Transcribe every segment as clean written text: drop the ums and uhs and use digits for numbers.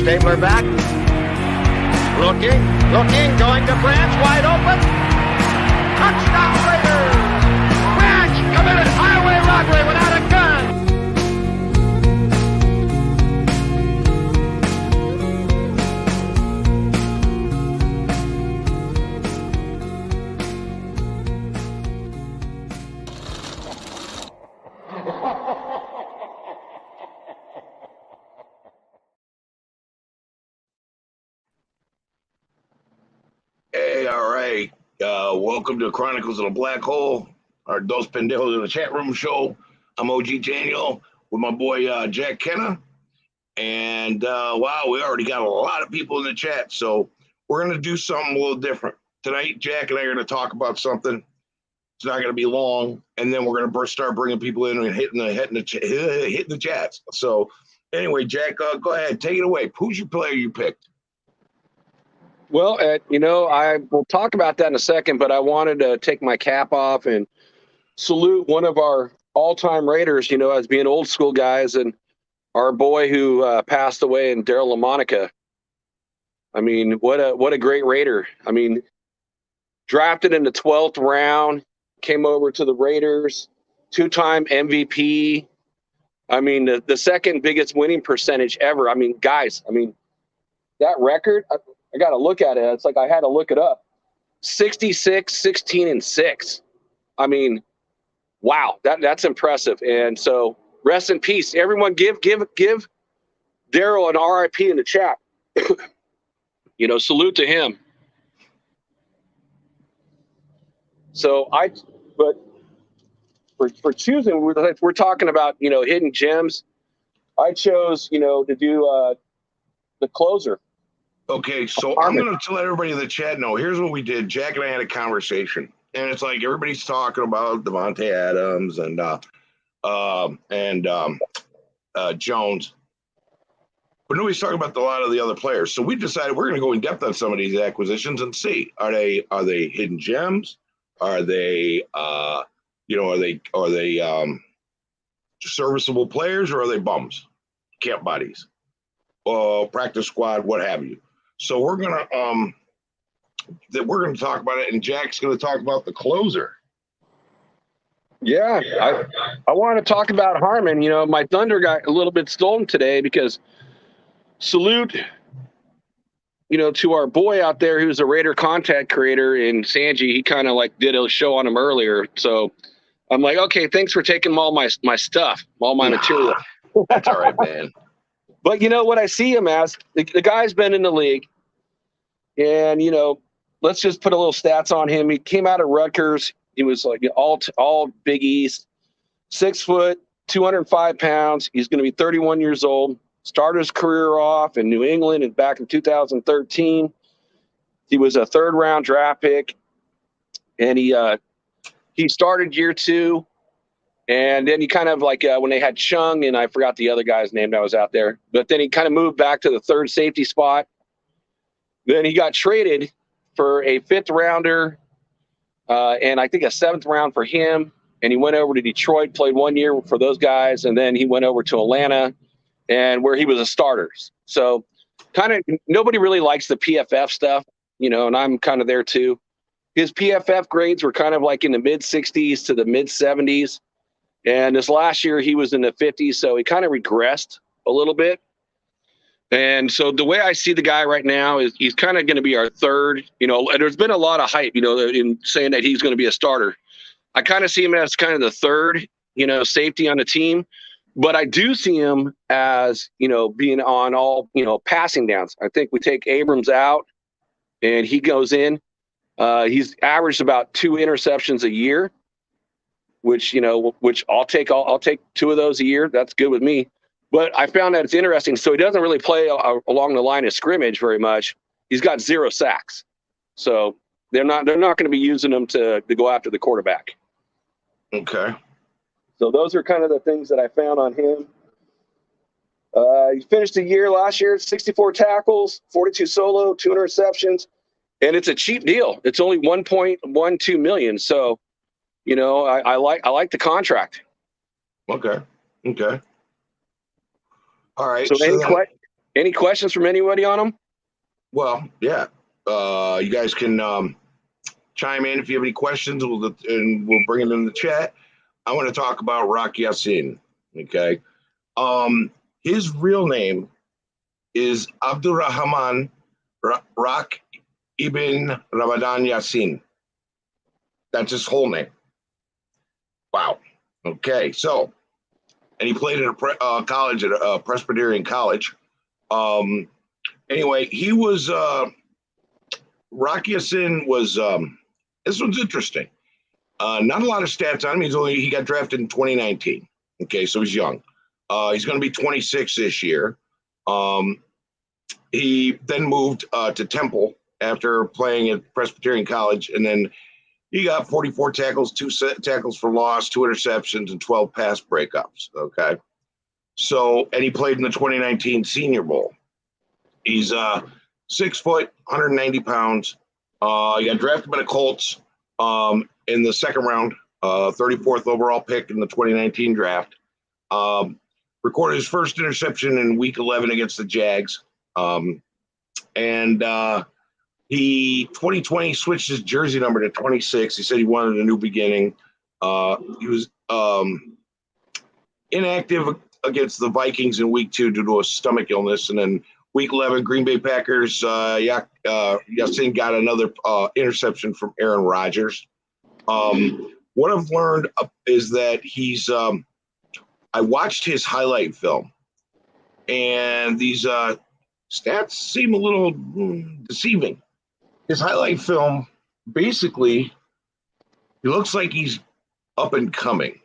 Stabler back. Looking, going to Branch, wide open. Touchdown Raiders! Branch committed highway robbery without a gun. Hey, all right. Welcome to Chronicles of the Black Hole, our Dos Pendejos in the Chat Room show. I'm OG Daniel with my boy Jack Kenna. And wow, we already got a lot of people in the chat. So we're going to do something a little different. Tonight, Jack and I are going to talk about something. It's not going to be long. And then we're going to start bringing people in and hitting the chats. So anyway, Jack, go ahead. Take it away. Who's your player you picked? Well, I will talk about that in a second, but I wanted to take my cap off and salute one of our all-time Raiders, as being old school guys, and our boy who passed away, in Daryl Lamonica. I mean, what a great Raider. I mean, drafted in the 12th round, came over to the Raiders, two-time MVP. I mean, the second biggest winning percentage ever. I mean, guys, that record, I got to look at it. It's like I had to look it up. 66, 16, and 6. I mean, wow, that's impressive. And so rest in peace. Everyone give Daryl an RIP in the chat. Salute to him. So but for choosing, we're talking about, hidden gems. I chose, to do the closer. Okay, so I'm going to let everybody in the chat know. Here's what we did. Jack and I had a conversation, and it's like everybody's talking about Devontae Adams and Jones, but nobody's talking about a lot of the other players. So we decided we're going to go in depth on some of these acquisitions and see are they hidden gems? Are they serviceable players, or are they bums, camp bodies, practice squad, what have you? So we're gonna talk about it, and Jack's gonna talk about the closer. Yeah, I want to talk about Harmon. My thunder got a little bit stolen today because salute, to our boy out there who's a Raider content creator in Sanji. He kind of did a show on him earlier, so I'm like, okay, thanks for taking all my stuff, all my material. That's all right, man. But what I see him as, the guy's been in the league, and, let's just put a little stats on him. He came out of Rutgers. He was all Big East, 6 foot, 205 pounds. He's going to be 31 years old. Started his career off in New England and back in 2013. He was a 3rd-round draft pick, and he started year 2. And then he kind of when they had Chung, and I forgot the other guy's name that was out there, but then he kind of moved back to the 3rd safety spot. Then he got traded for a 5th rounder, and I think a 7th round for him. And he went over to Detroit, played 1 year for those guys, and then he went over to Atlanta, and where he was a starter. So kind of nobody really likes the PFF stuff, and I'm kind of there too. His PFF grades were kind of in the mid 60s to the mid 70s. And this last year, he was in the 50s, so he kind of regressed a little bit. And so the way I see the guy right now is he's kind of going to be our 3rd. There's been a lot of hype, in saying that he's going to be a starter. I kind of see him as kind of the 3rd, safety on the team. But I do see him as, being on all, passing downs. I think we take Abrams out and he goes in. He's averaged about 2 interceptions a year, which I'll take 2 of those a year. That's good with me. But I found that it's interesting. So he doesn't really play along the line of scrimmage very much. He's got 0 sacks. So they're not going to be using him to go after the quarterback. Okay. So those are kind of the things that I found on him. He finished the year last year, 64 tackles, 42 solo, 2 interceptions, and it's a cheap deal. It's only $1.12 million. So, I like the contract. Okay. All right. So Any questions from anybody on him? Well, yeah. You guys can chime in if you have any questions, and we'll bring it in the chat. I want to talk about Rock Ya-Sin. Okay. His real name is Abdurrahman Rock Ibn Ramadan Ya-Sin. That's his whole name. Wow. Okay. So, and he played at a college, at a Presbyterian college. Anyway, he was Rock Ya-Sin was. This one's interesting. Not a lot of stats on him. He got drafted in 2019. Okay, so he's young. He's going to be 26 this year. He then moved to Temple after playing at Presbyterian College, and then he got 44 tackles, 2 tackles for loss, 2 interceptions, and 12 pass breakups. Okay, so and he played in the 2019 Senior Bowl. He's 6 foot, 190 pounds. He got drafted by the Colts in the second round, 34th overall pick in the 2019 draft. Recorded his first interception in week 11 against the Jags. He 2020 switched his jersey number to 26. He said he wanted a new beginning. He was inactive against the Vikings in week 2 due to a stomach illness. And then week 11, Green Bay Packers, Ya-Sin got another interception from Aaron Rodgers. What I've learned is that he's I watched his highlight film, and these stats seem a little deceiving. His highlight film, basically, he looks like he's up and coming.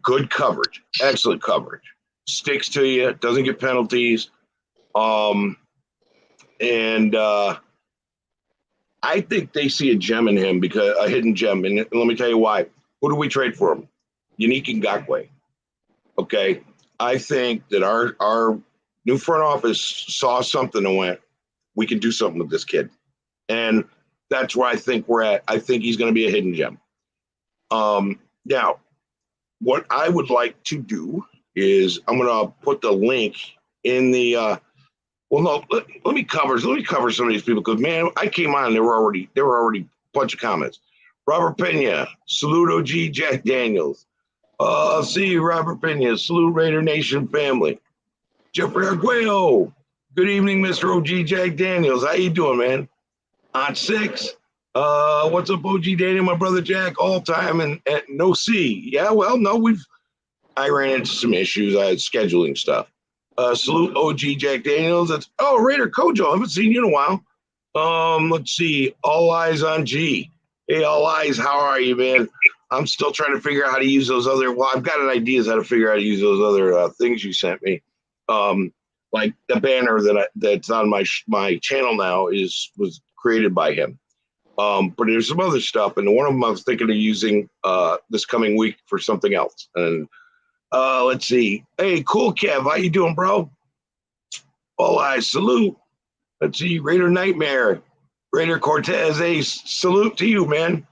Good coverage, excellent coverage. Sticks to you, doesn't get penalties. I think they see a gem in him, because a hidden gem. And let me tell you why. Who do we trade for him? Unique Ngakoue. Okay. I think that our new front office saw something and went, we can do something with this kid. And that's where I think we're at. I think he's going to be a hidden gem. Now, what I would like to do is I'm going to put the link in the let me cover some of these people, because man, I came on and there were already a bunch of comments. Robert Pena, salute OG Jack Daniels. I'll see you, Robert Pena. Salute Raider Nation family. Jeffrey Arguello. Good evening, Mr. OG Jack Daniels. How you doing, man? On 6. What's up, OG Daniel, my brother Jack, all time and no C. Yeah, well, no, I ran into some issues. I had scheduling stuff. Salute OG Jack Daniels. Raider Kojo. I haven't seen you in a while. Let's see. All eyes on G. Hey, all eyes. How are you, man? I'm still trying to figure out how to use those other. Well, I've got an idea how to figure out how to use those other things you sent me. Like the banner that's on my channel now was created by him. But there's some other stuff, and one of them I was thinking of using this coming week for something else. And let's see. Hey, Cool Kev, how you doing, bro? All eyes, salute. Let's see, Raider Nightmare, Raider Cortez. Hey, salute to you, man.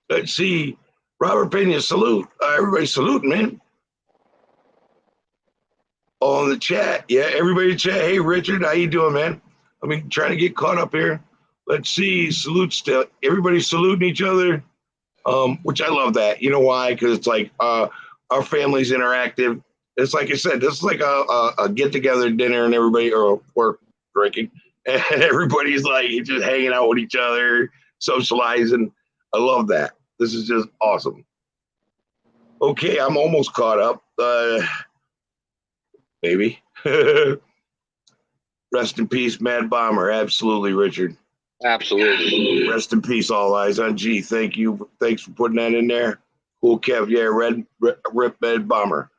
Let's see, Robert Pena, salute. Everybody salute, man. All in the chat. Yeah, everybody in chat. Hey, Richard, how you doing, man? I mean, trying to get caught up here. Let's see, salute still. Everybody saluting each other, which I love that. You know why? Because it's like our family's interactive. It's like I said, this is like a get-together dinner, and everybody, or we're drinking, and everybody's like just hanging out with each other, socializing. I love that. This is just awesome. Okay, I'm almost caught up. Maybe. Rest in peace, Mad Bomber. Absolutely, Richard. Absolutely. Rest in peace, all eyes on G. Thank you. Thanks for putting that in there. Cool, Kev. Yeah, rip Mad Bomber.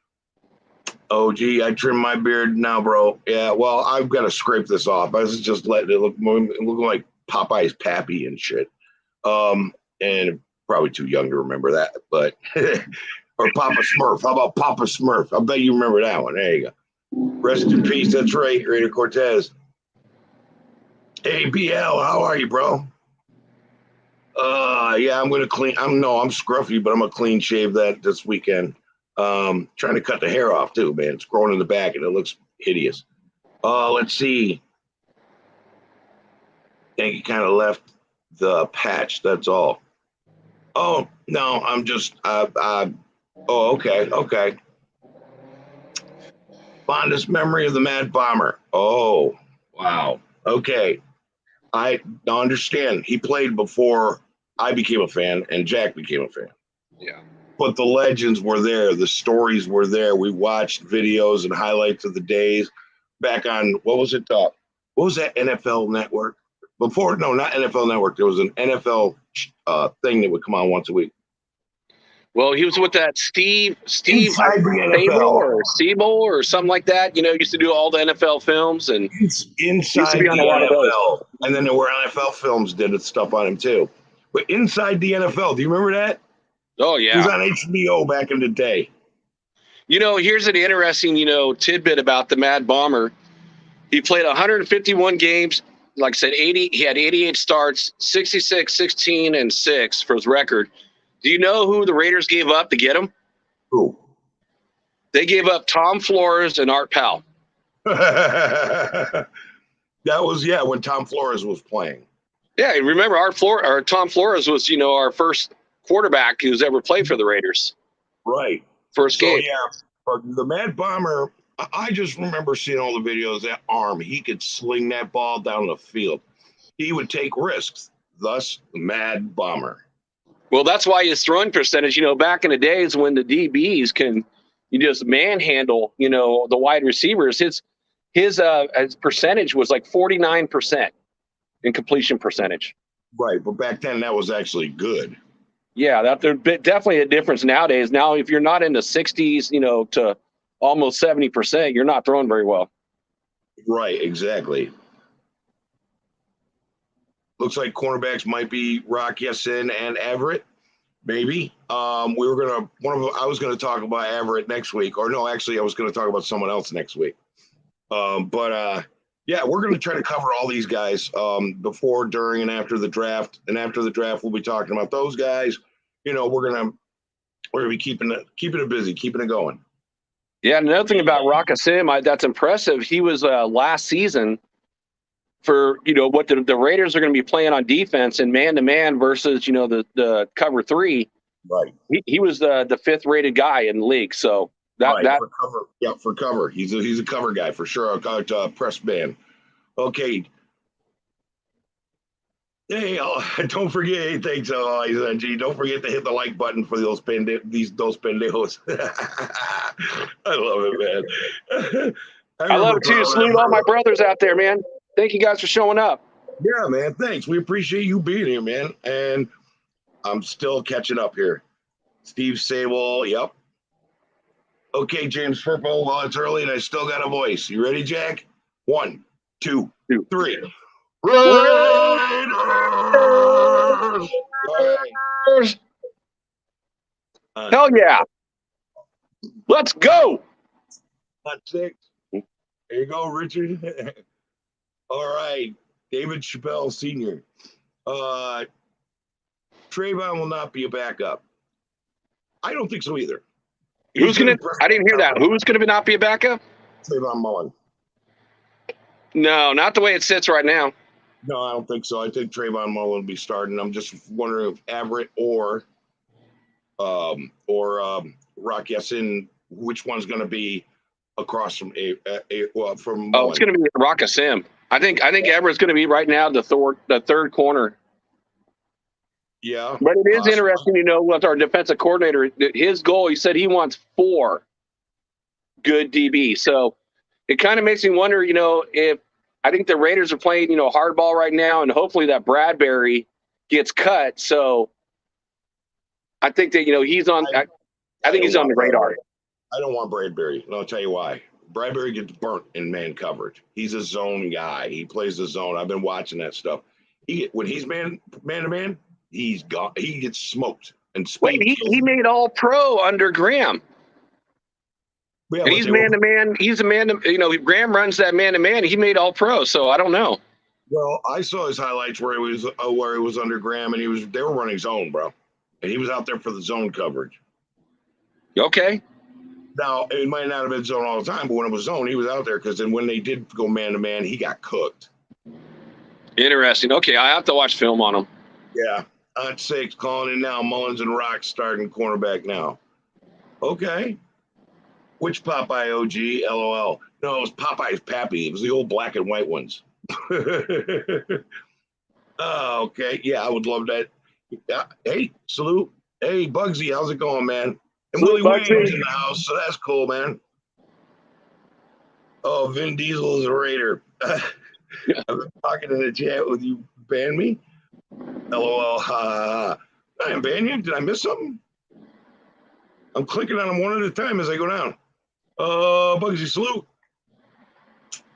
Oh, gee, I trim my beard now, bro. Yeah, well, I've got to scrape this off. I was just letting it look like Popeye's Pappy and shit. And probably too young to remember that, but or Papa Smurf. How about Papa Smurf? I bet you remember that one. There you go. Rest in peace. That's right, Raider Cortez. Hey, BL, how are you, bro? Yeah, I'm gonna clean. I'm scruffy, but I'm gonna clean shave that this weekend. Trying to cut the hair off too, man. It's growing in the back and it looks hideous. Let's see. I think he kind of left the patch. That's all. Oh no, I'm just. Oh, okay. Fondest memory of the Mad Bomber. Oh, wow. Okay, I understand. He played before I became a fan and Jack became a fan. Yeah. But the legends were there. The stories were there. We watched videos and highlights of the days back on what was it? What was that NFL Network? Before, no, not NFL Network. There was an NFL thing that would come on once a week. Well, he was with that Steve Inside the Sable NFL. or Siebel or something like that. You know, used to do all the NFL films and Inside used to be on the a lot of those. NFL. And then there were NFL films did stuff on him too. But inside the NFL, do you remember that? Oh He was yeah. on HBO back in the day. You know, here's an interesting, tidbit about the Mad Bomber. He played 151 games. Like I said, he had 88 starts, 66, 16, and 6 for his record. Do you know who the Raiders gave up to get him? Who? They gave up Tom Flores and Art Powell. That was when Tom Flores was playing. Yeah, remember Tom Flores was, our first quarterback who's ever played for the Raiders. Right. First game. Yeah, but the Mad Bomber, I just remember seeing all the videos. That arm, he could sling that ball down the field. He would take risks. Thus, the Mad Bomber. Well, that's why his throwing percentage, back in the days when the DBs can just manhandle, the wide receivers, his percentage was like 49% in completion percentage. Right, but back then that was actually good. Yeah, there's definitely a difference nowadays. Now, if you're not in the 60s, to almost 70%, you're not throwing very well. Right, exactly. Looks like cornerbacks might be Rock Ya-Sin and Everett, maybe. I was gonna talk about Everett next week, or no, actually, I was gonna talk about someone else next week. Yeah, we're gonna try to cover all these guys before, during, and after the draft. And after the draft, we'll be talking about those guys. We're gonna be keeping it busy, keeping it going. Yeah, another thing about Rock Ya-Sin that's impressive. He was last season for what the Raiders are going to be playing on defense and man-to-man versus the cover 3. Right. He was the 5th rated guy in the league. So that for cover. Yeah, for cover. He's a cover guy for sure. A press man. Okay. Hey, don't forget. Hey, thanks, G. Don't forget to hit the like button for those pendejos. I love it, man. I love it too. Salute all my brothers out there, man. Thank you guys for showing up. Yeah, man. Thanks. We appreciate you being here, man. And I'm still catching up here. Steve Sable. Yep. Okay, James Purple. Well, it's early and I still got a voice. You ready, Jack? 1, 2, 3. Raiders! Hell yeah. Let's go. Not 6. There you go, Richard. All right. David Chappelle Sr. Trayvon will not be a backup. I don't think so either. I didn't hear that. Who's going to not be a backup? Trayvon Mullen. No, not the way it sits right now. No, I don't think so. I think Trayvon Mullen will be starting. I'm just wondering if Everett or Rock Ya-Sin, which one's going to be across from from Mullen. Oh, it's going to be Rock Ya-Sin. I think Everett's going to be right now the third corner. Yeah. But it is interesting, with our defensive coordinator, his goal, he said he wants 4 good DB. So it kind of makes me wonder, if I think the Raiders are playing, hardball right now, and hopefully that Bradbury gets cut. So I think that, he's on. I think he's on the radar. I don't want Bradbury, and I'll tell you why. Bradbury gets burnt in man coverage. He's a zone guy. He plays the zone. I've been watching that stuff. When he's man to man, he's gone. He gets smoked. And wait, he made all pro under Graham. Yeah, and he's man to man. He's a man to, Graham runs that man to man. He made all pro. So I don't know. Well, I saw his highlights where he was under Graham, and they were running zone, bro, and he was out there for the zone coverage. Okay. Now, it might not have been zone all the time, but when it was zone, he was out there because then when they did go man-to-man, he got cooked. Interesting. Okay, I have to watch film on him. Yeah. On 6, calling in now. Mullins and Rock starting cornerback now. Okay. Which Popeye OG? LOL. No, it was Popeye's Pappy. It was the old black and white ones. Oh, okay. Yeah, I would love that. Yeah. Hey, salute. Hey, Bugsy, how's it going, man? And Salute, Willie Bugsy. Williams in the house, so that's cool, man. Oh, Vin Diesel is a Raider. I've been talking in the chat with you. Ban me? LOL. I didn't ban you. Did I miss something? I'm clicking on them one at a time as I go down. Bugsy, salute.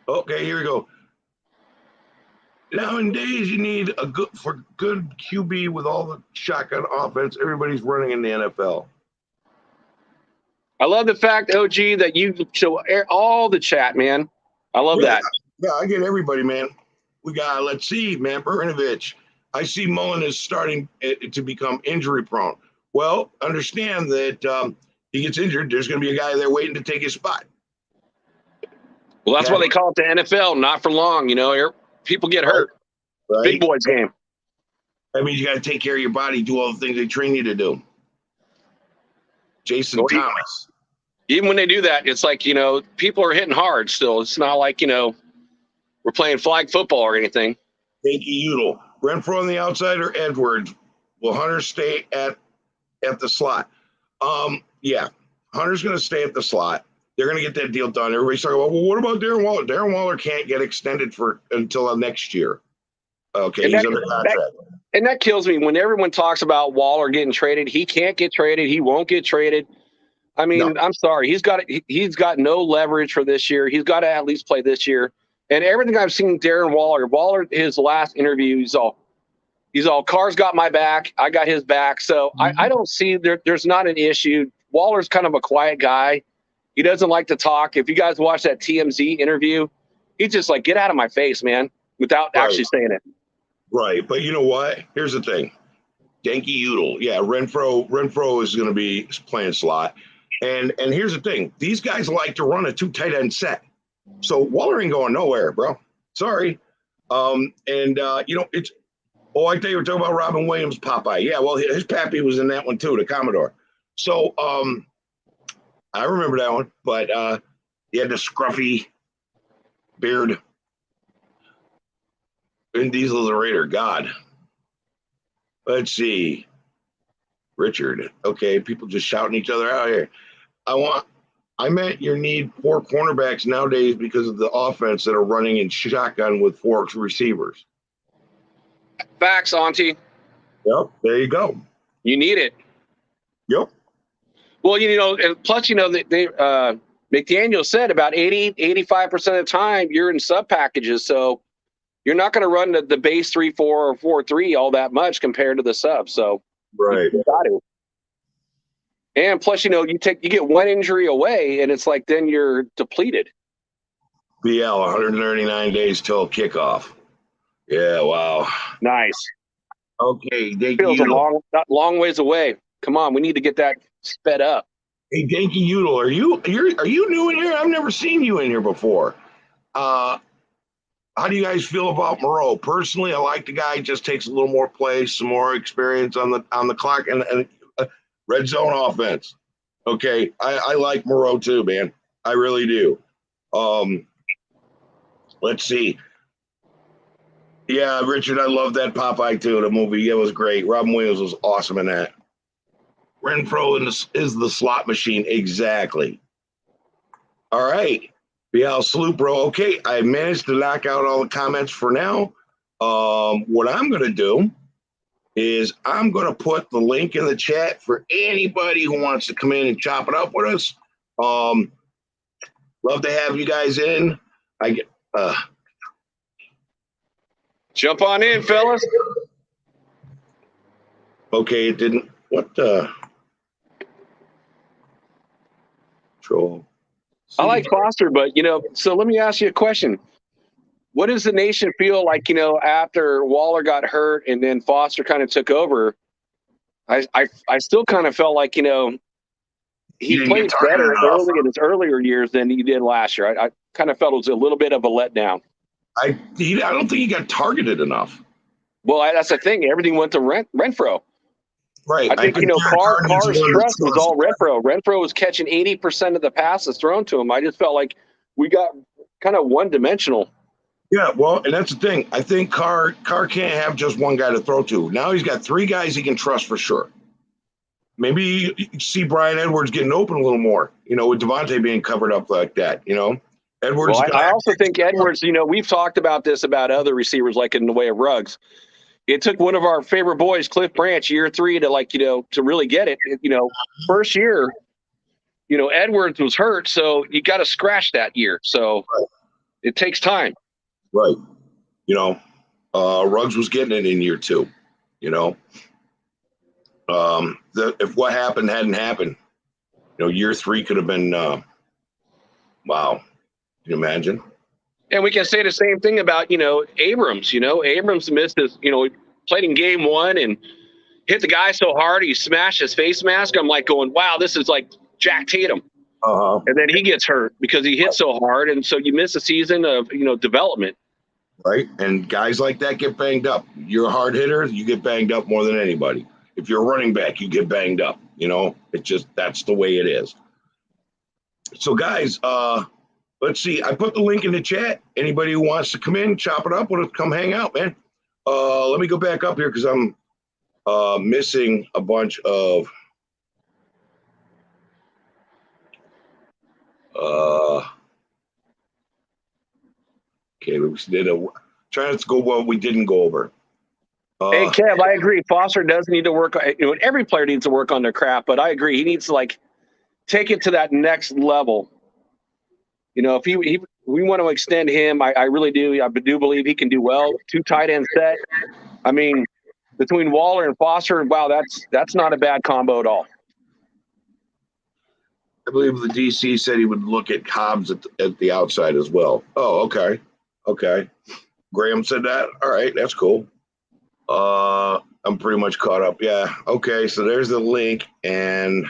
Okay, here we go. Nowadays, you need a good QB with all the shotgun offense. Everybody's running in the NFL. I love the fact, OG, that you show all the chat, man. I love that. Yeah, I get everybody, man. We got, let's see, man, Brnovich. I see Mullen is starting to become injury prone. Well, understand that he gets injured. There's going to be a guy there waiting to take his spot. Well, that's why they call it the NFL, not for long. You know, people get hurt. Right. Big boys game. That means you got to take care of your body, do all the things they train you to do. Jason Thomas. Even when they do that, it's like, you know, people are hitting hard still. It's not like, you know, we're playing flag football or anything. Yankee Udall. Renfro on the outside or Edwards? Will Hunter stay at the slot? Yeah. Hunter's going to stay at the slot. They're going to get that deal done. Everybody's talking about, well, what about Darren Waller? Darren Waller can't get extended until next year. Okay, he's under contract. And that kills me when everyone talks about Waller getting traded. He can't get traded. He won't get traded. I mean, no. I'm sorry. He's got no leverage for this year. He's got to at least play this year. And everything I've seen Darren Waller, his last interview, he's all Carr's got my back. I got his back. So I don't see there's not an issue. Waller's kind of a quiet guy. He doesn't like to talk. If you guys watch that TMZ interview, he's just like, get out of my face, man, without actually saying it. Right. But you know what? Here's the thing. Yankee Udall. Yeah, Renfro is going to be playing slot. And here's the thing. These guys like to run a 2 tight end set. So Waller ain't going nowhere, bro. Sorry. You know, it's I thought you were talking about Robin Williams, Popeye. Yeah, well, his pappy was in that one too, the Commodore. So I remember that one, but he had the scruffy beard. Vin Diesel's a Raider. God. Let's see. Richard. Okay, people just shouting each other out here. I meant you need 4 cornerbacks nowadays because of the offense that are running in shotgun with 4 receivers. Facts, Auntie. Yep, there you go. You need it. Yep. Well, you know, and plus, you know, McDaniel said about 85% of the time you're in sub packages, so you're not going to run the base 3-4 or 4-3 all that much compared to the sub. So right. You got to. And plus, you know, you get one injury away, and it's like then you're depleted. BL 139 days till kickoff. Yeah, wow. Nice. Okay, feels a long ways away. Come on, we need to get that sped up. Hey, Yankee Udall, are you new in here? I've never seen you in here before. How do you guys feel about Moreau? Personally, I like the guy. Just takes a little more play, some more experience on the clock, and red zone offense. Okay, I like Moreau too, man. I really do. Let's see. Yeah, Richard, I love that Popeye too. The movie, it was great. Robin Williams was awesome in that. Renfro is the slot machine, exactly. All right. Yeah, salute, bro. Okay, I managed to knock out all the comments for now. What I'm going to do is I'm going to put the link in the chat for anybody who wants to come in and chop it up with us. Love to have you guys in. Jump on in, fellas. Okay, it didn't. What the? Troll. I like Foster, but, you know, so let me ask you a question. What does the nation feel like, you know, after Waller got hurt and then Foster kind of took over? I still kind of felt like, you know, he played better early in his earlier years than he did last year. I kind of felt it was a little bit of a letdown. I don't think he got targeted enough. Well, that's the thing. Everything went to Renfroe. Right. I think Carr's trust was all Renfroe. Renfroe was catching 80% of the passes thrown to him. I just felt like we got kind of one-dimensional. Yeah, well, and that's the thing. I think Carr can't have just one guy to throw to. Now he's got 3 guys he can trust for sure. Maybe you see Brian Edwards getting open a little more, with Devontae being covered up like that, Edwards. Well, I also think Edwards, we've talked about this about other receivers, like in the way of Ruggs. It took one of our favorite boys, Cliff Branch, year 3 to to really get it. First year, Edwards was hurt, so you got to scratch that year. So it takes time. Right. Ruggs was getting it in year 2, if what happened hadn't happened, year 3 could have been, wow. Can you imagine? And we can say the same thing about, Abrams. Abrams missed his, played in game 1 and hit the guy so hard he smashed his face mask. I'm like going, wow, this is like Jack Tatum. Uh-huh. And then he gets hurt because he hit so hard. And so you miss a season of, development. Right. And guys like that get banged up. You're a hard hitter, you get banged up more than anybody. If you're a running back, you get banged up. It's just, that's the way it is. So guys, let's see. I put the link in the chat. Anybody who wants to come in, chop it up, want to come hang out, man. Let me go back up here because I'm missing a bunch of okay, we did trying to go what we didn't go over. Hey, Kev, I agree. Foster does need to work. Every player needs to work on their craft, but I agree. He needs to take it to that next level. If we want to extend him, I really do. I do believe he can do well. 2 tight end set. I mean, between Waller and Foster, wow, that's not a bad combo at all. I believe the DC said he would look at Hobbs at the outside as well. Oh, okay. Graham said that. All right, that's cool. I'm pretty much caught up. Yeah. Okay. So there's the link, and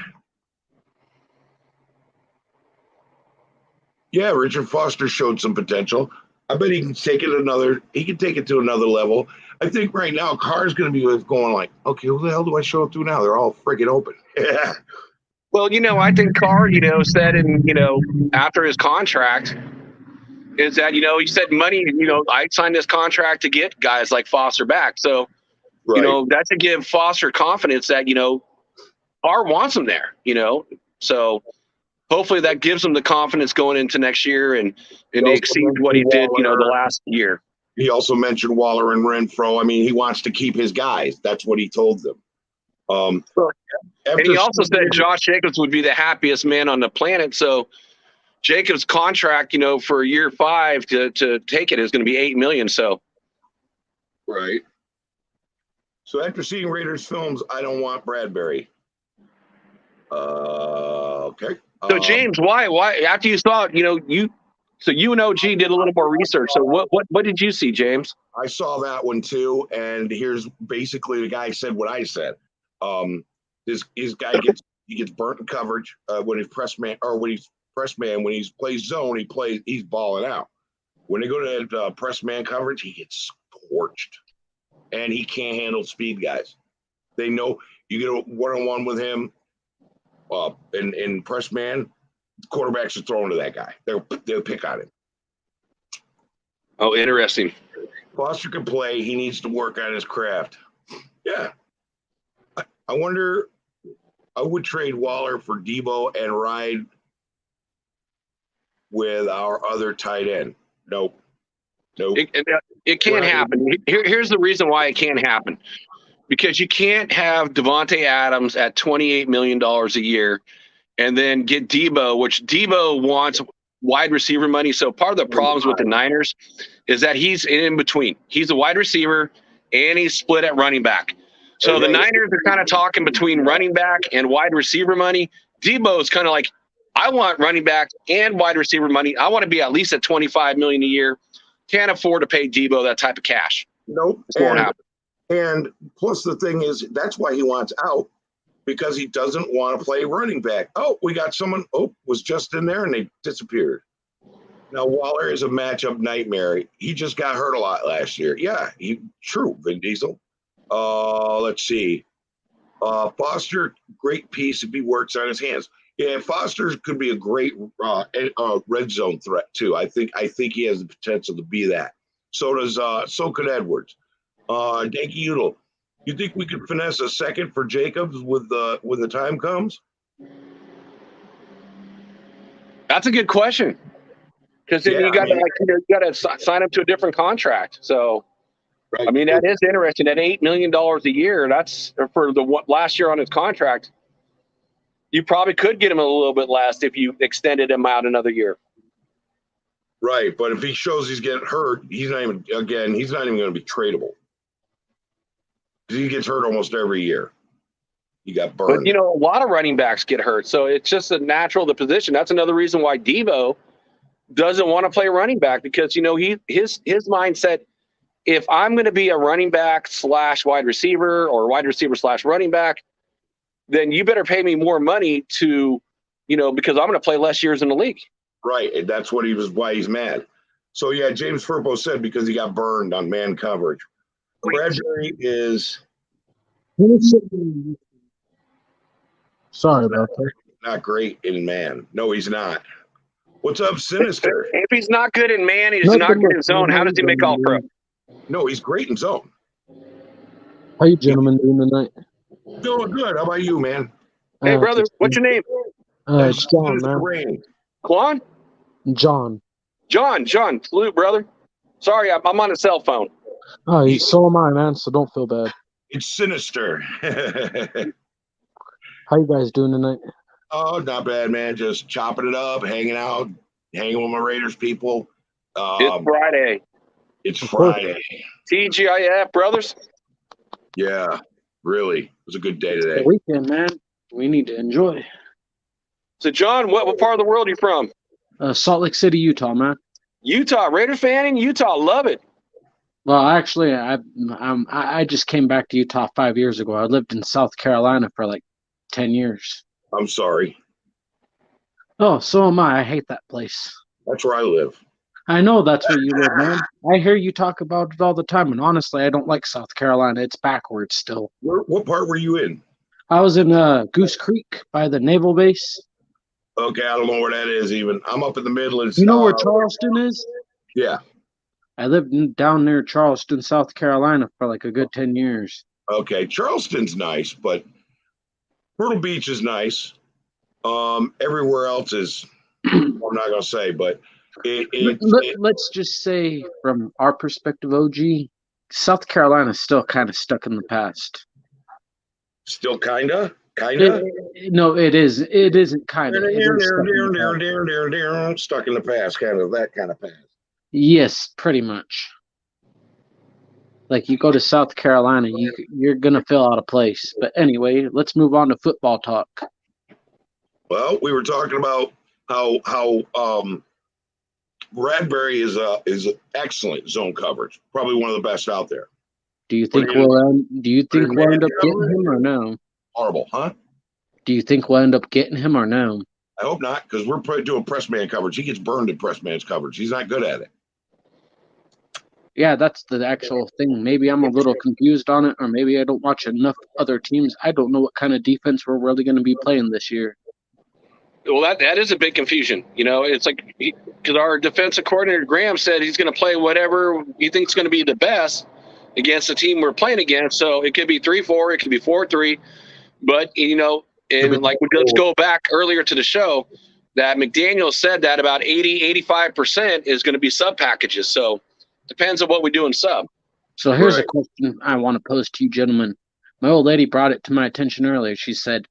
yeah, Richard Foster showed some potential. I bet he can take it to another level. I think right now Carr's going to be going like, okay, who the hell do I show it to now? They're all freaking open. Yeah. Well, I think Carr, said after his contract is that, he said money, I signed this contract to get guys like Foster back. So, right. That's to give Foster confidence that, Carr wants him there, So hopefully that gives him the confidence going into next year and exceed what he did, the last year. He also mentioned Waller and Renfroe. I mean, he wants to keep his guys. That's what he told them. And he also said Josh Jacobs would be the happiest man on the planet. So Jacobs' contract, for year 5 to take it is going to be $8 million. So, right. So after seeing Raiders films, I don't want Bradbury. Okay. So James, why after you saw it, so you and OG did a little more research. So what did you see, James? I saw that one too, and here's basically the guy said what I said. His guy gets burnt in coverage when he's press man, when he plays zone, he's balling out. When they go to press man coverage, he gets torched, and he can't handle speed guys. They know you get a one-on-one with him in press man, quarterbacks are throwing to that guy. They'll pick on him. Oh, interesting. Foster can play. He needs to work on his craft. Yeah. I wonder, I would trade Waller for Debo and ride with our other tight end. Nope. It can't happen. Here's the reason why it can't happen. Because you can't have Devontae Adams at $28 million a year and then get Debo, which Debo wants wide receiver money. So part of the problems with the Niners is that he's in between. He's a wide receiver and he's split at running back. So the Niners are kind of talking between running back and wide receiver money. Debo is kind of like, I want running back and wide receiver money. I want to be at least at $25 million a year. Can't afford to pay Debo that type of cash. Nope. And plus the thing is, that's why he wants out, because he doesn't want to play running back. Oh, we got someone. Oh, was just in there and they disappeared. Now Waller is a matchup nightmare. He just got hurt a lot last year. Yeah, true. Vin Diesel. Let's see. Foster, great piece if he works on his hands. Yeah, Foster could be a great red zone threat too. I think he has the potential to be that. So could Edwards. Yankee Udall. You think we could finesse a second for Jacobs when the time comes? That's a good question. Because then you got to sign him to a different contract. So, right. I mean, that is interesting. At $8 million a year, that's for the last year on his contract. You probably could get him a little bit less if you extended him out another year. Right, but if he shows he's getting hurt, he's not even going to be tradable. He gets hurt almost every year. He got burned. But, a lot of running backs get hurt. So it's just a natural the position. That's another reason why Deebo doesn't want to play running back because, his mindset, if I'm going to be a running back / wide receiver or wide receiver / running back, then you better pay me more money to, because I'm going to play less years in the league. Right. And that's why he's mad. So, yeah, James Furpo said because he got burned on man coverage. Bradbury is. Sorry about that. Not great in man. No, he's not. What's up, Sinister? If he's not good in man, he's not good in zone. How does he make all pro? No, he's great in zone. How you gentlemen doing tonight? Doing good. How about you, man? Hey, brother, what's your name? John, man. Quan? John. John. Salute, brother. Sorry, I'm on a cell phone. Oh, so am I, man, so don't feel bad. It's Sinister. How you guys doing tonight? Oh, not bad, man. Just chopping it up, hanging out, hanging with my Raiders people. It's Friday. It's Friday. TGIF, brothers. Yeah, really. It was a good day today. It's the weekend, man. We need to enjoy. So, John, what part of the world are you from? Salt Lake City, Utah, man. Utah, Raider fan in Utah. Love it. Well, actually, I just came back to Utah 5 years ago. I lived in South Carolina for like 10 years. I'm sorry. Oh, so am I. I hate that place. That's where I live. I know that's where you live, man. I hear you talk about it all the time, and honestly, I don't like South Carolina. It's backwards still. What part were you in? I was in Goose Creek by the naval base. Okay, I don't know where that is even. I'm up in the Midlands. You know where Charleston is? Yeah. I lived down near Charleston, South Carolina for like a good 10 years. Okay, Charleston's nice, but Myrtle Beach is nice. Everywhere else is, I'm not going to say, but let's just say from our perspective, OG, South Carolina is still kind of stuck in the past. Still kind of? No, it is. It isn't kind of. Stuck in the past, kind of that kind of past. Yes, pretty much. Like you go to South Carolina, you're gonna feel out of place. But anyway, let's move on to football talk. Well, we were talking about how Bradbury is excellent zone coverage, probably one of the best out there. Do you think we'll end up getting him or no? Horrible, huh? Do you think we'll end up getting him or no? I hope not, because we're probably doing press man coverage. He gets burned in press man's coverage. He's not good at it. Yeah, that's the actual thing. Maybe I'm a little confused on it, or maybe I don't watch enough other teams. I don't know what kind of defense we're really going to be playing this year. Well, that is a big confusion. It's like because our defensive coordinator, Graham, said he's going to play whatever he thinks is going to be the best against the team we're playing against. So it could be 3-4, it could be 4-3. But, and like let's go back earlier to the show that McDaniel said that about 85% is going to be sub packages. So depends on what we do in sub. So here's a question I want to pose to you gentlemen. My old lady brought it to my attention earlier. She said,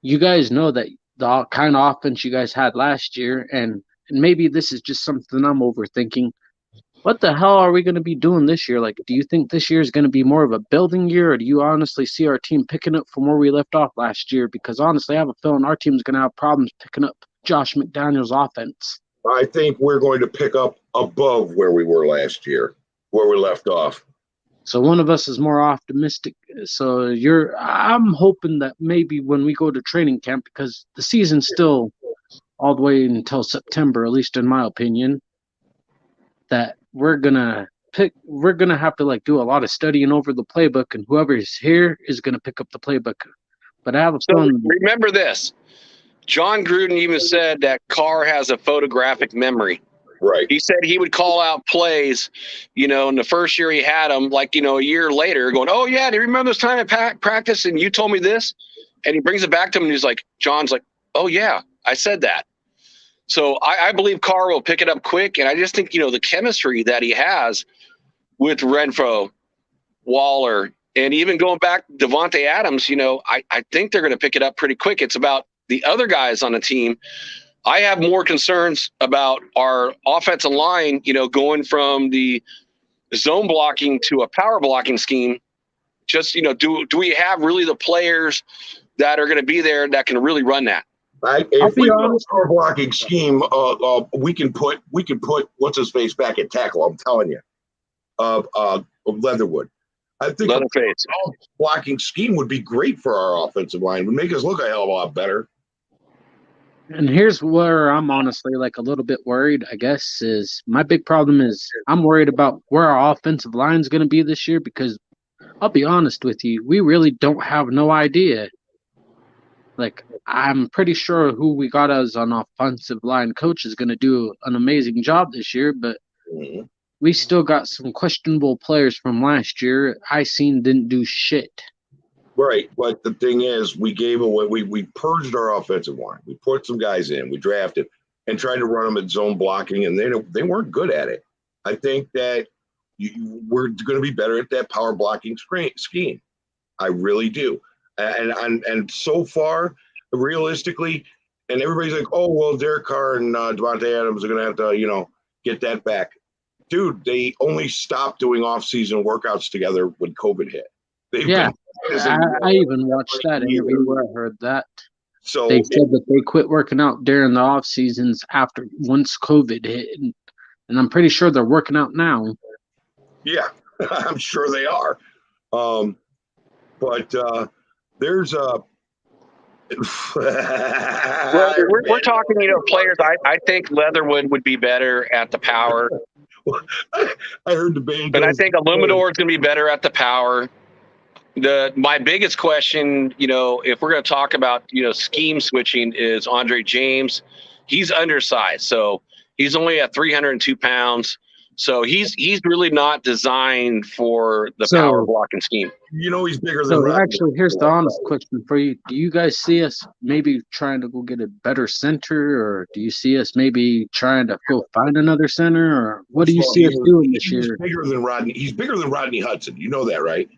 you guys know that the kind of offense you guys had last year, and maybe this is just something I'm overthinking. What the hell are we going to be doing this year? Like, do you think this year is going to be more of a building year, or do you honestly see our team picking up from where we left off last year? Because honestly, I have a feeling our team's going to have problems picking up Josh McDaniels' offense. I think we're going to pick up above where we were last year, where we left off. So one of us is more optimistic. So I'm hoping that maybe when we go to training camp, because the season's still all the way until September, at least in my opinion, that we're gonna have to like do a lot of studying over the playbook, and whoever's here is gonna pick up the playbook. But I have a feeling. Remember this. John Gruden even said that Carr has a photographic memory. Right. He said he would call out plays, in the first year he had them, like, a year later going, oh, yeah, do you remember this time at practice and you told me this? And he brings it back to him and he's like, John's like, oh, yeah, I said that. So I believe Carr will pick it up quick. And I just think, the chemistry that he has with Renfroe, Waller, and even going back to Devontae Adams, I think they're going to pick it up pretty quick. It's about the other guys on the team. I have more concerns about our offensive line, going from the zone blocking to a power blocking scheme. Just, do we have really the players that are going to be there that can really run that? If we run a power blocking scheme, we can put what's his face back at tackle. I'm telling you, Leatherwood. I think a blocking scheme would be great for our offensive line. It would make us look a hell of a lot better. And here's where I'm honestly like a little bit worried, I guess, is my big problem is I'm worried about where our offensive line is going to be this year, because I'll be honest with you, we really don't have no idea. Like, I'm pretty sure who we got as an offensive line coach is going to do an amazing job this year, but we still got some questionable players from last year. I seen didn't do shit. Right, but the thing is, we gave away. We purged our offensive line. We put some guys in. We drafted and tried to run them at zone blocking, and they weren't good at it. I think that we're going to be better at that power blocking scheme. I really do. And so far, realistically, and everybody's like, oh well, Derek Carr and Devontae Adams are going to have to get that back. Dude, they only stopped doing off-season workouts together when COVID hit. I even watched that interview where I heard that. So they said that they quit working out during the off seasons after once COVID hit, and I'm pretty sure they're working out now. Yeah, I'm sure they are. But there's a. Well, we're talking, players. I think Leatherwood would be better at the power. I heard the band. But I think Illuminor is going to be better at the power. My biggest question, if we're going to talk about, scheme switching, is Andre James. He's undersized, so he's only at 302 pounds. So he's really not designed for the power blocking scheme. He's bigger than. So actually, here's the honest question for you: do you guys see us maybe trying to go get a better center, or do you see us maybe trying to go find another center, or what do you see us doing this year? He's bigger than Rodney. He's bigger than Rodney Hudson. You know that, right?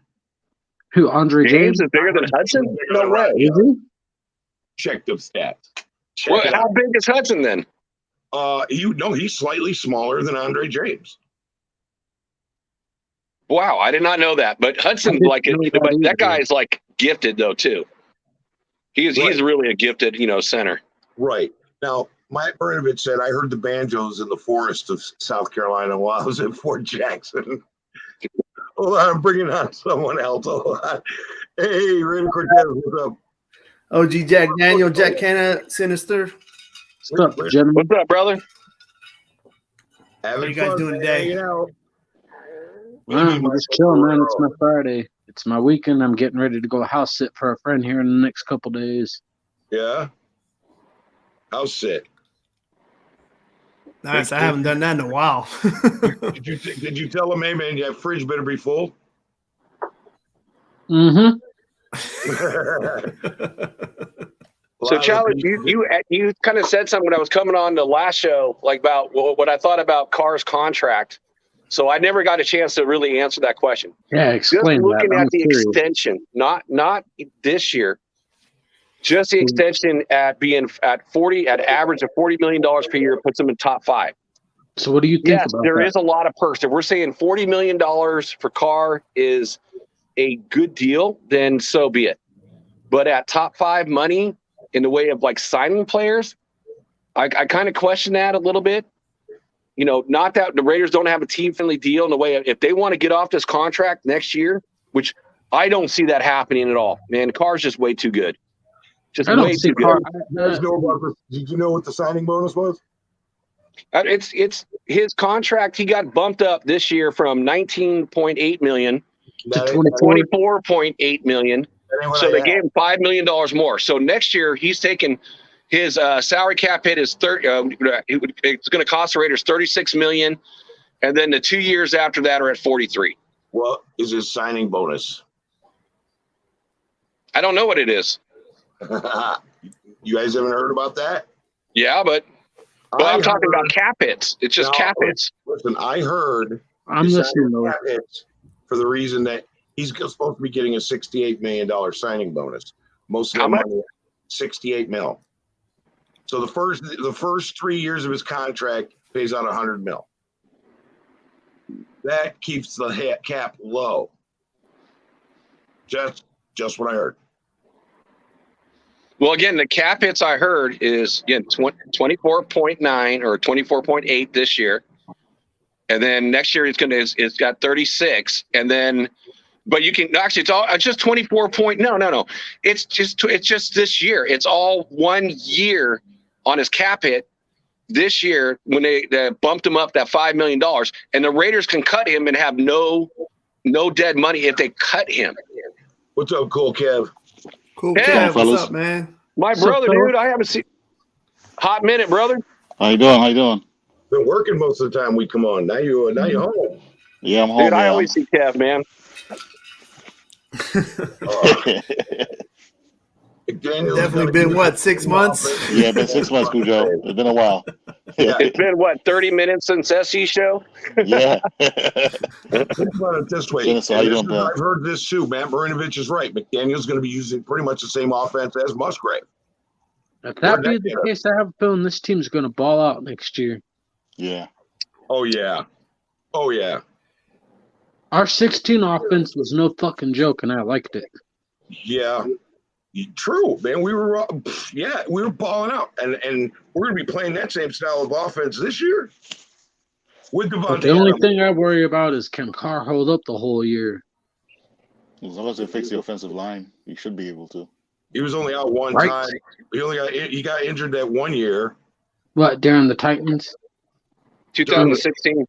Who, Andre James? Is bigger than Hudson? No way. Is he? Check the stats. How big is Hudson then? He's slightly smaller than Andre James. Wow, I did not know that. But Hudson, but that guy is like gifted though too. He's really a gifted, center. Right. Now, Mike Bernovich said, I heard the banjos in the forest of South Carolina while I was at Fort Jackson. Hold on, I'm bringing on someone else. Hold on. Hey, Randy Cortez, what's up? OG Jack Daniel, Jack Kenna, Sinister. What's up, gentlemen? What's up, brother? How you guys doing today? I'm just chilling, man. It's my Friday. It's my weekend. I'm getting ready to go house sit for a friend here in the next couple days. Yeah? House sit. Nice. I haven't done that in a while. Did you tell him, hey, man, your fridge better be full? Mm-hmm. So, Charlie, you kind of said something when I was coming on the last show, like about what I thought about Carr's contract. So I never got a chance to really answer that question. Yeah, explain just looking that. at the extension, not this year, just the extension at being at average of $40 million per year puts them in top 5. So what do you think yes, about there that? is a lot of perks. If we're saying $40 million for Carr is a good deal, then so be it. But at top 5 money in the way of like signing players, I kind of question that a little bit. not that the Raiders don't have a team-friendly deal in the way if they want to get off this contract next year, which I don't see that happening at all. Man, Carr's just way too good. Just I don't way see too Carr. good. Did you know what the signing bonus was? It's his contract. He got bumped up this year from $19.8 million to $24.8 million. So they gave him $5 million more. So next year he's taking his salary cap hit is it's going to cost the Raiders $36 million, and then the 2 years after that are at 43. What is his signing bonus? I don't know what it is. You guys haven't heard about that? Yeah, but I'm talking about cap hits. It's just cap hits. Listen, I heard I'm listening though. cap hits for the reason that he's supposed to be getting a $68 million signing bonus. Most of the money, $68 million. So the first 3 years of his contract pays out $100 million. That keeps the cap low. Just what I heard. Well, again, the cap hits I heard is 24.9 or 24.8 this year, and then next year it's got 36, and then, but you can actually it's just 24 point. No. It's just this year. It's all 1 year on his cap hit this year when they bumped him up that $5 million, and the Raiders can cut him and have no dead money if they cut him. What's up, Cool Kev? Cool, Yeah, Kev. What's up, man? My brother, dude, I haven't seen hot minute, brother. How you doing? Been working most of the time we come on. Now you're home. Yeah, I'm home. Dude, I always see Kev, man. Definitely been what, 6 months? Yeah, been 6 months, Cujo. It's been a while. It's been 30 minutes since SC show? Yeah. Think about it this way. Dennis, how you doing, pal? I've heard this too. Matt Marinovich is right. McDaniel's going to be using pretty much the same offense as Musgrave. If that be the case, I have a feeling this team's going to ball out next year. Yeah. Oh yeah. Our 16 offense was no fucking joke, and I liked it. Yeah. True, man. We were balling out, and we're going to be playing that same style of offense this year. With Devontae The only Adams. thing I worry about is can Carr hold up the whole year? As long as they fix the offensive line, you should be able to. He was only out one Right. time. He got injured that 1 year. What, during the Titans? 2016.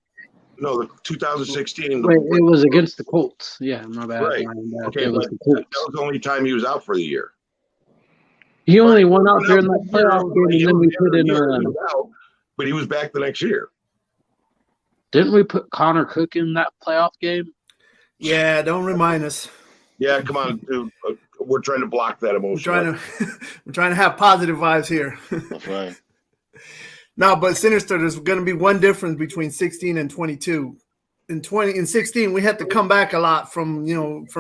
No, the 2016. Wait, it was against the Colts. Yeah, my bad. Right. My bad. Okay, it was but the that Colts. was the only time he was out for the year. He only went out during that playoff game, and then we put in He was out, but he was back the next year. didn't we put Connor Cook in that playoff game? Yeah, don't remind us. Yeah, come on, dude. We're trying to block that emotion. We're trying to have positive vibes here. That's right. No, but Sinister, there's going to be one difference between 16 and 22. In 16, we had to come back a lot from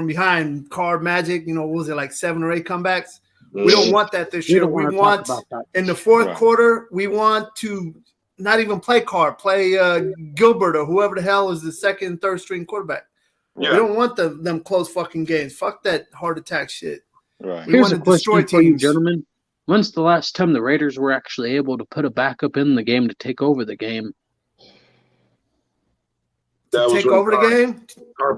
behind. Carr Magic, what was it, like 7 or 8 comebacks? We don't want that this year. We want in the fourth quarter, we want to not even play Carr, play Gilbert or whoever the hell is the second, third string quarterback. Yeah. We don't want them close fucking games. Fuck that heart attack shit. Right. We Here's want a to destroy question for you, teams. gentlemen. When's the last time the Raiders were actually able to put a backup in the game to take over the game? Take over the game?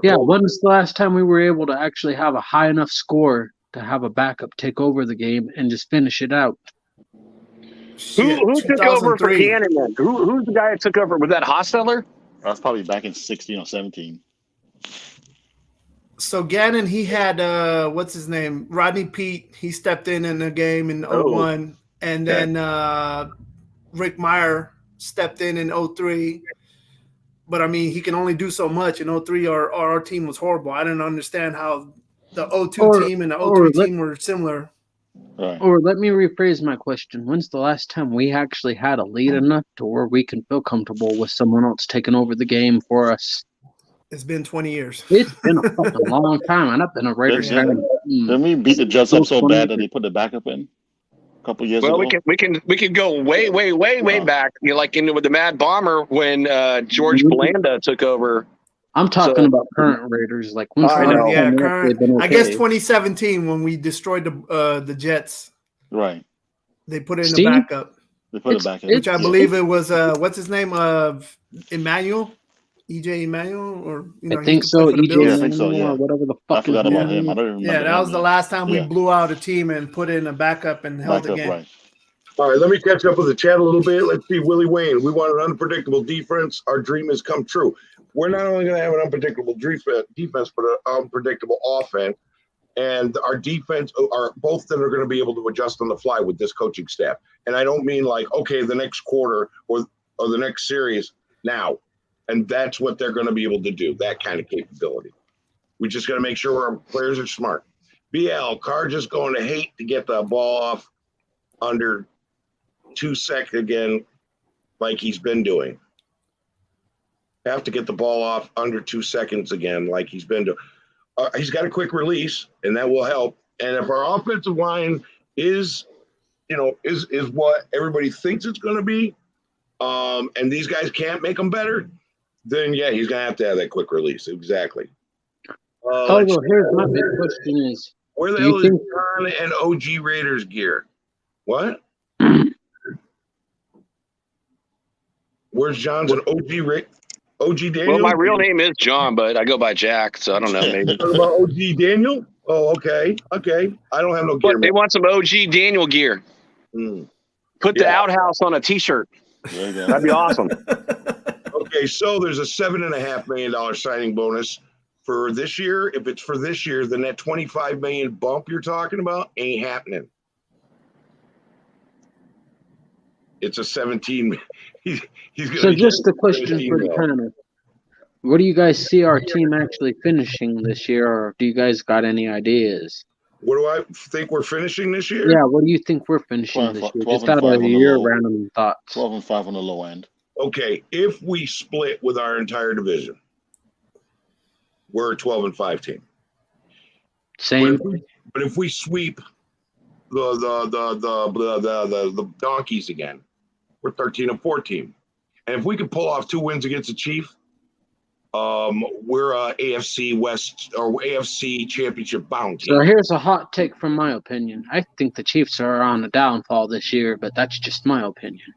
Yeah, when's the last time we were able to actually have a high enough score to have a backup take over the game and just finish it out? Who took over for Gannon then? Who's the guy that took over? Was that Hostetler? That's probably back in 16 or 17. So Gannon, he had what's his name? Rodney Pete. He stepped in the game in 01. And then Rick Meyer stepped in 03. But I mean, he can only do so much. In 03, our team was horrible. I didn't understand how the 02 team and the 03 team were similar. Right. Or let me rephrase my question. When's the last time we actually had a lead enough to where we can feel comfortable with someone else taking over the game for us? It's been 20 years. It's been a fucking long time, and I've been a Raiders fan. Didn't we beat the Jets up so bad that they put the backup in a couple years ago? Well, we can go way back. Like with the Mad Bomber when George Belanda took over. I'm talking about current Raiders. Like when's the last time we actually been okay? I guess 2017 when we destroyed the Jets. Right. They put in the backup. They put it back in. Which I believe it was what's his name of Emmanuel, EJ Emmanuel, or I think so. EJ, Yeah, I think so. or Yeah, whatever the I fuck. forgot about him. I don't remember. Yeah, that was the last time we Yeah. blew out a team and put in a backup and held Backup, again. right? All right, let me catch up with the chat a little bit. Let's see, Willie Wayne. We want an unpredictable defense. Our dream has come true. We're not only going to have an unpredictable defense, but an unpredictable offense. And our defense are both that are going to be able to adjust on the fly with this coaching staff. And I don't mean like, okay, the next quarter or the next series now. And that's what they're going to be able to do, that kind of capability. We just got to make sure our players are smart. BL, Carr just going to hate to get the ball off under 2 seconds again, like he's been doing. Have to get the ball off under 2 seconds again, like he's been doing. He's got a quick release, and that will help. And if our offensive line is what everybody thinks it's going to be, and these guys can't make them better, then yeah, he's going to have that quick release. Exactly. Well, here's my big question is, where the hell is John and OG Raiders gear? What? Where's John's and OG Daniel? Well, my real name is John, but I go by Jack, so I don't know. Maybe. What about OG Daniel? Oh, okay. I don't have no gear. They want some OG Daniel gear. Put the outhouse on a T-shirt. That'd be awesome. Okay, so there's a $7.5 million signing bonus for this year. If it's for this year, then that $25 million bump you're talking about ain't happening. It's a 17. He's so just a question for the panel. What do you guys see our team actually finishing this year, or do you guys got any ideas? What do I think we're finishing this year? Yeah, what do you think we're finishing this year? Just out of your random thoughts. 12-5 on the low end. Okay, if we split with our entire division, we're a 12-5 team. Same. But if we sweep the donkeys again, we're 13-4 team. And if we could pull off 2 wins against the Chiefs, we're a AFC West or AFC Championship bound team. So here's a hot take from my opinion. I think the Chiefs are on a downfall this year, but that's just my opinion.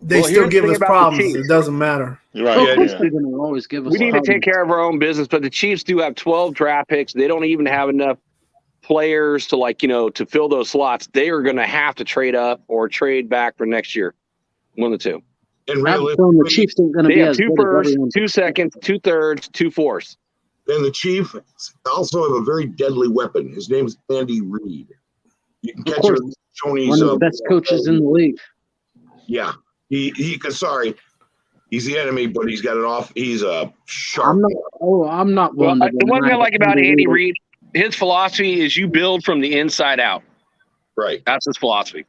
They still give us problems. It doesn't matter. You're right. They're going to always give us We need to take care of our own business, but the Chiefs do have 12 draft picks. They don't even have enough players to to fill those slots. They are going to have to trade up or trade back for next year. One of the two. And the Chiefs ain't going to be have as 2 good firsts, as 2 seconds, 2 thirds, 2 fourths. And the Chiefs also have a very deadly weapon. His name is Andy Reid. You can catch him. One of the best coaches in the league. Yeah, he's the enemy, but he's got it off. He's a sharp. I'm not one. The one thing I like about Andy Reid, his philosophy is you build from the inside out. Right. That's his philosophy.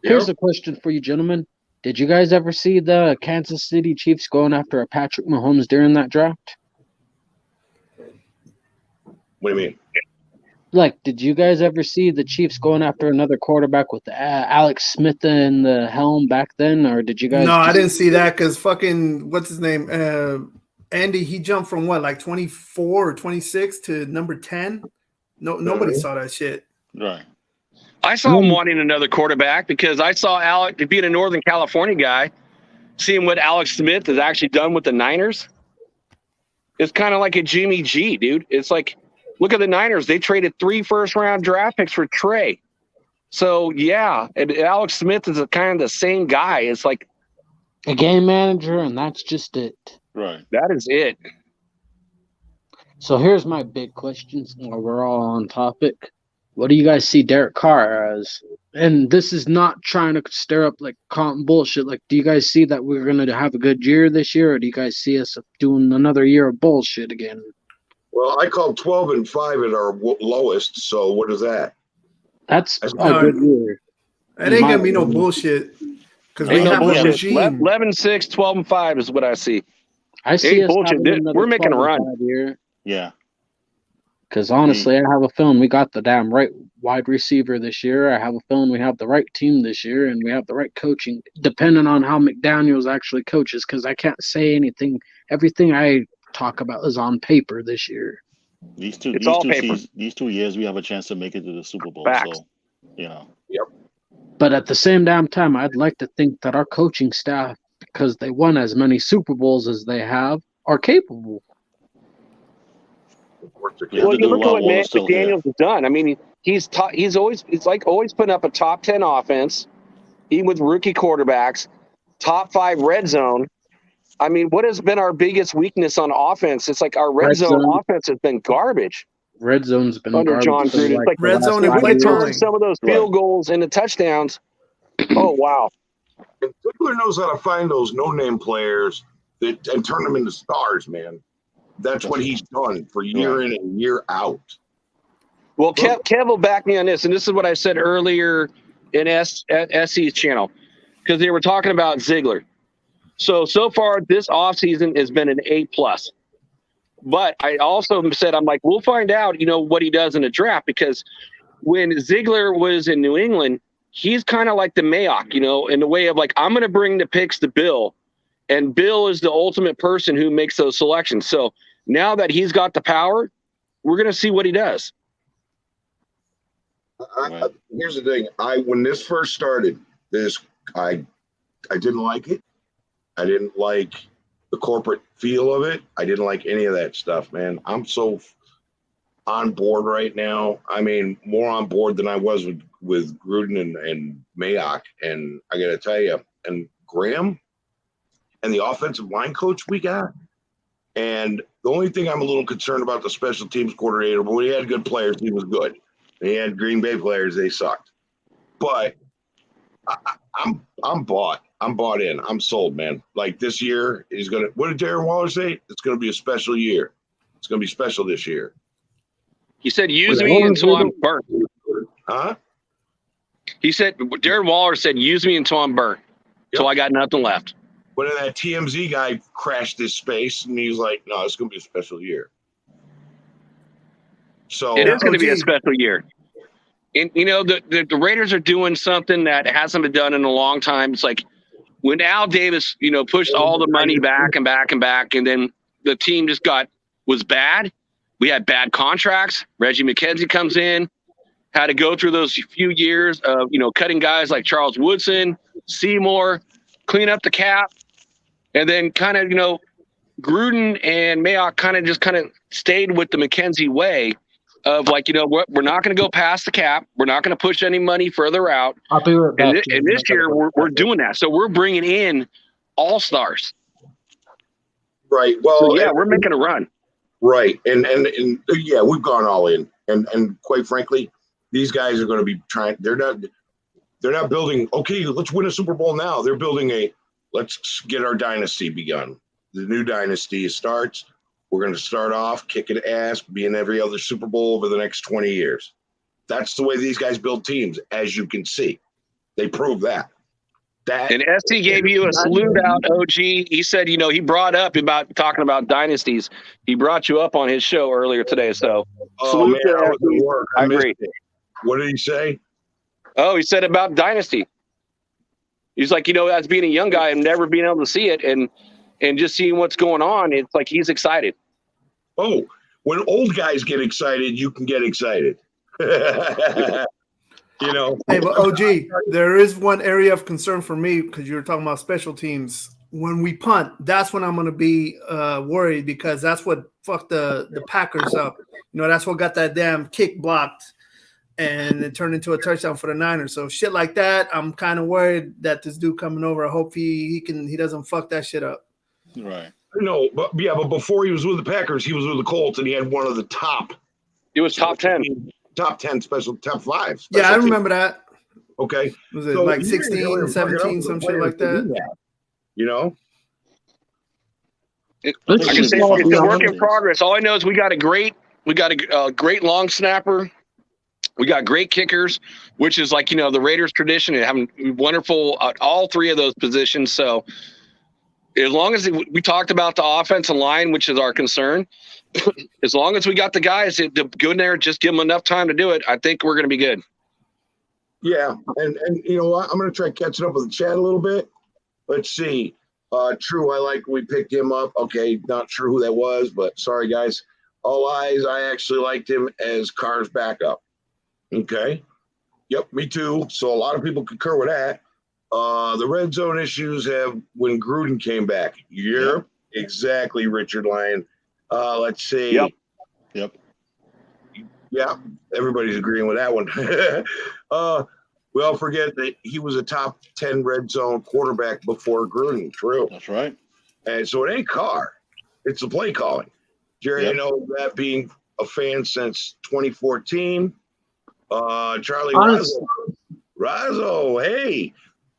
Here's a question for you, gentlemen. Did you guys ever see the Kansas City Chiefs going after a Patrick Mahomes during that draft? What do you mean? Like, did you guys ever see the Chiefs going after another quarterback with Alex Smith in the helm back then, or did you guys? No, I didn't see that because fucking what's his name, Andy. He jumped from what, like 24 or 26 to number 10. Nobody saw that shit. Right. I saw him wanting another quarterback because I saw Alex being a Northern California guy, seeing what Alex Smith has actually done with the Niners. It's kind of like a Jimmy G, dude. It's like, look at the Niners. They traded 3 first-round draft picks for Trey. So, yeah, and Alex Smith is kind of the same guy. It's like a game manager, and that's just it. Right. That is it. So here's my big questions while we're all on topic. What do you guys see Derek Carr as? And this is not trying to stir up like bullshit. Like, do you guys see that we're going to have a good year this year, or do you guys see us doing another year of bullshit again? Well, I called 12-5 at our lowest. So what is that? That's a good year. It ain't gonna be no bullshit because we have a regime. 11-6, 12-5 is what I see. I see us bullshit. We're making a run. Year. Yeah. Because honestly, I have a feeling we got the damn right wide receiver this year. I have a feeling we have the right team this year, and we have the right coaching, depending on how McDaniels actually coaches. Because I can't say anything. Everything I talk about is on paper this year. These two years, we have a chance to make it to the Super Bowl. Facts. So, you know. Yep. But at the same damn time, I'd like to think that our coaching staff, because they won as many Super Bowls as they have, are capable. Well, you look at what McDaniels has done. I mean, he's always putting up a top 10 offense, even with rookie quarterbacks, top 5 red zone. I mean, what has been our biggest weakness on offense? It's like our red zone offense has been garbage. Red zone's been under garbage John Gruden. like red zone and we play can turn calling. some of those field goals into touchdowns. Oh wow! And Ziegler knows how to find those no-name players and turn them into stars, man. That's what he's done for year in and year out. Well, Kev will back me on this, and this is what I said earlier in SC's channel, because they were talking about Ziegler. So far this offseason has been an A+. But I also said, I'm like, we'll find out, what he does in the draft, because when Ziegler was in New England, he's kind of like the Mayock, in the way of like, I'm going to bring the picks to Bill, and Bill is the ultimate person who makes those selections. So now that he's got the power, we're going to see what he does. Here's the thing. When this first started, I didn't like it. I didn't like the corporate feel of it. I didn't like any of that stuff, man. I'm so on board right now. I mean, more on board than I was with Gruden and Mayock. And I got to tell you, and Graham and the offensive line coach we got. And the only thing I'm a little concerned about the special teams coordinator, but when he had good players, he was good. And he had Green Bay players, they sucked. But I'm bought. I'm bought in. I'm sold, man. Like this year is going to – what did Darren Waller say? It's going to be a special year. It's going to be special this year. He said, use me until I'm burnt. Huh? He said, Darren Waller said, use me until I'm burnt, until I got nothing left. But then that TMZ guy crashed his space, and he's like, no, it's going to be a special year. So it is going to be a special year. And, the Raiders are doing something that hasn't been done in a long time. It's like when Al Davis, pushed all the money back and back and back, and then the team just was bad. We had bad contracts. Reggie McKenzie comes in, had to go through those few years of, cutting guys like Charles Woodson, Seymour, clean up the cap. And then kind of, Gruden and Mayock kind of stayed with the McKenzie way of like, we're not going to go past the cap. We're not going to push any money further out. I'll be right back. And this year we're doing that. So we're bringing in all-stars. Right. Well, so, we're making a run. Right. And yeah, we've gone all in. And quite frankly, these guys are going to be trying. They're not building, okay, let's win a Super Bowl now. They're building let's get our dynasty begun. The new dynasty starts. We're going to start off kicking ass, being every other Super Bowl over the next 20 years. That's the way these guys build teams, as you can see. They prove that. And SC gave you a salute out, OG. He said, he brought up about talking about dynasties. He brought you up on his show earlier today. So, salute to I agree. What did he say? Oh, he said about dynasty. He's like, as being a young guy and never being able to see it and just seeing what's going on, it's like he's excited. Oh, when old guys get excited, you can get excited. Hey, but OG, there is one area of concern for me because you were talking about special teams. When we punt, that's when I'm going to be worried because that's what fucked the Packers up. That's what got that damn kick blocked and it turned into a touchdown for the Niners. So shit like that, I'm kind of worried that this dude coming over, I hope he doesn't fuck that shit up. Right. No, but before he was with the Packers, he was with the Colts and he had one of the top. It was top 10. Top 10 top 5. Yeah, I remember that. Okay. Was it like 16, 17, some shit like that? It's a work in progress. All I know is we got a great long snapper. We got great kickers, which is like, the Raiders tradition and having wonderful all three of those positions. So as long as we talked about the offensive line, which is our concern, as long as we got the guys to go in there, just give them enough time to do it, I think we're going to be good. Yeah, and you know what? I'm going to try catching up with the chat a little bit. Let's see. True, I like we picked him up. Okay, not sure who that was, but sorry, guys. All eyes, I actually liked him as Carr's backup. Okay. Yep, me too. So a lot of people concur with that. The red zone issues have when Gruden came back. Yep, exactly, Richard Lyon. Let's see. Yep. Yeah, everybody's agreeing with that one. We all forget that he was a top 10 red zone quarterback before Gruden. True. That's right. And so it ain't Carr. It's the play calling. Jerry, I know that being a fan since 2014. Charlie Razzo, hey,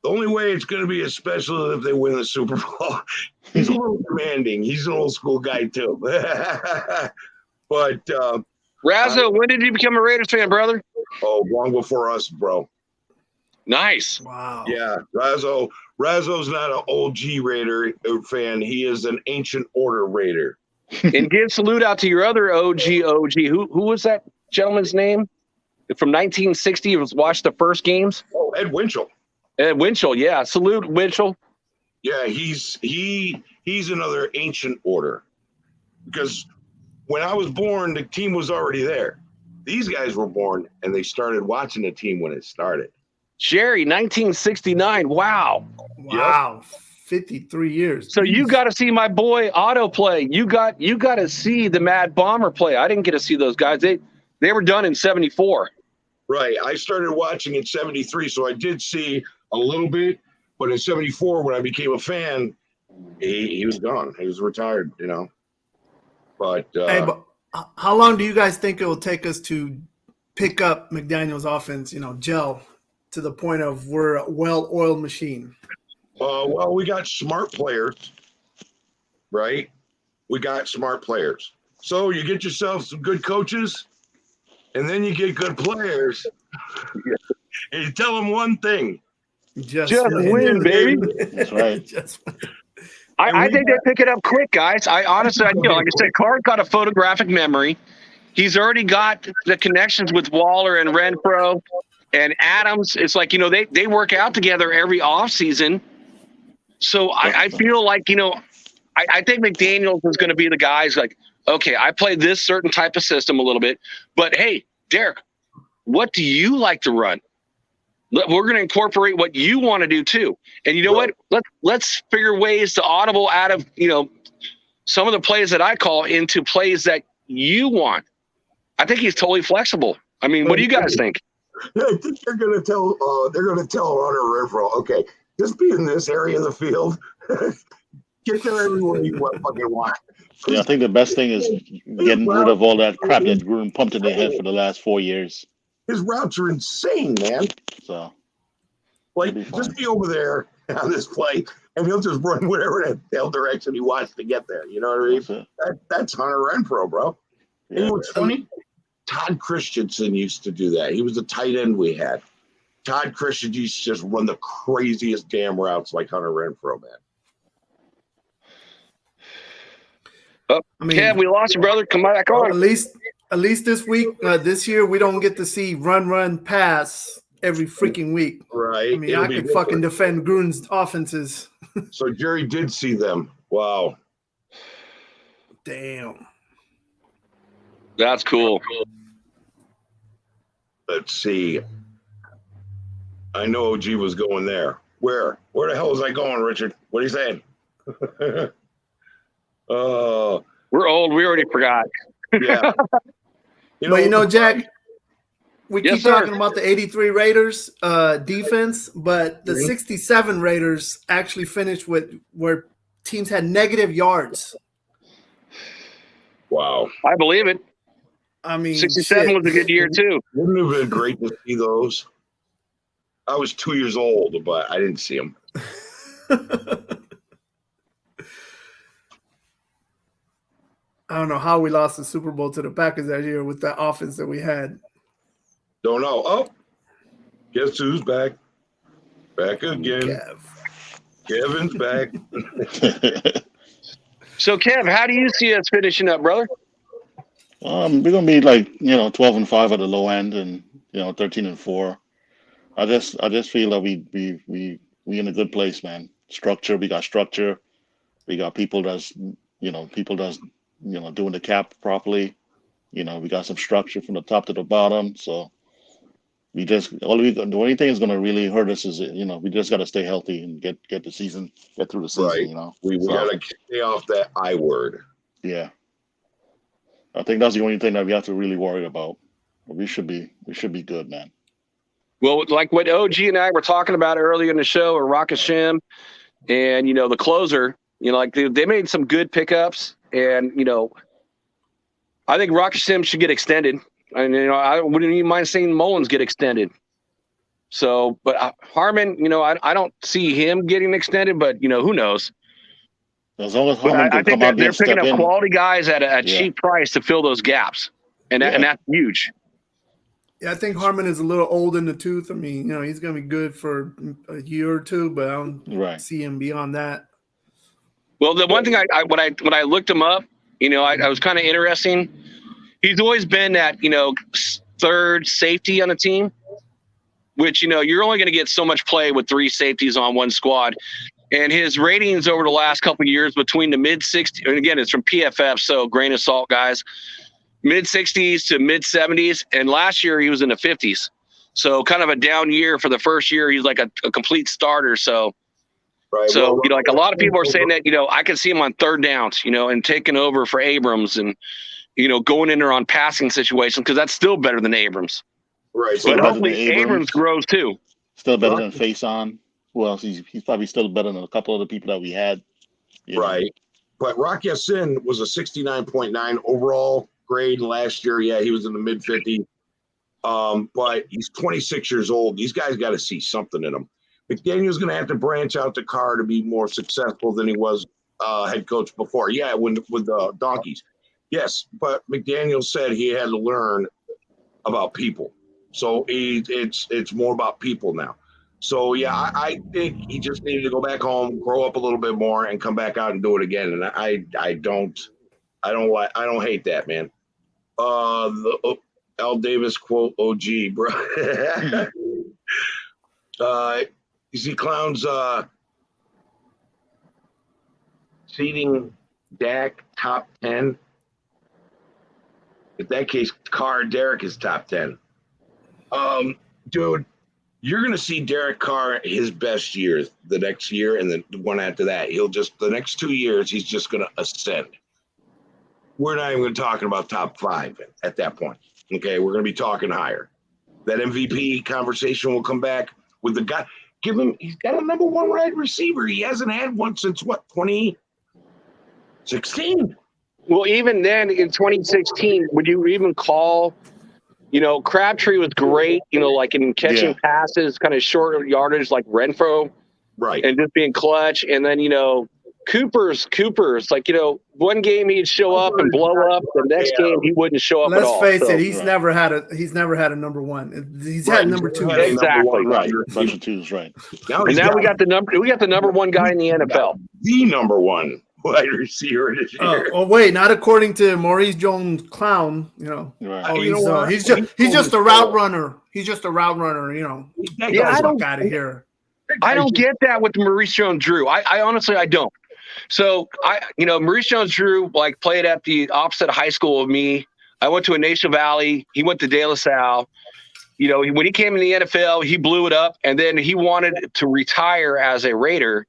the only way it's going to be as special is if they win the Super Bowl. He's a little demanding. He's an old school guy, too. But Razzo, when did you become a Raiders fan, brother? Oh, long before us, bro. Nice. Wow. Yeah, Razzo's not an OG Raider fan. He is an Ancient Order Raider. And give salute out to your other OG. Who was that gentleman's name? From 1960, he was watched the first games. Oh, Ed Winchell. Ed Winchell, yeah. Salute, Winchell. Yeah, he's another Ancient Order. Because when I was born, the team was already there. These guys were born, and they started watching the team when it started. Jerry, 1969. Wow. Wow. 53 years. So you got to see my boy Otto play. You got to see the Mad Bomber play. I didn't get to see those guys. They were done in 74. Right. I started watching in 73, so I did see a little bit. But in 74, when I became a fan, he was gone. He was retired, you know. But, but how long do you guys think it will take us to pick up McDaniel's offense, gel to the point of we're a well-oiled machine? Well, we got smart players, right? We got smart players. So you get yourself some good coaches, and then you get good players, and you tell them one thing. Just win, baby. That's right. I think they pick it up quick, guys. I honestly, like I said, Carr got a photographic memory. He's already got the connections with Waller and Renfro and Adams. It's like, they work out together every offseason. So I feel like, I think McDaniels is going to be the guys like, okay, I play this certain type of system a little bit, but hey, Derek, what do you like to run? We're going to incorporate what you want to do too. And you know what? Let's figure ways to audible out of, some of the plays that I call into plays that you want. I think he's totally flexible. I mean, what do you guys think? I think they're going to tell Hunter Renfro, okay, just be in this area of the field. Get there everywhere you fucking want. Yeah, I think the best thing is getting rid of all that crap that Gruden pumped in their head for the last 4 years. His routes are insane, man. So, just be over there on this play, and he'll just run whatever the hell direction he wants to get there. You know what I mean? That's Hunter Renfro, bro. Yeah, and you know what's funny? Todd Christensen used to do that. He was the tight end we had. Todd Christensen used to just run the craziest damn routes like Hunter Renfro, man. Kev, we lost you, brother. Come back on. At least this week, this year, we don't get to see run, pass every freaking week. Right. I mean, I could fucking defend Gruden's offenses. So Jerry did see them. Wow. Damn. That's cool. Let's see. I know OG was going there. Where the hell was I going, Richard? What are you saying? We're old. We already forgot. Yeah. Jack, we keep talking about the 83 Raiders defense, but the 67 Raiders actually finished with where teams had negative yards. Wow. I believe it. I mean, 67 was a good year, too. Wouldn't it have been great to see those? I was 2 years old, but I didn't see them. I don't know how we lost the Super Bowl to the Packers that year with that offense that we had. Don't know. Oh, guess who's back? Back again. Kevin's back. So, Kev, how do you see us finishing up, brother? We're gonna be like 12-5 at the low end, and 13-4. I just feel that we in a good place, man. Structure. We got structure. We got people that's doing the cap properly. We got some structure from the top to the bottom. So the only thing that's going to really hurt us is, we just got to stay healthy and get through the season. Right. We got to stay off that I word. Yeah. I think that's the only thing that we have to really worry about. We should be good, man. Well, like what OG and I were talking about earlier in the show, or Rock Hashem, and the closer, like they made some good pickups, and I think Rock Hashem should get extended, and I wouldn't even mind seeing Mullins get extended. So, but Harmon, I don't see him getting extended, but who knows? As long as Harmon I think that they're picking up quality guys at a cheap price to fill those gaps, and that's huge. Yeah, I think Harmon is a little old in the tooth. I mean, he's going to be good for a year or two, but I don't see him beyond that. Well, the one thing when I looked him up, I was kind of interesting. He's always been that, third safety on the team, which, you're only going to get so much play with three safeties on one squad. And his ratings over the last couple of years between the mid-60s, and again, it's from PFF, so grain of salt, guys, mid-60s to mid-70s. And last year he was in the 50s. So kind of a down year for the first year. He's like a complete starter. So, like a lot of people are saying that, I can see him on third downs, and taking over for Abrams and, going in there on passing situations, because that's still better than Abrams. Right. But hopefully Abrams grows too. Still better than Faison. Well, he's probably still better than a couple of the people that we had. Right. But Rock Yassin was a 69.9 overall grade last year. Yeah, he was in the mid-50s. But he's 26 years old. These guys got to see something in him. McDaniel's going to have to branch out to Carr to be more successful than he was head coach before. Yeah, with the Donkeys. Yes, but McDaniel said he had to learn about people. So it's more about people now. So, yeah, I think he just needed to go back home, grow up a little bit more, and come back out and do it again. And I don't hate that, man. The Al Davis quote OG, bro. You see clowns seeding Dak top 10. In that case, Carr Derek is top 10. Dude, you're going to see Derek Carr his best years the next year, and then the one after that. The next 2 years, he's just going to ascend. We're not even talking about top 5 at that point. Okay, we're going to be talking higher. That MVP conversation will come back with the guy. He's got a number 1 wide receiver. He hasn't had one since 2016. Well, even then in 2016, would you even call, Crabtree was great, like in catching passes, kind of short yardage like Renfro. Right. And just being clutch. And then, Cooper's like, one game he'd show up and blow up. The next game he wouldn't show up at all. Let's face it, he's never had a number 1. He's had number 2. Exactly. Right. Number 2 is right. Now we got the number 1 guy in the NFL. The number 1 wide receiver this year. Oh wait, not according to Maurice Jones-Clown. Right. He's just a route runner. He's just a route runner. I don't out of here. I don't get that with Maurice Jones-Drew. I honestly don't. So Maurice Jones-Drew played at the opposite high school of me. I went to Ignacio Valley. He went to De La Salle. When he came in the NFL, he blew it up, and then he wanted to retire as a Raider.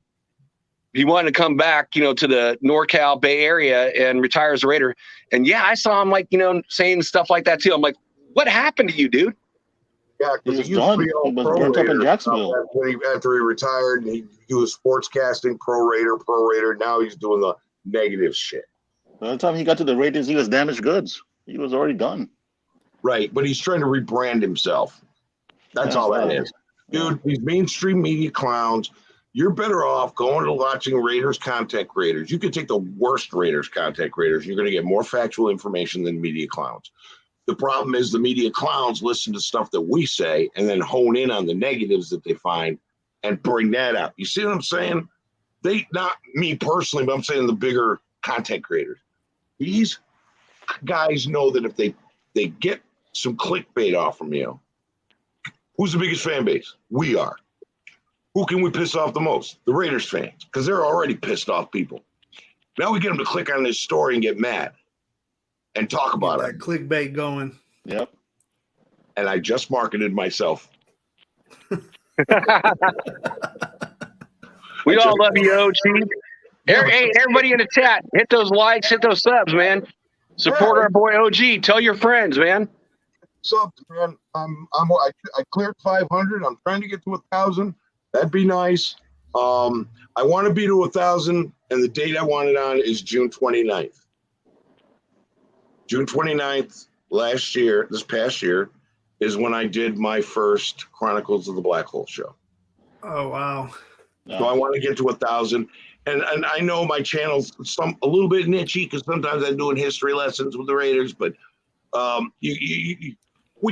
He wanted to come back, to the NorCal Bay Area and retire as a Raider. And I saw him saying stuff like that too. I'm like, what happened to you, dude? Yeah, because he used to be all pro burnt up in Raider. Jacksonville. After he retired, he was sportscasting, pro Raider. Now he's doing the negative shit. By the time he got to the Raiders, he was damaged goods. He was already done. Right, but he's trying to rebrand himself. That's all that is. Dude, these mainstream media clowns, you're better off going to watching Raiders contact Raiders. You could take the worst Raiders contact Raiders. You're going to get more factual information than media clowns. The problem is the media clowns listen to stuff that we say and then hone in on the negatives that they find and bring that out. You see what I'm saying? Not me personally, but I'm saying the bigger content creators. These guys know that if they get some clickbait off from you, who's the biggest fan base? We are. Who can we piss off the most? The Raiders fans, because they're already pissed off people. Now we get them to click on this story and get mad and talk about it. That clickbait going. Yep. and I just marketed myself. We all love you, OG. Hey, everybody in the chat, hit those likes, hit those subs, man. Support our boy OG. Tell your friends, man. Subs, man. I cleared 500. I'm trying to get to 1,000. That'd be nice. I want to be to 1,000, and the date I want it on is June 29th. June 29th this past year, is when I did my first Chronicles of the Black Hole show. Oh, wow. So I want to get to 1,000. And I know my channel's a little bit nichey because sometimes I'm doing history lessons with the Raiders, but we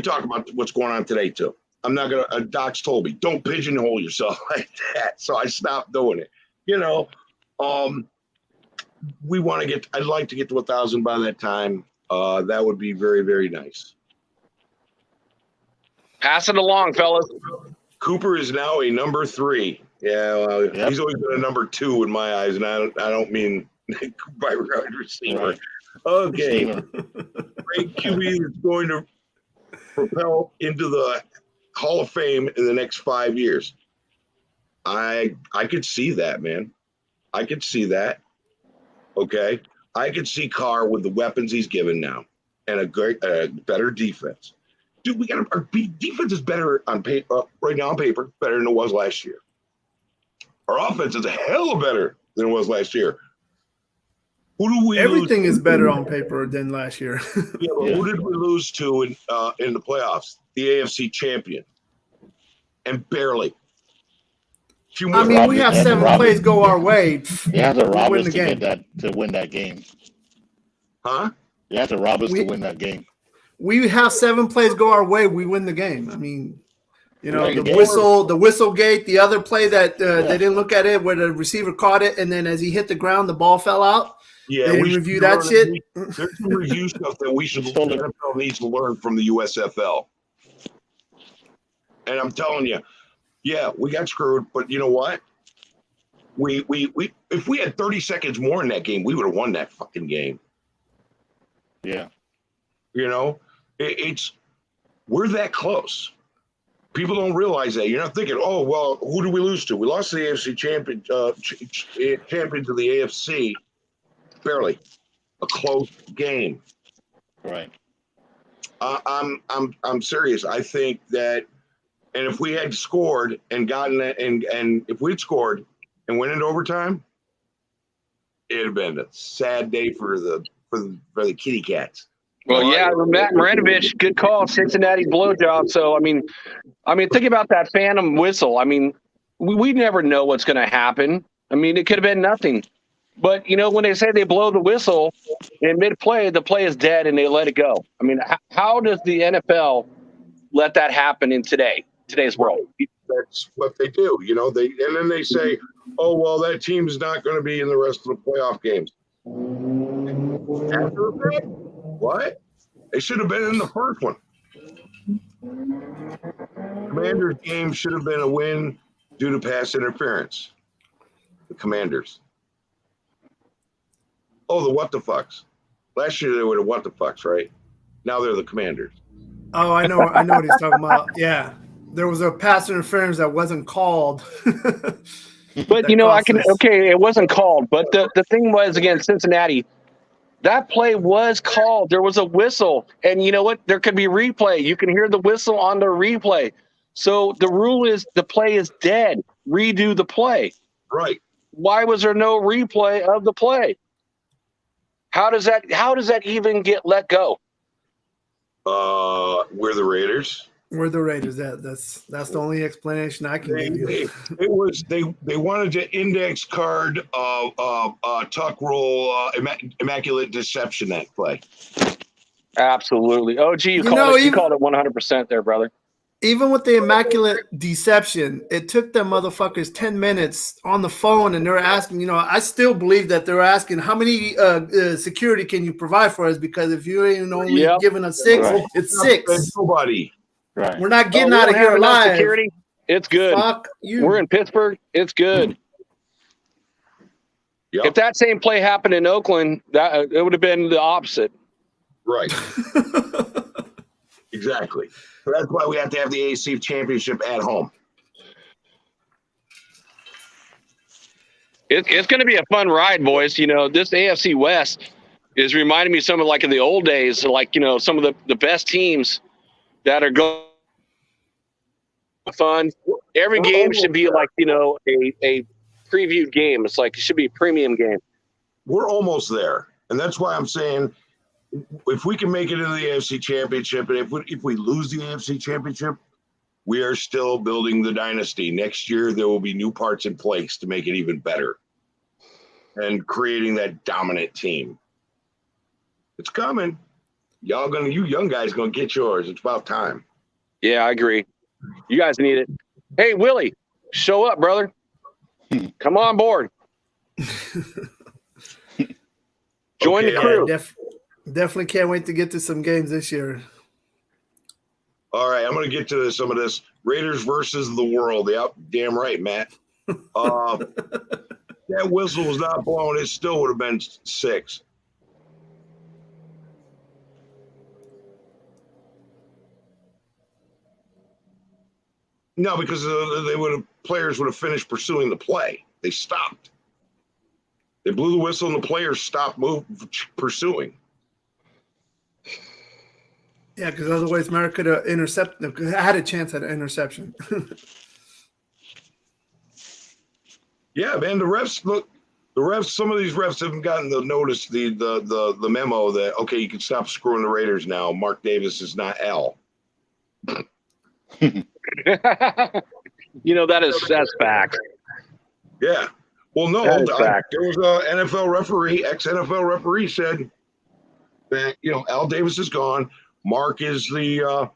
talk about what's going on today too. I'm not gonna. Doc's told me don't pigeonhole yourself like that, so I stopped doing it. We want to get. I'd like to get to 1,000 by that time. That would be very, very nice. Pass it along, fellas. Cooper is now a number 3. Yeah, well, he's always been a number 2 in my eyes, and I don't mean by wide receiver. Right. Okay, great QB is going to propel into the Hall of Fame in the next 5 years. I could see that, man. I could see that. Okay, I could see Carr with the weapons he's given now and a better defense. Dude, we got our defense is better on paper right now. On paper, better than it was last year. Our offense is a hell of better than it was last year. Who do we? Everything is better on paper than last year. Yeah, but who did we lose to in the playoffs? The AFC champion, and barely. I mean, we have 7 plays go our way. You have to rob us to win that game. Huh? You have to rob us to win that game. We have 7 plays go our way. We win the game. I mean, the whistle gate, the other play that they didn't look at it where the receiver caught it, and then as he hit the ground, the ball fell out. Yeah, they didn't review that shit. There's some review stuff that the NFL needs to learn from the USFL. And I'm telling you, yeah, we got screwed, but you know what? We if we had 30 seconds more in that game, we would have won that fucking game. Yeah. We're that close. People don't realize that. You're not thinking, oh, well, who did we lose to? We lost to the AFC champion to the AFC. Barely. A close game. Right. I'm serious. I think that, and if we had scored and gotten that, and if we'd scored and went into overtime, it'd have been a sad day for the kitty cats. Well, yeah, Matt Marinovich, good call, Cincinnati blowjob. So, I mean, think about that phantom whistle. I mean, we never know what's going to happen. I mean, it could have been nothing. But, when they say they blow the whistle in mid-play, the play is dead and they let it go. I mean, how does the NFL let that happen in today's world? That's what they do. And then they say, oh, well, that team's not going to be in the rest of the playoff games. After that? What? They should have been in the first one. Commanders game should have been a win due to pass interference. The Commanders. Oh, the what the fucks. Last year they were the what the fucks, right? Now they're the Commanders. Oh, I know what he's talking about. Yeah. There was a pass interference that wasn't called. But it wasn't called. But the thing was against Cincinnati, that play was called. There was a whistle. And you know what? There could be replay. You can hear the whistle on the replay. So the rule is the play is dead. Redo the play. Right. Why was there no replay of the play? How does that even get let go? We're the Raiders. We're the Raiders. That's the only explanation I can give you. They wanted to index card tuck roll immaculate deception that play. Absolutely. OG, you called it 100% there, brother. Even with the immaculate deception, it took them motherfuckers 10 minutes on the phone, and they're asking, I still believe that they're asking, how many security can you provide for us? Because if you ain't only giving us 6, it's 6. Nobody. Right. We're not getting out of here alive. Security. It's good. Fuck you. We're in Pittsburgh. It's good. Yep. If that same play happened in Oakland, it would have been the opposite. Right. Exactly. So that's why we have to have the AFC Championship at home. It's going to be a fun ride, boys. You know, this AFC West is reminding me of some of like in the old days, like, you know, some of the best teams that are going fun. Every game should be like, you know, a previewed game. It's like it should be a premium game. We're almost there. And that's why I'm saying if we can make it into the AFC Championship, and if we lose the AFC Championship, we are still building the dynasty. Next year, there will be new parts in place to make it even better and creating that dominant team. It's coming. You young guys gonna get yours. It's about time. Yeah, I agree. You guys need it. Hey, Willie, show up, brother. Come on board. Join the crew. Definitely can't wait to get to some games this year. All right, I'm going to get to some of this. Raiders versus the world. Yep, damn right, Matt. That whistle was not blown. It still would have been 6. No, because players would have finished pursuing the play. They stopped. They blew the whistle, and the players stopped pursuing. Yeah, because otherwise, Merrick could have had a chance at an interception. Yeah, man. The refs some of these refs haven't gotten the notice, the memo that okay, you can stop screwing the Raiders now. Mark Davis is not L. You know, that's fact. Yeah. Well, no, That is fact. there was an NFL referee, ex-NFL referee said that, you know, Al Davis is gone. Mark is not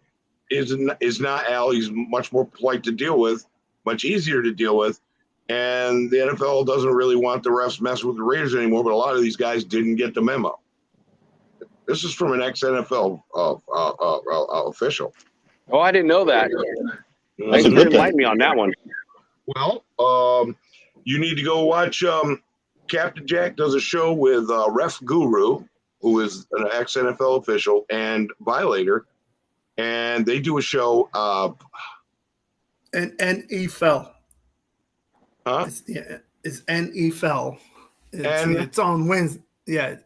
Al. He's much more polite to deal with, much easier to deal with. And the NFL doesn't really want the refs messing with the Raiders anymore, but a lot of these guys didn't get the memo. This is from an ex-NFL official. Oh, I didn't know that. That's Thanks a for good thing. enlightening me on that one. Well, you need to go watch Captain Jack does a show with Ref Guru, who is an ex-NFL official and violator, and they do a show. And NFL. Huh? It's NFL. It's on Wednesday. Yeah,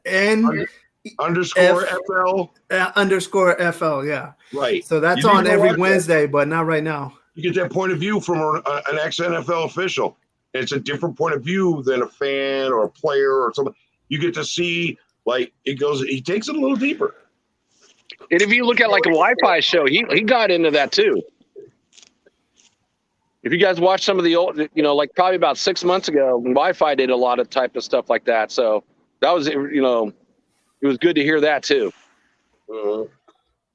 underscore FL. Underscore FL. Yeah. Right. So that's You need on to every watch Wednesday, but not right now. You get that point of view from an ex-NFL official. It's a different point of view than a fan or a player or something. You get to see, like, he takes it a little deeper. And if you look at like a Wi-Fi show, he got into that too. If you guys watch some of the old, you know, like probably about 6 months ago, Wi-Fi did a lot of type of stuff like that. So that was, you know, it was good to hear that too.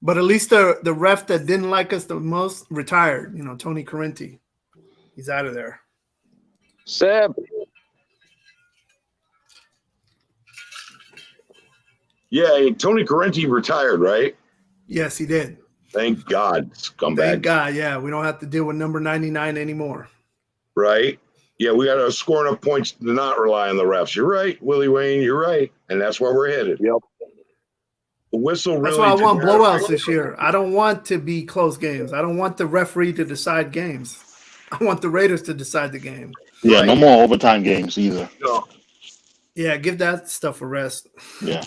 But at least the ref that didn't like us the most retired, you know, Tony Correnti. He's out of there. Seb. Yeah, Tony Correnti retired, right? Yes, he did. Thank God, scumbag. Thank God, yeah. We don't have to deal with number 99 anymore. Right? Yeah, we got to score enough points to not rely on the refs. You're right, Willie Wayne. You're right. And that's where we're headed. Yep. The whistle That's really. why I want blowouts this year. I don't want to be close games. I don't want the referee to decide games. I want the Raiders to decide the game. Yeah, Right. no more overtime games either. No, Yeah, give that stuff a rest. Yeah,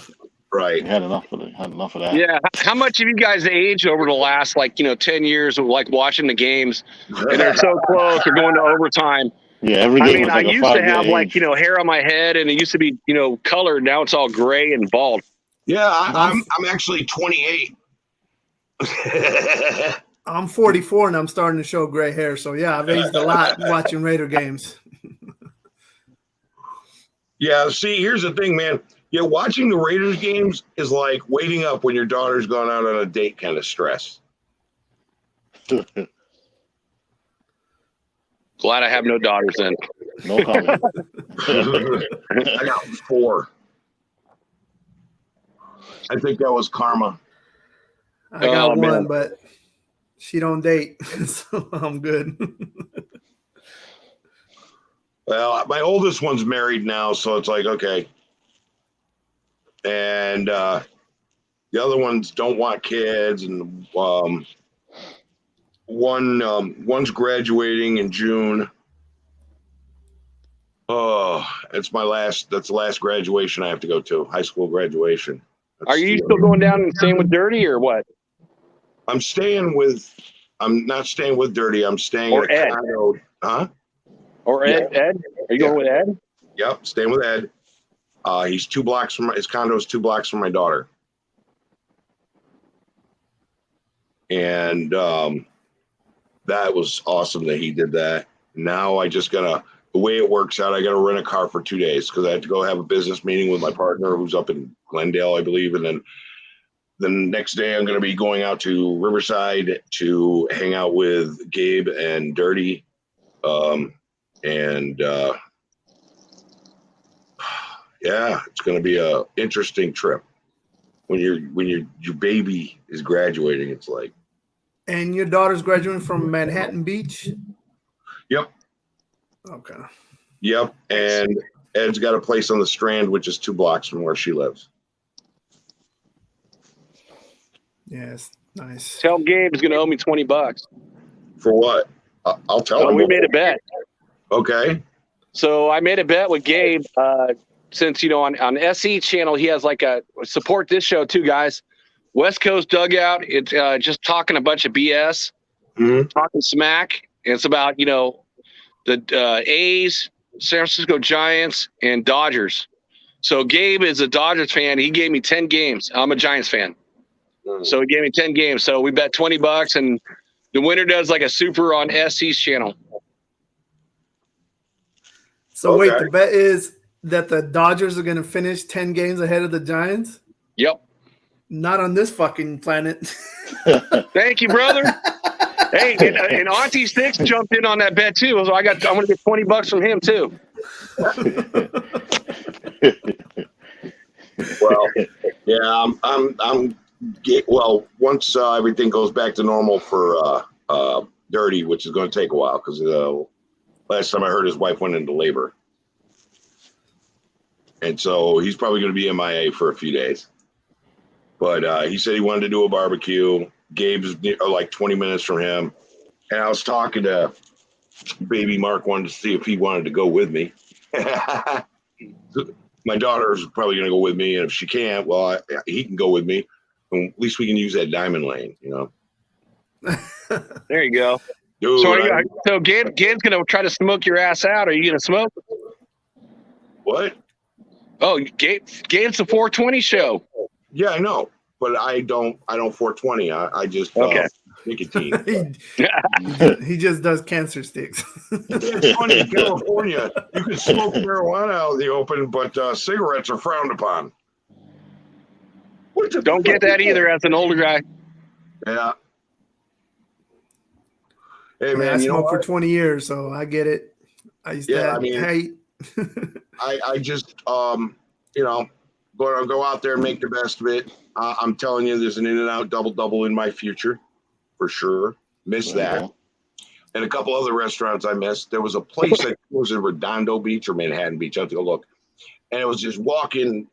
right. we had enough of that. Yeah. How much have you guys aged over the last, like, 10 years of like watching the games and they're so close, they're going to overtime. Yeah, every game was I like a used to 5-year have like, age. hair on my head and it used to be, colored. Now it's all gray and bald. Yeah, I'm actually 28. I'm 44 and I'm starting to show gray hair. So, yeah, I've aged a lot watching Raider games. Yeah, see, here's the thing, man. Yeah, watching the Raiders games is like waiting up when your daughter's gone out on a date kind of stress. Glad I have no daughters then. No comment. I got 4. I think that was karma. I got Oh, one, man. but she don't date. So I'm good. Well, my oldest one's married now, so it's like, okay. And the The other ones don't want kids, and one's graduating in June. Oh, that's the last graduation I have to go to, high school graduation. Are you still going down and staying with Dirty or what? I'm not staying with Dirty. I'm staying Or at a Ed. condo. Huh? Or Ed? Yeah. Ed? Are you going with Ed? Yep, staying with Ed. He's 2 blocks from his condo is 2 blocks from my daughter. And that was awesome that he did that. Now I just the way it works out, I gotta rent a car for 2 days because I have to go have a business meeting with my partner who's up in Glendale, I believe, and then the next day I'm gonna be going out to Riverside to hang out with Gabe and Dirty, yeah, it's gonna be a interesting trip. When your baby is graduating, it's like. And your daughter's graduating from Manhattan Beach? Yep. Okay. Yep. And Ed's got a place on the Strand, which is 2 blocks from where she lives. Yes. Nice. Tell Gabe's going to owe me $20. For what? I'll tell him. We made a bet. Okay. So I made a bet with Gabe. Since, on SE channel, he has like a support this show too, guys. West Coast Dugout. It's just talking a bunch of BS, talking smack. It's about, the A's, San Francisco Giants, and Dodgers. So Gabe is a Dodgers fan. He gave me 10 games. I'm a Giants fan. So he gave me 10 games. So we bet $20, and the winner does like a super on SE's channel. So wait, the bet is that the Dodgers are going to finish 10 games ahead of the Giants? Yep. Not on this fucking planet. Thank you, brother. Hey, and Auntie Six jumped in on that bet too. So I'm going to get $20 from him too. Well, yeah, once everything goes back to normal for Dirty, which is going to take a while because last time I heard his wife went into labor. And so he's probably going to be MIA for a few days. But he said he wanted to do a barbecue. Gabe's like 20 minutes from him. And I was talking to baby Mark, wanted to see if he wanted to go with me. My daughter's probably going to go with me. And if she can't, well, he can go with me. And at least we can use that diamond lane, There you go. Dude, so Gabe's going to try to smoke your ass out. Are you going to smoke? What? Oh, Gabe's the 420 show. Yeah, I know, but I don't 420. I just nicotine. He just does cancer sticks. It's funny in California, you can smoke marijuana out in the open, but cigarettes are frowned upon. Don't get that either as an older guy. Yeah. Hey man, I smoked for 20 years, so I get it. I used to hate. I just go out there and make the best of it. I'm telling you, there's an In-N-Out double in my future for sure. Miss that. And a couple other restaurants I missed. There was a place that was in Redondo Beach or Manhattan Beach. I have to go look. And it was just walk-in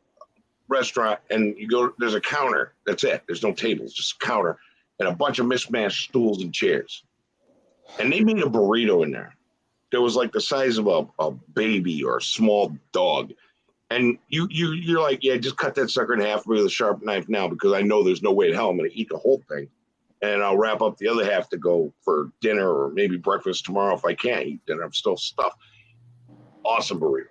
restaurant, and you go, there's a counter. That's it. There's no tables, just a counter and a bunch of mismatched stools and chairs. And they made a burrito in there. There was like the size of a baby or a small dog. And you're like, yeah, just cut that sucker in half with a sharp knife now, because I know there's no way in hell I'm going to eat the whole thing. And I'll wrap up the other half to go for dinner or maybe breakfast tomorrow if I can't eat dinner. I'm still stuffed. Awesome burrito.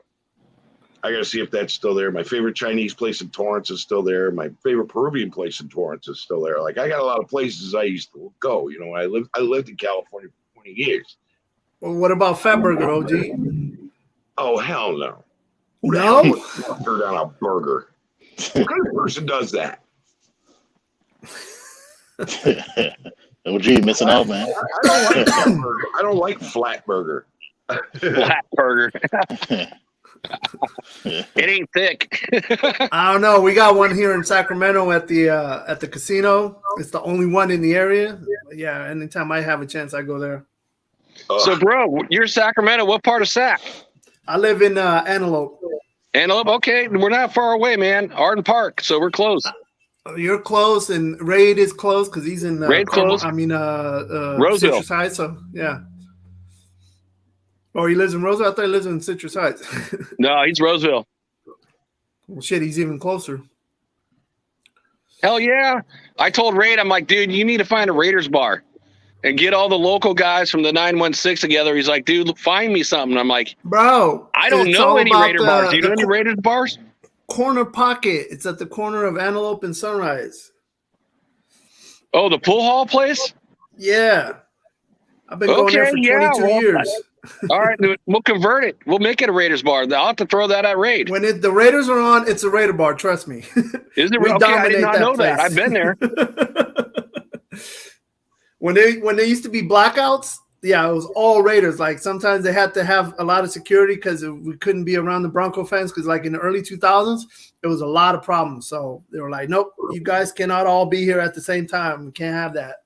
I got to see if that's still there. My favorite Chinese place in Torrance is still there. My favorite Peruvian place in Torrance is still there. Like, I got a lot of places I used to go. I lived in California for 20 years. Well, what about Fatburger, OG? Oh, hell no. No? Mustard on a burger. What kind of person does that? OG missing out, man. I don't like that burger. I don't like flat burger. Flat burger. It ain't thick. I don't know. We got one here in Sacramento at the casino. It's the only one in the area. Yeah, anytime I have a chance, I go there. So, bro, you're Sacramento. What part of Sac? I live in Antelope. Antelope? Okay, we're not far away, man. Arden Park, so we're close. You're close, and Raid is close because he's in Roseville. Citrus Heights. So yeah. Or he lives in Roseville. I thought he lives in Citrus Heights. No, he's Roseville. Well, shit, he's even closer. Hell yeah! I told Raid, I'm like, dude, you need to find a Raiders bar and get all the local guys from the 916 together. He's like, dude, find me something. I'm like, bro, I don't know any Raider bars. Do you know any Raiders bars? Corner Pocket. It's at the corner of Antelope and Sunrise. Oh, the pool hall place? Yeah. I've been going there for 22 years. All right, we'll convert it. We'll make it a Raiders bar. I'll have to throw that at Raid. When the Raiders are on, it's a Raider bar. Trust me. Is it? Okay, I did not know that. I've been there. When they used to be blackouts, yeah, it was all Raiders. Like sometimes they had to have a lot of security because we couldn't be around the Bronco fans. Because like in the early 2000s, it was a lot of problems. So they were like, nope, you guys cannot all be here at the same time. We can't have that.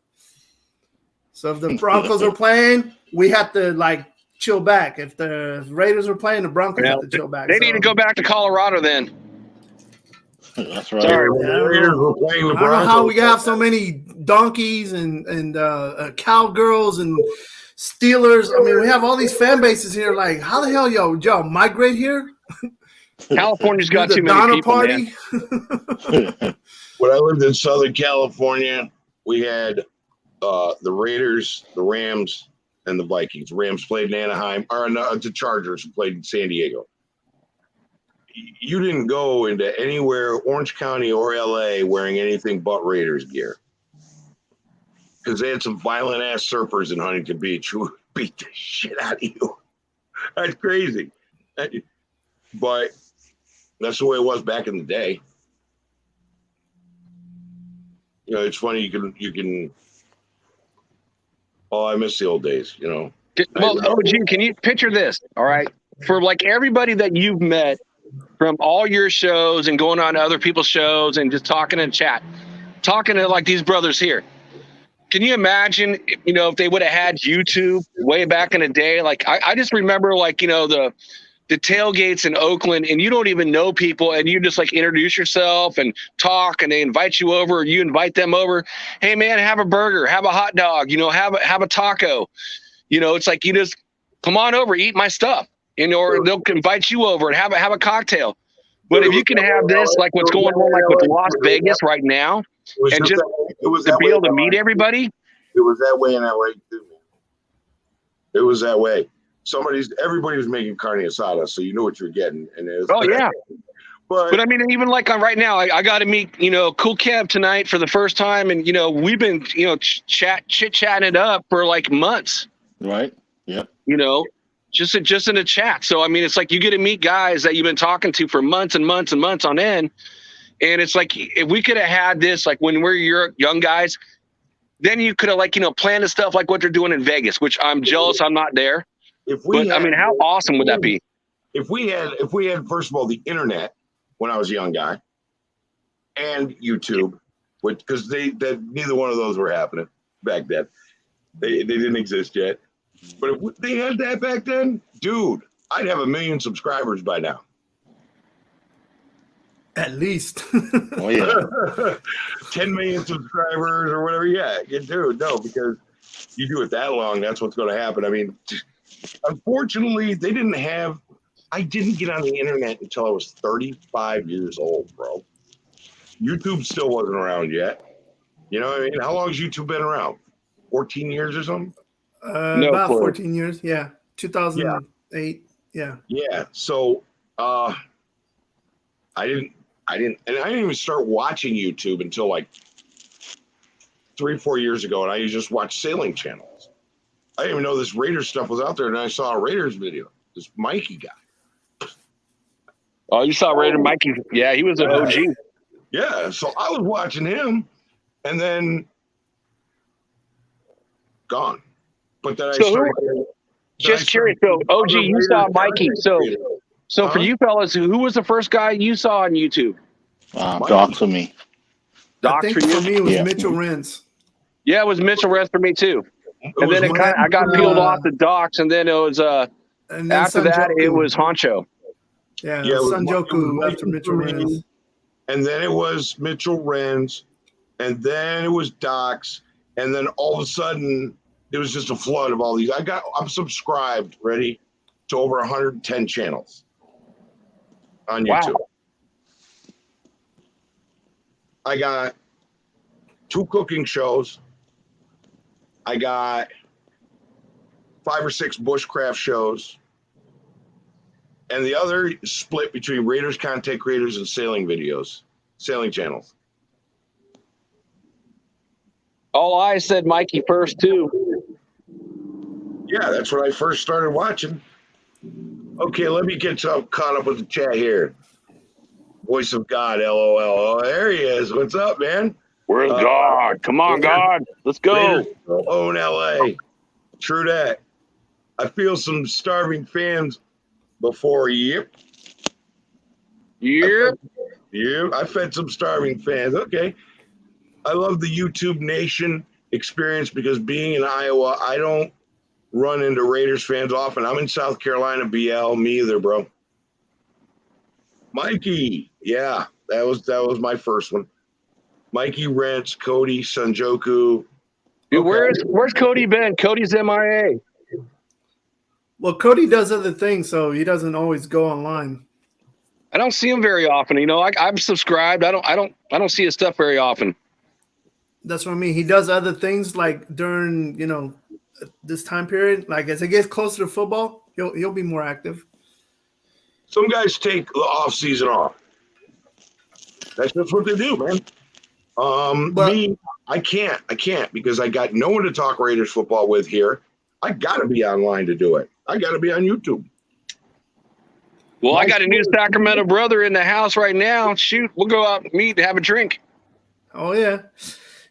So if the Broncos are playing, we have to like chill back. If the Raiders are playing, the Broncos have to chill back. They need to go back to Colorado then. That's right. Sorry, I don't know how we have so many donkeys and cowgirls and Steelers. I mean, we have all these fan bases here. Like, how the hell y'all migrate here? California's got too many people, party? Man. When I lived in Southern California, we had the Raiders, the Rams, and the Vikings. Rams played in Anaheim, or the Chargers played in San Diego. You didn't go into anywhere, Orange County or LA, wearing anything but Raiders gear. Because they had some violent ass surfers in Huntington Beach who beat the shit out of you. That's crazy. But that's the way it was back in the day. You know, it's funny, you can oh, I miss the old days, you know. Well, OG, can you picture this? All right. For like everybody that you've met from all your shows and going on to other people's shows and just talking in chat, talking to like these brothers here. Can you imagine, you know, if they would have had YouTube way back in the day? Like, I just remember, like, you know, the tailgates in Oakland, and you don't even know people, and you just like introduce yourself and talk, and they invite you over, or you invite them over. Hey man, have a burger, have a hot dog, you know, have a taco. You know, it's like, you just come on over, eat my stuff, you know, or they'll invite you over and have a cocktail. But if you can have this, like what's going on, like with Las Vegas right now, and just to be able to meet everybody. It was that way in LA too, man. It was that way. Everybody was making carne asada, so you knew what you're getting. And it was, yeah. But I mean, even like right now, I got to meet, you know, Cool Kev tonight for the first time. And, you know, we've been, you know, chit-chatting it up for like months. Right. Yeah. You know, just in a chat. So, I mean, it's like you get to meet guys that you've been talking to for months and months and months on end. And it's like, if we could have had this, like when we're young guys, then you could have, like, you know, planned the stuff like what they're doing in Vegas, which I'm jealous I'm not there. I mean, how awesome would that be? If we had, first of all, the internet when I was a young guy, and YouTube, because neither one of those were happening back then. They didn't exist yet. But if they had that back then, dude, I'd have 1 million subscribers by now. At least. Oh yeah. 10 million subscribers or whatever. Yeah, dude, no, because you do it that long, that's what's going to happen. I mean, unfortunately, I didn't get on the internet until I was 35 years old, bro. YouTube still wasn't around yet. You know what I mean? How long has YouTube been around? 14 years or something? About 14 years, yeah. 2008, yeah. Yeah, so I didn't even start watching YouTube until like 3-4 years ago, and I just watched sailing channels. I didn't even know this Raiders stuff was out there, and I saw a Raiders video. This Mikey guy. Oh, you saw Raider Mikey? Yeah, he was an OG. Yeah, so I was watching him, and then gone. But then just curious. So, OG, you saw Mikey. So for you fellas, who was the first guy you saw on YouTube? Doc for me. I think for me it was Mitchell Renz. Yeah, it was Mitchell Renz for me too. And then I got peeled off the Docs, and then it was after that it was Honcho. Yeah, Sanjoku after Mitchell Renz. and then it was Mitchell Renz, and then it was Docs, and then all of a sudden it was just a flood of all these. I'm subscribed, ready, to over 110 channels on YouTube. Wow. I got 2 cooking shows. I got 5 or 6 bushcraft shows. And the other split between Raiders content creators and sailing videos, sailing channels. All I said Mikey first, too. Yeah, that's when I first started watching. Okay, let me get caught up with the chat here. Voice of God, LOL. Oh, there he is. What's up, man? Where's God? Come on, God. Let's go. Raiders own LA. True that. I feel some starving fans before. Yep. I fed some starving fans. Okay. I love the YouTube Nation experience because being in Iowa, I don't run into Raiders fans often. I'm in South Carolina, BL. Me either, bro. Mikey. Yeah, that was my first one. Mikey Rents, Cody, Sanjoku. Dude, where's Cody been? Cody's MIA. Well, Cody does other things, so he doesn't always go online. I don't see him very often. You know, I'm subscribed. I don't see his stuff very often. That's what I mean. He does other things like during, this time period. Like as it gets closer to football, he'll be more active. Some guys take the off season off. That's just what they do, man. Me, I can't because I got no one to talk Raiders football with here. I got to be online to do it. I got to be on YouTube. Well, I got a new Sacramento brother in the house right now. Shoot, we'll go out and meet and have a drink. Oh, yeah.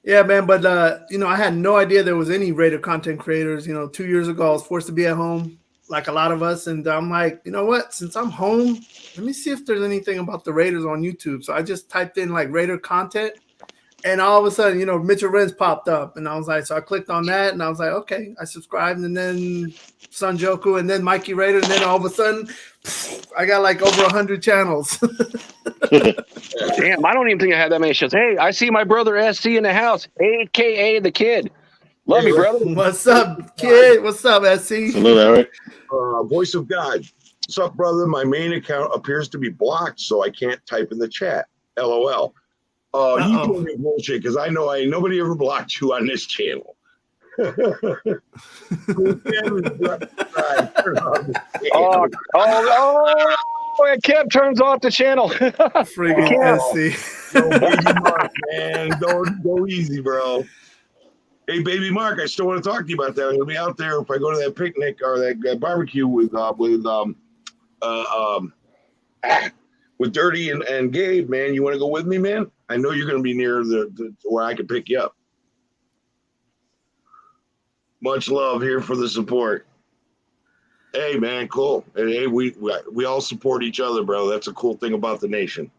Yeah, man. But, I had no idea there was any Raider content creators. 2 years ago, I was forced to be at home like a lot of us. And I'm like, you know what? Since I'm home, let me see if there's anything about the Raiders on YouTube. So I just typed in like Raider content. And all of a sudden, Mitchell Renz popped up. And I was like, so I clicked on that. And I was like, okay, I subscribed. And then Sanjoku and then Mikey Raider. And then all of a sudden, I got like over 100 channels. Damn, I don't even think I had that many shows. Hey, I see my brother SC in the house, a.k.a. the kid. Love you, brother. What's up, kid? What's up, SC? Hello, Eric. Voice of God. What's up, brother? My main account appears to be blocked, so I can't type in the chat. LOL. You told me bullshit because I know nobody ever blocked you on this channel. And Kev turns off the channel. Friggin' SC. No, Baby Mark, man. Go easy, bro. Hey, Baby Mark, I still want to talk to you about that. I'm gonna be out there if I go to that picnic or that barbecue with Dirty and Gabe, man. You want to go with me, man? I know you're gonna be near the where I can pick you up. Much love here for the support. Hey, man, cool. Hey, we all support each other, bro. That's a cool thing about the nation.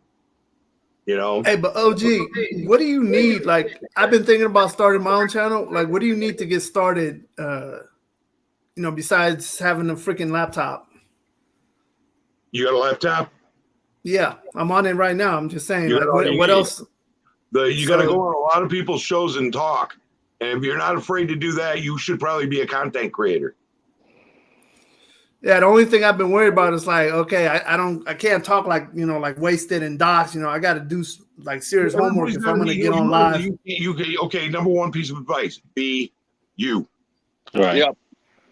Hey, but OG, what do you need? Like, I've been thinking about starting my own channel. Like, what do you need to get started? Besides having a freaking laptop. You got a laptop? Yeah, I'm on it right now. I'm just saying. Like, what else? You got to go on a lot of people's shows and talk. And if you're not afraid to do that, you should probably be a content creator. Yeah, the only thing I've been worried about is like, okay, I can't talk like, like Wasted and Docs. I got to do like serious homework if I'm going to get on live. Okay, number one piece of advice, be you. Right. Yep.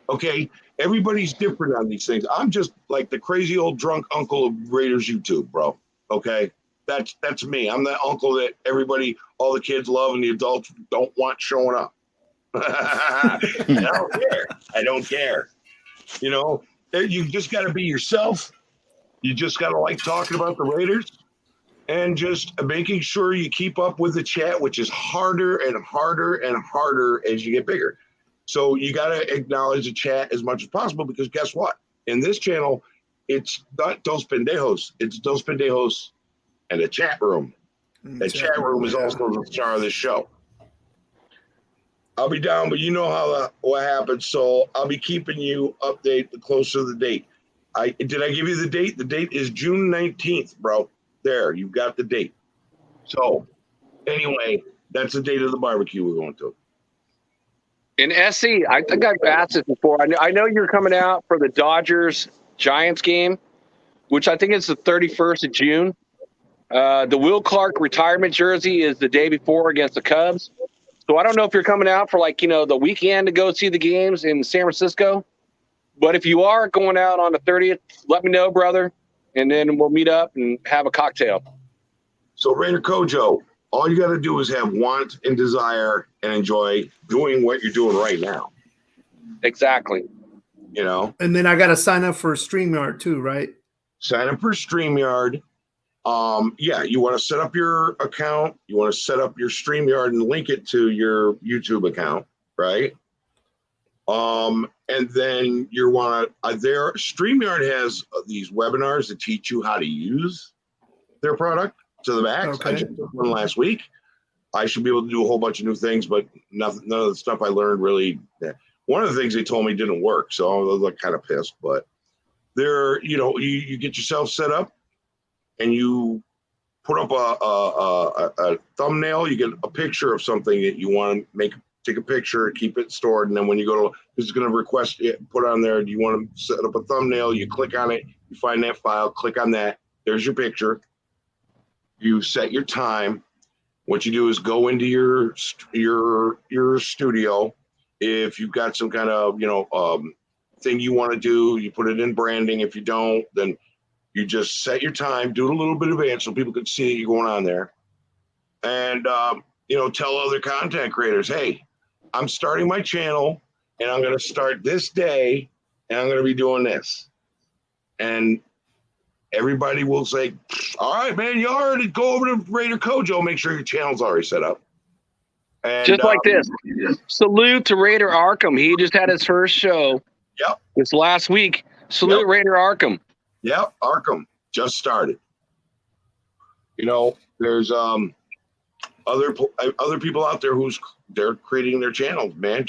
Okay, everybody's different on these things. I'm just like the crazy old drunk uncle of Raiders YouTube, bro. Okay, that's me. I'm that uncle that everybody, all the kids love and the adults don't want showing up. I don't care. You just got to be yourself. You just got to like talking about the Raiders and just making sure you keep up with the chat, which is harder and harder and harder as you get bigger. So you got to acknowledge the chat as much as possible because guess what? In this channel, it's not Dos Pendejos. It's Dos Pendejos and a chat room. The chat room is also the star of this show. I'll be down, but you know what happens. So I'll be keeping you updated the closer to the date. Did I give you the date? The date is June 19th, bro. There, you've got the date. So, anyway, that's the date of the barbecue we're going to. In SC, I think I've asked this before. I know you're coming out for the Dodgers-Giants game, which I think is the 31st of June. The Will Clark retirement jersey is the day before against the Cubs. So I don't know if you're coming out for the weekend to go see the games in San Francisco. But if you are going out on the 30th, let me know, brother, and then we'll meet up and have a cocktail. So Raider Kojo, all you got to do is have want and desire and enjoy doing what you're doing right now. Exactly. And then I got to sign up for StreamYard too, right? Sign up for StreamYard. You want to set up your account. You want to set up your StreamYard and link it to your YouTube account, right? And then you want to StreamYard has these webinars that teach you how to use their product to the max. Okay. I just took one last week. I should be able to do a whole bunch of new things, but none of the stuff I learned really. One of the things they told me didn't work, so I was kind of pissed. But you get yourself set up, and you put up a thumbnail. You get a picture of something that you want to take a picture, keep it stored, and then when you go to, it's going to request it, put on there. Do you want to set up a thumbnail? You click on it, you find that file, click on that. There's your picture. You set your time. What you do is go into your studio. If you've got some kind of thing you want to do, you put it in branding. If you don't, then you just set your time, do it a little bit in advance so people can see that you're going on there, and tell other content creators, hey, I'm starting my channel, and I'm going to start this day, and I'm going to be doing this, and everybody will say, all right, man, you already go over to Raider Kojo, make sure your channel's already set up. And, just like this. Salute to Raider Arkham. He just had his first show. Yep. This last week. Salute Raider Arkham. Yep, Arkham just started. There's other people out there they're creating their channels, man.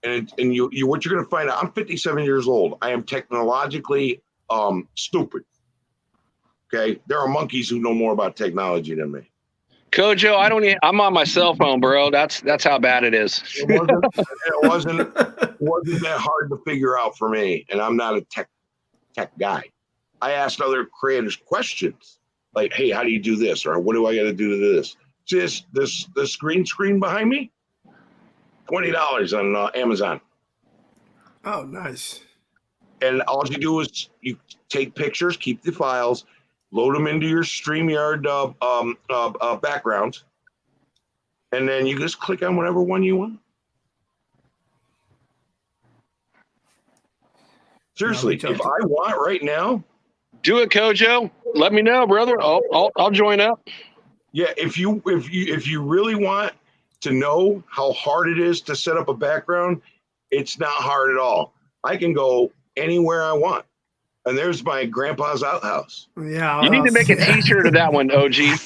And you what you're gonna find out. I'm 57 years old. I am technologically stupid. Okay, there are monkeys who know more about technology than me. Kojo, I'm on my cell phone, bro. That's how bad it is. It wasn't that hard to figure out for me, and I'm not a tech guy. I asked other creators questions like, hey, how do you do this? Or what do I got to do to this? Just this green screen behind me, $20 on Amazon. Oh, nice. And all you do is you take pictures, keep the files, load them into your StreamYard background, and then you just click on whatever one you want. Seriously, if I want right now, do it, Kojo. Let me know, brother. I'll join up. Yeah, if you really want to know how hard it is to set up a background, it's not hard at all. I can go anywhere I want. And there's my grandpa's outhouse. Yeah, you need to make a T-shirt of that one, OG.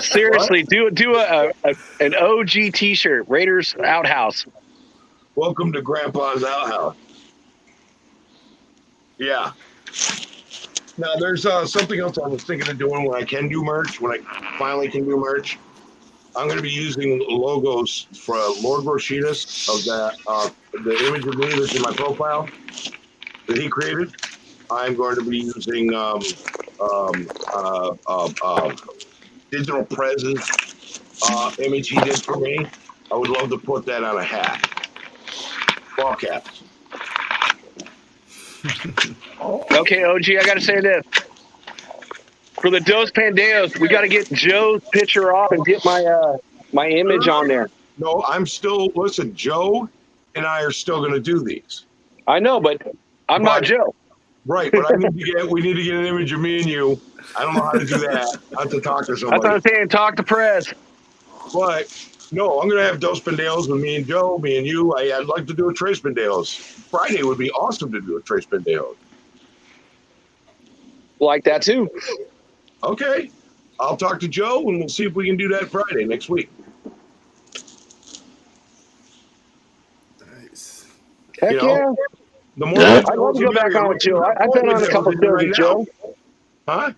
Seriously, do an OG T-shirt, Raiders Outhouse. Welcome to Grandpa's outhouse. Yeah. Now there's something else I was thinking of doing when I can do merch. When I finally can do merch, I'm going to be using logos for Lord Roshitas of the image of me that's in my profile that he created. I'm going to be using digital presence image he did for me. I would love to put that on a hat. Ball caps. Okay, OG, I got to say this. For the Dos Pendejos, we got to get Joe's picture off and get my image on there. No, listen, Joe and I are still going to do these. I know, but I'm not Joe. Right, but we need to get an image of me and you. I don't know how to do that. I have to talk to somebody. That's what I'm saying. Talk to press. But no, I'm going to have Dos Pendejos with me and Joe, me and you. I'd like to do a Trace Pendejos. Friday would be awesome to do a Trace Pendejos. Like that too. Okay. I'll talk to Joe and we'll see if we can do that Friday next week. Nice. Heck yeah. The more I'd love to go back on with Joe. I've been on a couple of shows with Joe. Huh?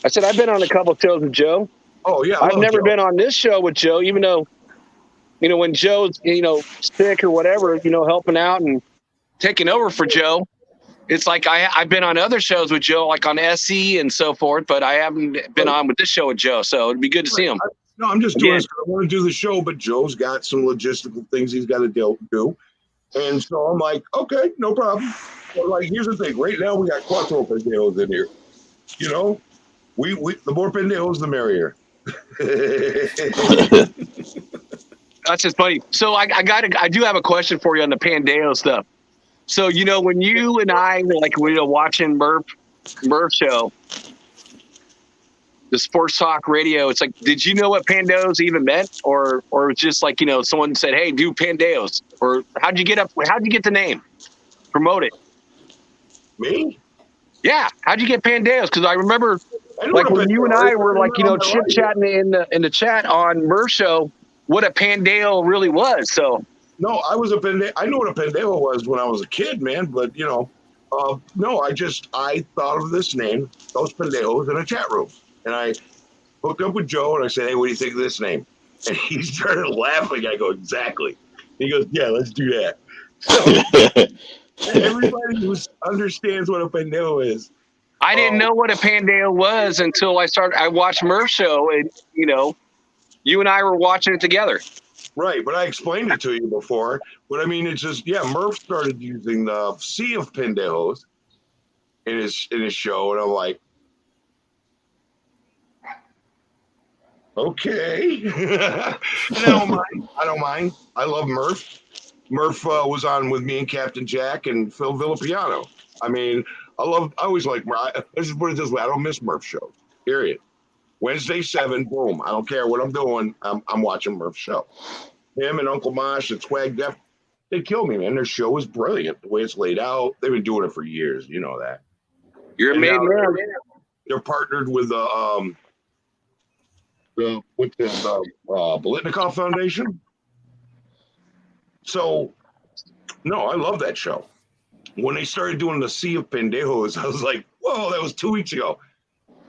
I said I've been on a couple shows with Joe. Oh yeah, I've never been on this show with Joe, even though, when Joe's, sick or whatever, helping out and taking over for Joe. It's like I've been on other shows with Joe, like on SE and so forth, but I haven't been on with this show with Joe. So it'd be good to see him. No, I'm just doing this. I want to do the show, but Joe's got some logistical things he's got to do. And so I'm like, okay, no problem. But like, here's the thing. Right now we got cuatro pendejos in here. We the more pendejos, the merrier. That's just funny. So I do have a question for you on the Pendejo stuff. So, when you and I were watching Murph show, the sports talk radio, it's like, did you know what Pendejos even meant? Or it's just like, someone said, hey, do Pendejos. Or how'd you get the name? Promote it. Me? Yeah. How'd you get Pendejos? Because I remember when you and I were chit chatting in the chat on Murph show, what a Pendejo really was. So no, I was a pendejo. I knew what a pendejo was when I was a kid, man. But no, I thought of this name, Those Pendejos, in a chat room, and I hooked up with Joe and I said, "Hey, what do you think of this name?" And he started laughing. I go, "Exactly." He goes, "Yeah, let's do that." So everybody who understands what a pendejo is. I didn't know what a Pendejo was until I watched Murph show, and you and I were watching it together. Right, but I explained it to you before. But I mean, it's just, Murph started using the sea of pendejos in his show, and I'm like, okay. I don't mind. I love Murph. Murph was on with me and Captain Jack and Phil Villapiano. I mean, I always like Murph. Let's just put it this way: I don't miss Murph shows. Period. Wednesday 7, boom. I don't care what I'm doing. I'm watching Murph's show. Him and Uncle Mosh and Swag Def, they kill me, man. Their show is brilliant. The way it's laid out. They've been doing it for years. You know that. You're a made man. They're partnered with the Bolitnikov Foundation. So, no, I love that show. When they started doing the Sea of Pendejos, I was like, whoa, that was 2 weeks ago.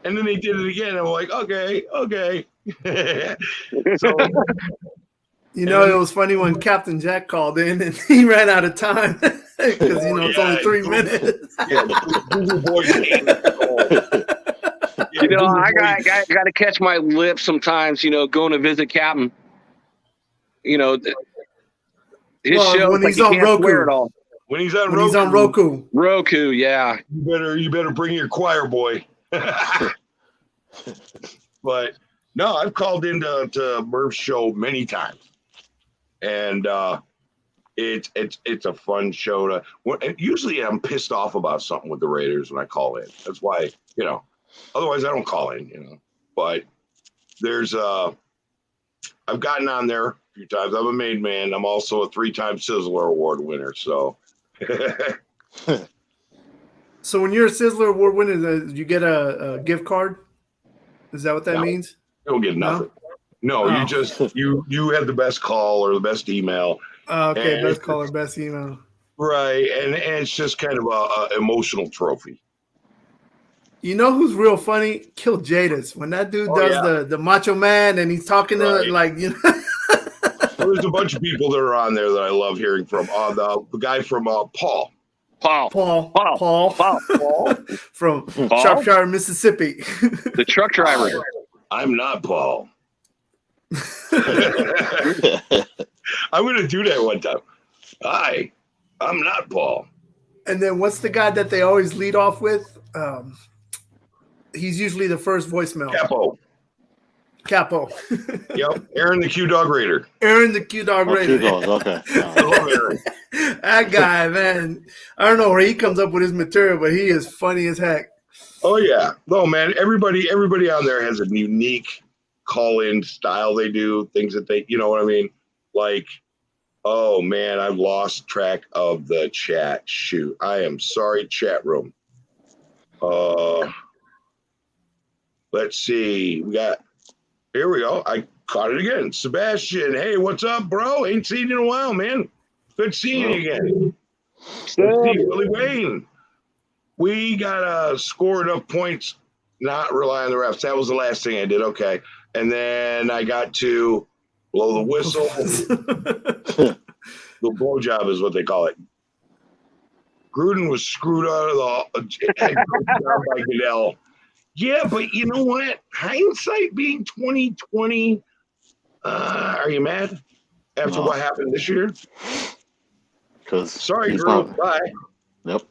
And then they did it again. I'm like, okay. So, it was funny when Captain Jack called in and he ran out of time because it's only 3 minutes. I got to catch my lips sometimes. Going to visit Captain. His show when he's on Roku. When he's on Roku. Roku, yeah. You better bring your choir boy. But no, I've called into Murph's show many times, and it's a fun show and usually I'm pissed off about something with the Raiders when I call in. That's why, otherwise I don't call in, but there's I've gotten on there a few times. I'm a made man. I'm also a 3-time Sizzler Award winner. So So when you're a Sizzler Award winner, you get a gift card? Is that what that means? You don't get nothing. No, you just you have the best call or the best email. Okay, best call or best email. Right, and it's just kind of a emotional trophy. You know who's real funny? Kill Jadis. When that dude does the Macho Man and he's talking to Well, there's a bunch of people that are on there that I love hearing from. The guy from Paul from Shropshire, Mississippi. The truck driver. I'm not Paul. I'm going to do that one time. Hi, I'm not Paul. And then what's the guy that they always lead off with? He's usually the first voicemail. Capo. Yep. Aaron the Q-Dog Raider. Q-Dog, okay. I love Aaron. That guy, man. I don't know where he comes up with his material, but he is funny as heck. Oh, yeah. No, man. Everybody on there has a unique call-in style they do, things that they, you know what I mean? Like, oh, man, I've lost track of the chat. Shoot. I am sorry, chat room. Let's see. Here we go. I caught it again. Sebastian, hey, what's up, bro? Ain't seen you in a while, man. Good seeing you again. Good to see you, Willie Wayne. We got to score enough points not rely on the refs. That was the last thing I did. Okay. And then I got to blow the whistle. The blowjob is what they call it. Gruden was screwed out of the head coach job by Goodell. Yeah, but you know what? Hindsight being 2020, are you mad after what happened this year? Sorry, Drew. Bye. Yep.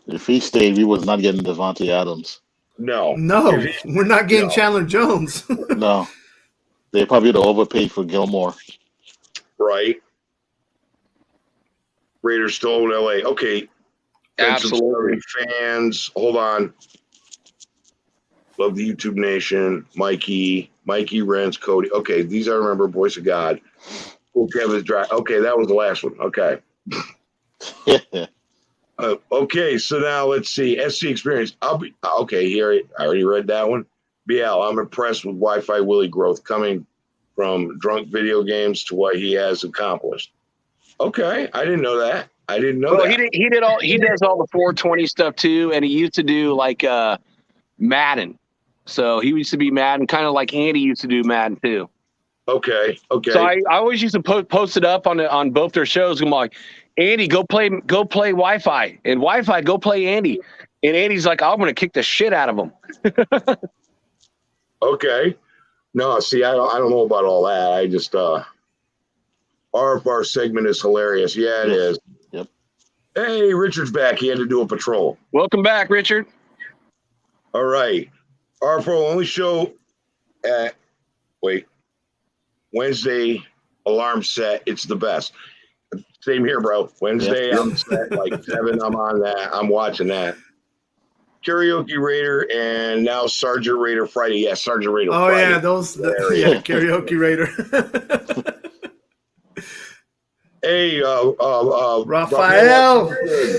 If he stayed, we was not getting Devontae Adams. No, we're not getting Chandler Jones. No, they probably would have overpaid for Gilmore. Right. Raiders stole LA. Okay. Absolutely. Fans, hold on. Love the YouTube Nation. Mikey, Renz, Cody. Okay, these I remember. Voice of God. Cool Kevin's dry. Okay, that was the last one. Okay. Okay, so now let's see. SC experience. Here. I already read that one. BL, I'm impressed with Wi-Fi Willie growth coming from drunk video games to what he has accomplished. Okay, I didn't know that. Well, he does all the 420 stuff too, and he used to do like Madden. So he used to be Madden, kind of like Andy used to do Madden too. Okay. So I always used to post it up on both their shows. I'm like, Andy, go play Wi-Fi, and Wi-Fi, go play Andy. And Andy's like, I'm going to kick the shit out of him. Okay. No, see, I don't know about all that. I just our segment is hilarious. Yeah, it is. Yep. Hey, Richard's back. He had to do a patrol. Welcome back, Richard. All right. Our only show at Wednesday alarm set. It's the best. Same here, bro. Wednesday, I'm set like 7. I'm on that. I'm watching that. Karaoke Raider and now Sergeant Raider Friday. Yeah, Sergeant Raider Friday. Oh, yeah, those. Karaoke Raider. Hey, Raphael. Hey,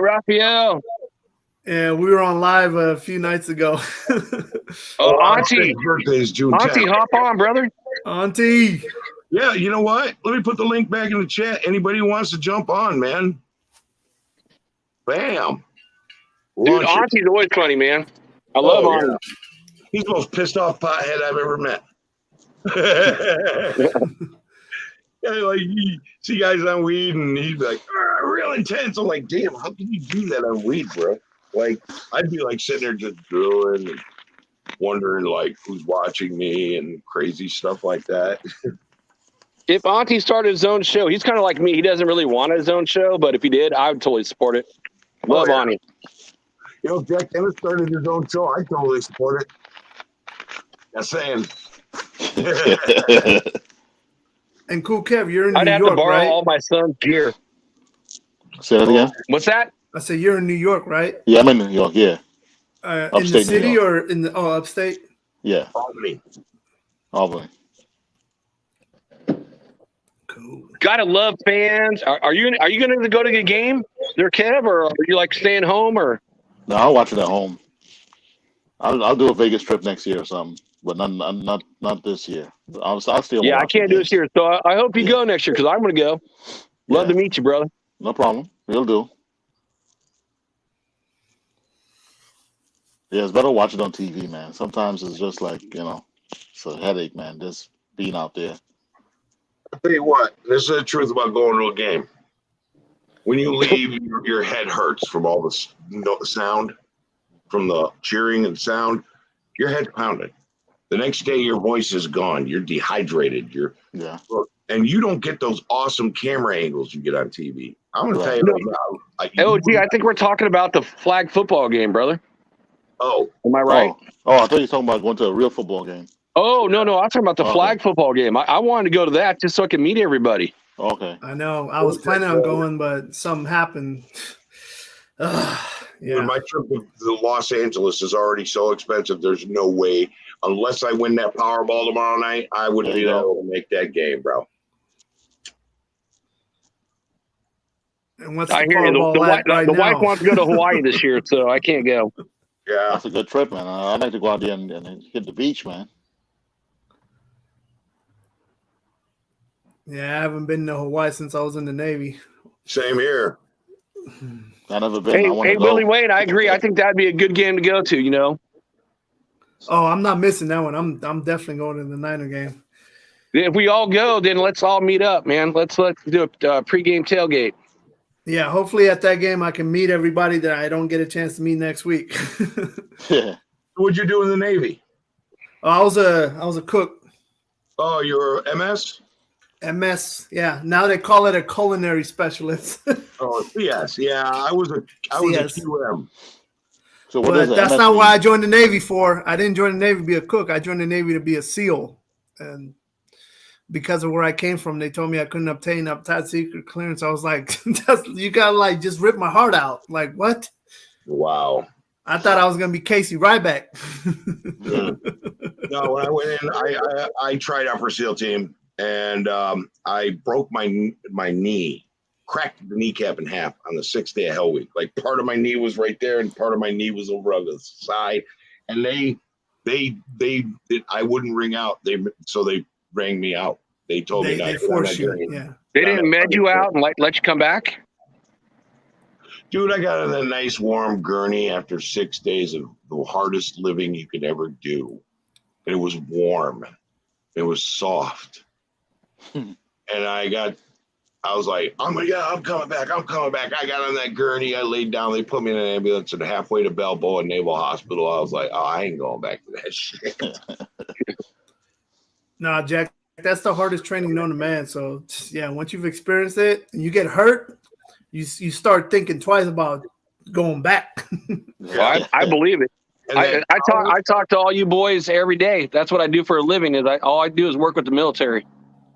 Raphael. Yeah, we were on live a few nights ago. Auntie. Birthday is June 10th. Auntie, hop on, brother. Auntie. Yeah, you know what? Let me put the link back in the chat. Anybody who wants to jump on, man. Bam. Dude, Auntie's always funny, man. I love Auntie. Yeah. He's the most pissed off pothead I've ever met. Yeah, like you see guys on weed and he's like, real intense. I'm like, damn, how can you do that on weed, bro? Like, I'd be like sitting there just drooling and wondering like who's watching me and crazy stuff like that. If Auntie started his own show, he's kind of like me. He doesn't really want his own show, but if he did, I would totally support it. Love Auntie. You know, if Jack Kenna started his own show, I totally support it. Just saying. And Cool Kev, you're in New York, right? I'd have to borrow all my son's gear. Say that again? What's that? I said you're in New York, right? Yeah, I'm in New York, yeah. In the city or in the upstate? Yeah. Albany. Cool. Gotta love fans. Are you going to go to the game there, Kev, or are you like staying home or? No, I'll watch it at home. I'll do a Vegas trip next year or something, but not this year. I'll still. Yeah, I can't do this year, so I hope you go next year because I'm going to go. Love to meet you, brother. No problem. We'll do. Yeah, it's better to watch it on TV, man. Sometimes it's just like, it's a headache, man, just being out there. I'll tell you what, this is the truth about going to a game. When you leave, your head hurts from all the sound, from the cheering and sound. Your head's pounding. The next day, your voice is gone. You're dehydrated. And you don't get those awesome camera angles you get on TV. I'm going to tell you right now. I think we're talking about the flag football game, brother. Oh. Am I right? Oh, I thought you were talking about going to a real football game. Oh, no. I'm talking about the flag football game. I wanted to go to that just so I could meet everybody. Okay. I know. I was planning on going, but something happened. Yeah. My trip to Los Angeles is already so expensive. There's no way, unless I win that Powerball tomorrow night, I would be able to make that game, bro. And what's the I hear you. The now? wife wants to go to Hawaii this year, so I can't go. Yeah, that's a good trip, man. I'd like to go out there and hit the beach, man. Yeah, I haven't been to Hawaii since I was in the Navy. Same here. I never been. Hey, I want to hey, go. Willie Wayne, I agree. I think that'd be a good game to go to. You know, Oh, I'm not missing that one. I'm definitely going to the Niner game. if we all go, then let's all meet up, man. Let's do a pregame tailgate. Yeah, hopefully at that game I can meet everybody that I don't get a chance to meet next week. What'd you do in the Navy? I was a cook. Oh, you're MS? MS, yeah. Now they call it a culinary specialist. Oh, yes. Yeah, I was a CS. QM. So what But is it? that's MS not mean? what I joined the Navy for. I didn't join the Navy to be a cook. I joined the Navy to be a SEAL. And because of where I came from, they told me I couldn't obtain top secret clearance. I was like, you gotta like just rip my heart out. Like, what? Wow. I thought I was gonna be Casey Ryback. No, when I went in, I tried out for SEAL team, and I broke my knee, cracked the kneecap in half on the 6th day of Hell Week. Like part of my knee was right there, and part of my knee was over on the side. And they I wouldn't ring out. So they rang me out. They told me they not forced to. you. Yeah. They didn't med you out and let you come back. Dude, I got in a nice warm gurney after 6 days of the hardest living you could ever do. And it was warm. It was soft. And I was like, oh my God, I'm coming back. I got on that gurney. I laid down. They put me in an ambulance, and halfway to Balboa Naval Hospital, I was like, oh, I ain't going back to that shit. Nah, Jack, that's the hardest training known to man. So yeah, once you've experienced it and you get hurt, you start thinking twice about going back. Well, I believe it. I talk to all you boys every day. That's what I do for a living. All I do is work with the military.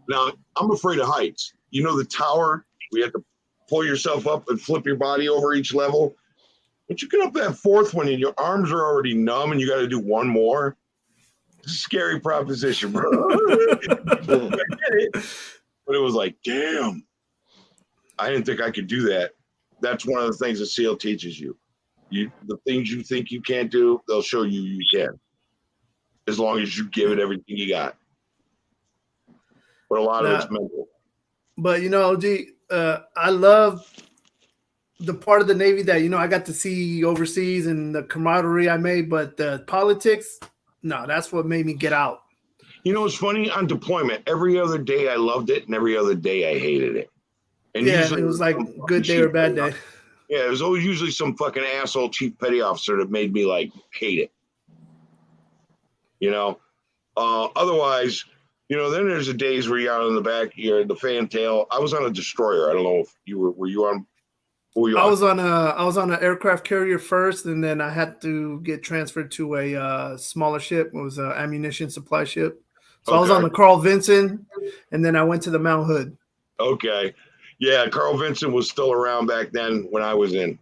Now, I'm afraid of heights. You know the tower? We have to pull yourself up and flip your body over each level. But you get up that 4th one and your arms are already numb and you got to do one more. It's a scary proposition, bro. But it was like, damn. I didn't think I could do that. That's one of the things that SEAL teaches you. The things you think you can't do, they'll show you can. As long as you give it everything you got. But a lot of it's mental. But OG, I love the part of the Navy that I got to see overseas and the camaraderie I made. But the politics, no, that's what made me get out. It's funny on deployment. Every other day I loved it, and every other day I hated it. And yeah, it was like good day or bad day. Yeah, it was always usually some fucking asshole chief petty officer that made me like hate it. Otherwise. Then there's the days where you're out in the back, you're the fantail. I was on a destroyer. I don't know if were you on? I was on an aircraft carrier first, and then I had to get transferred to a smaller ship. It was an ammunition supply ship. So I was on the Carl Vinson, and then I went to the Mount Hood. Okay. Yeah, Carl Vinson was still around back then when I was in.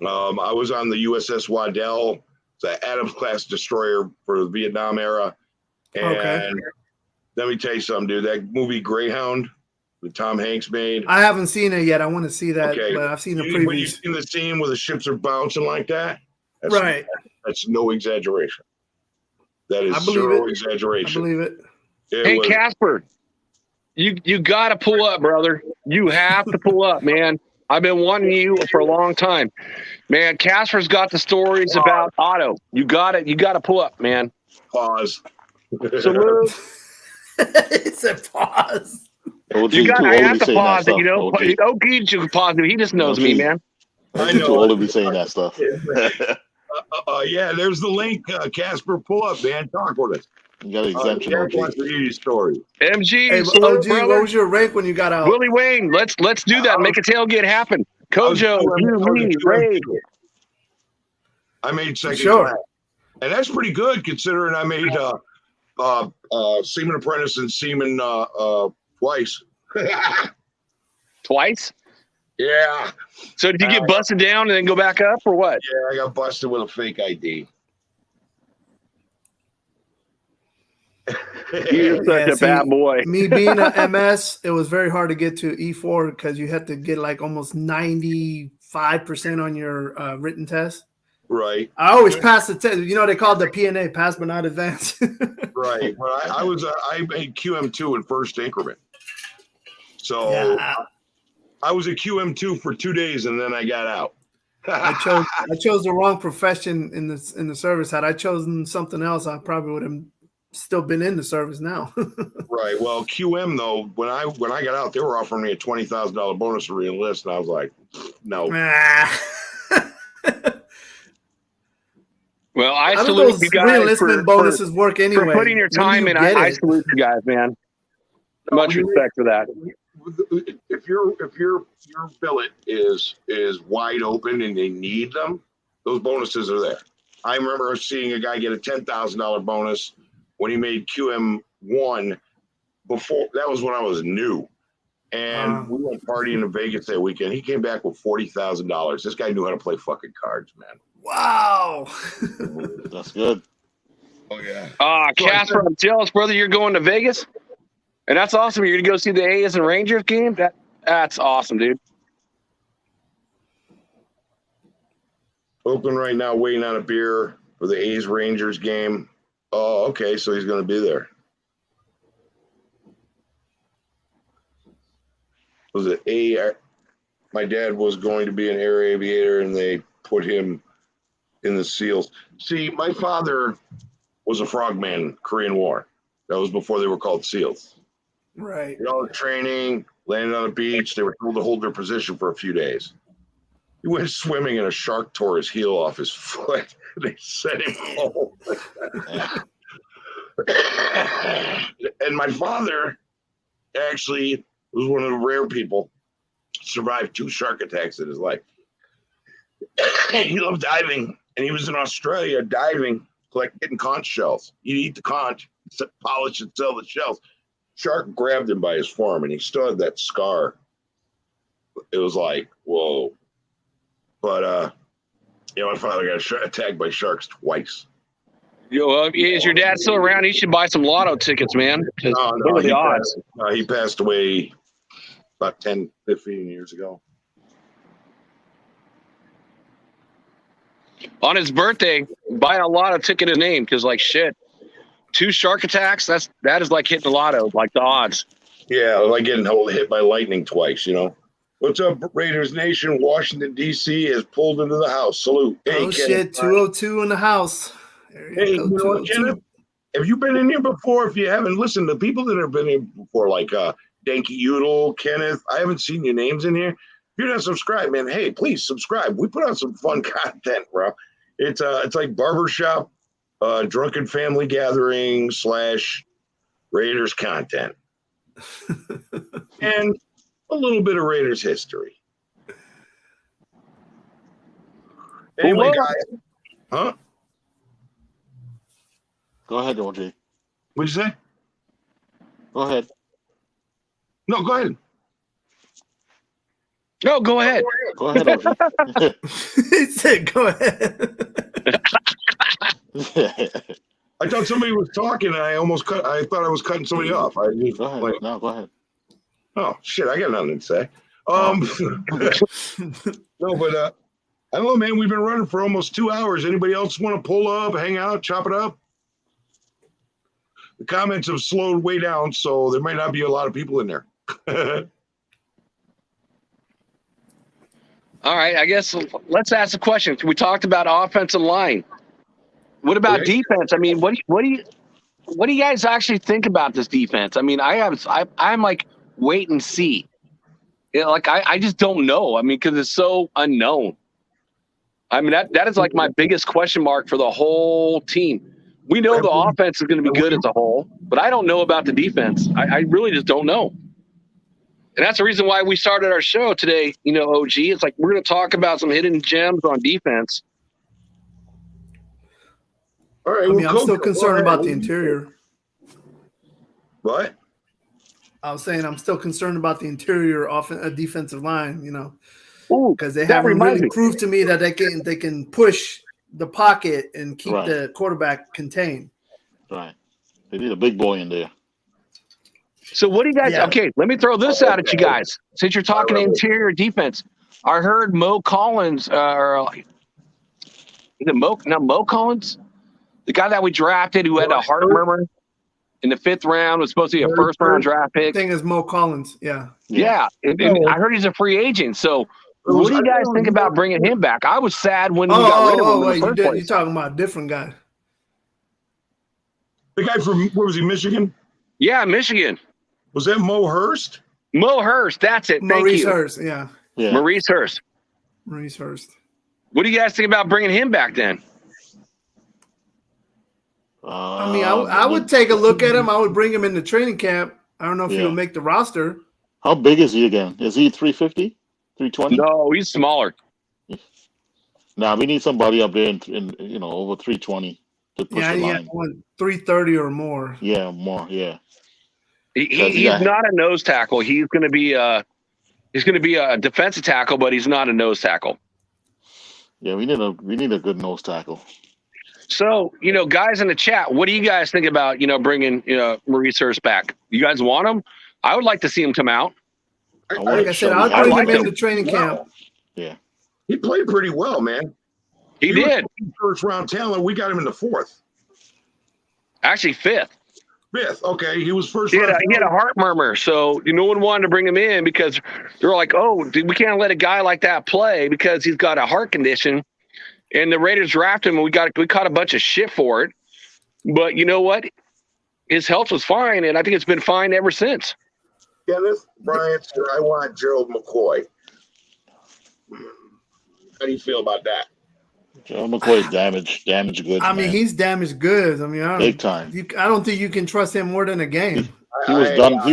I was on the USS Waddell. It's an Adams class destroyer for the Vietnam era. And let me tell you something, dude. That movie Greyhound that Tom Hanks made. I haven't seen it yet. I want to see that, but I've seen the previews. When you've seen the scene where the ships are bouncing like that, that's no exaggeration. That is zero exaggeration. I believe it. Hey, Casper, you got to pull up, brother. You have to pull up, man. I've been wanting you for a long time. Man, Casper's got the stories about Otto. You got to pull up, man. Pause. Salute. It's a pause. I have to pause it, OG should pause it. He just knows me, man. I know. Too old to be saying that stuff. Yeah, there's the link. Casper, pull up, man. Talk with us. You got an exemption. Story. MG, hey, salute, OG, brother. what was your rank when you got out? Willie Wayne, let's do that. Make a tailgate happen. Kojo, you, me, Ray. I made second class. And that's pretty good considering I made Seaman Apprentice and Seaman twice. Twice? Yeah. So did you get busted down and then go back up or what? Yeah, I got busted with a fake ID. You're such a bad boy. Me being an MS, it was very hard to get to E4 because you had to get like almost 95% on your written test. Right. I always passed the test. They call it the PNA, pass but not advance. Right. But I made QM2 in first increment. So I was a QM2 for 2 days and then I got out. I chose the wrong profession in the service. Had I chosen something else, I probably would have still been in the service now. Right. Well, QM though, when I got out, they were offering me a $20,000 bonus to re-enlist, and I was like, no. Well, I salute you guys re-enlistment bonuses work anyway. For putting your time in. I salute you guys, man. Much respect for that. If your billet is wide open and they need them, those bonuses are there. I remember seeing a guy get a $10,000 bonus when he made QM1 before. That was when I was new. And we went partying in Vegas that weekend. He came back with $40,000. This guy knew how to play fucking cards, man. Wow. That's good. Oh, yeah. Casper, I'm jealous, brother. You're going to Vegas? And that's awesome. You're going to go see the A's and Rangers game? That's awesome, dude. Oakland right now waiting on a beer for the A's Rangers game. Oh, okay. So he's going to be there. Was it my dad was going to be an air aviator, and they put him in the SEALs. See, my father was a frogman Korean War. That was before they were called SEALs. Right. Did all the training, landed on the beach. They were told to hold their position for a few days. He went swimming and a shark tore his heel off his foot. They sent him home. And my father actually was one of the rare people survived 2 shark attacks in his life. He loved diving, and he was in Australia diving, getting conch shells. He'd eat the conch, polish and sell the shells. Shark grabbed him by his forearm, and he still had that scar. It was like, whoa. But, my father got attacked by sharks twice. Is your dad still around? He should buy some lotto tickets, man. No, what are the odds? He passed away about 10, 15 years ago. On his birthday, buy a lotto ticket his name, because, like, shit, 2 shark attacks, that is like hitting the lotto, like the odds. Yeah, like getting hit by lightning twice, What's up, Raiders Nation? Washington, D.C. has pulled into the house. Salute. Hey, shit, 202 in the house. Hey, you know what, Kenneth? Have you been in here before? If you haven't, listen, the people that have been in before, like Danky Udall, Kenneth, I haven't seen your names in here. If you're not subscribed, man, hey, please subscribe. We put out some fun content, bro. It's like barbershop, drunken family gathering / Raiders content. And a little bit of Raiders history. Anyway, guys. Huh? Go ahead, OG. What'd you say? Go ahead. No, go ahead. No, go ahead. Go ahead, OG. He said, go ahead. I thought somebody was talking, and I thought I was cutting somebody off. Go ahead. No, go ahead. Oh, shit, I got nothing to say. No, but I don't know, man. We've been running for almost 2 hours. Anybody else want to pull up, hang out, chop it up? The comments have slowed way down, so there might not be a lot of people in there. All right, I guess let's ask a question. We talked about offensive line. What about defense? I mean, what do you guys actually think about this defense? I mean, I'm like wait and see. I just don't know. I mean, because it's so unknown. I mean, that is like my biggest question mark for the whole team. We know the offense is going to be good as a whole, but I don't know about the defense. I really just don't know. And that's the reason why we started our show today, OG. It's like we're going to talk about some hidden gems on defense. All right. I'm still concerned about the interior. What? I was saying I'm still concerned about the interior defensive line, Because they haven't really proved to me that they can push the pocket and keep the quarterback contained. Right. They need a big boy in there. So what do you guys okay, let me throw this out at you guys. Since you're talking interior defense, I heard Mo Collins Mo Collins? The guy that we drafted who had a heart murmur in the 5th round was supposed to be a first round draft pick. Thing is Mo Collins, yeah. And I heard he's a free agent. So What do you guys think about bringing him back? I was sad when we got rid of him in the first place. You're talking about a different guy. The guy from, where was he, Michigan? Yeah, Michigan. Was that Mo Hurst? Mo Hurst, that's it. Thank Maurice you. Hurst, yeah. Maurice Hurst. Maurice Hurst. What do you guys think about bringing him back then? I mean, I would take a look at him. I would bring him into training camp. I don't know if he'll make the roster. How big is he again? Is he 350? 320? No, he's smaller. Nah, we need somebody up there in over 320 to push the line. 330 or more. Yeah, more. Yeah. He's not a nose tackle. He's going to be a defensive tackle, but he's not a nose tackle. Yeah, we need a good nose tackle. So, guys in the chat, what do you guys think about, bringing, Maurice Hurst back? You guys want him? I would like to see him come out. Like I said, I'll bring him into training camp. Yeah. He played pretty well, man. He did. First round talent. We got him in the 4th. Actually, 5th. 5th. Okay. He was first. He had a heart murmur. So no one wanted to bring him in because they're like, oh, we can't let a guy like that play because he's got a heart condition. And the Raiders drafted him, and we caught a bunch of shit for it. But you know what? His health was fine, and I think it's been fine ever since. Kenneth Bryant said, I want Gerald McCoy. How do you feel about that? Gerald McCoy is damaged goods. I mean, he's damaged goods. I mean, big time. I don't think you can trust him more than a game. He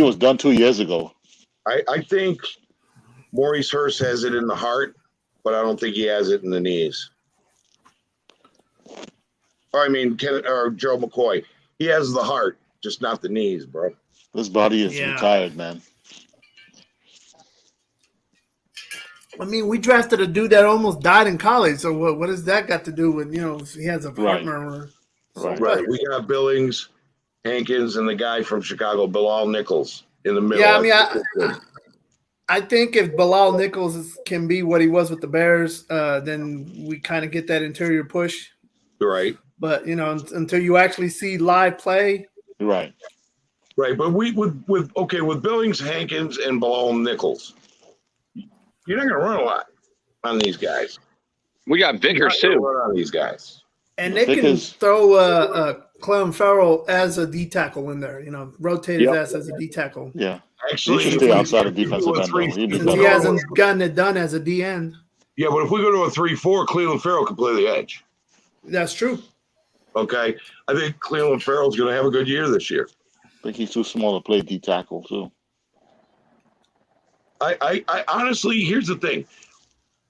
was done 2 years ago. I think Maurice Hurst has it in the heart, but I don't think he has it in the knees. I mean, Gerald McCoy, he has the heart, just not the knees, bro. This body is retired, man. I mean, we drafted a dude that almost died in college. So what does that got to do with, if he has a heart murmur? Right. We got Billings, Hankins, and the guy from Chicago, Bilal Nichols, in the middle. Yeah, I mean, I think if Bilal Nichols can be what he was with the Bears, then we kind of get that interior push. Right. But, until you actually see live play. Right. Right. But with Billings, Hankins, and Bilal Nichols, you're not going to run a lot on these guys. We got Vickers, too. Run on these guys. And they can throw Clem Farrell as a D tackle in there, rotate his ass as a D tackle. Yeah. Actually, he should stay outside of defensive end. He hasn't gotten it done as a D end. Yeah, but if we go to a 3-4, Cleveland Farrell can play the edge. That's true. Okay. I think Cleveland Farrell's going to have a good year this year. I think he's too small to play D tackle, too. I honestly, here's the thing.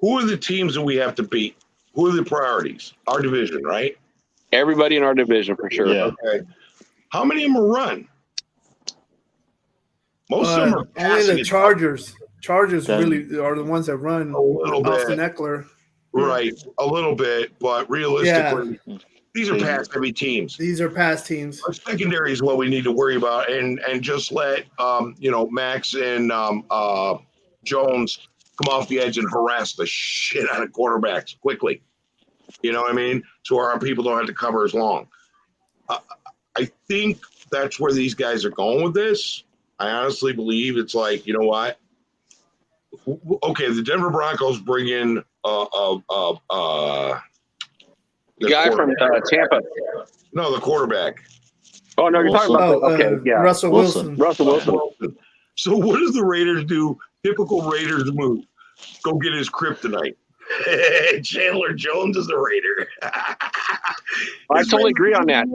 Who are the teams that we have to beat? Who are the priorities? Our division, right? Everybody in our division, for sure. Yeah. Okay. How many of them are run? Most of them are passing. Only the Chargers. Chargers really are the ones that run Austin Eckler. Right. A little bit, but realistically, these are pass-heavy teams. These are pass teams. Our secondary is what we need to worry about, and just let Max and Jones come off the edge and harass the shit out of quarterbacks quickly. You know what I mean? So our people don't have to cover as long. I think that's where these guys are going with this. I honestly believe it's like, you know what? Okay, the Denver Broncos bring in the guy from Tampa. No, the quarterback. Oh, no, you're talking about Russell Wilson. Russell Wilson. So what does the Raiders do? Typical Raiders move. Go get his kryptonite. Chandler Jones is the Raider. I totally agree on that.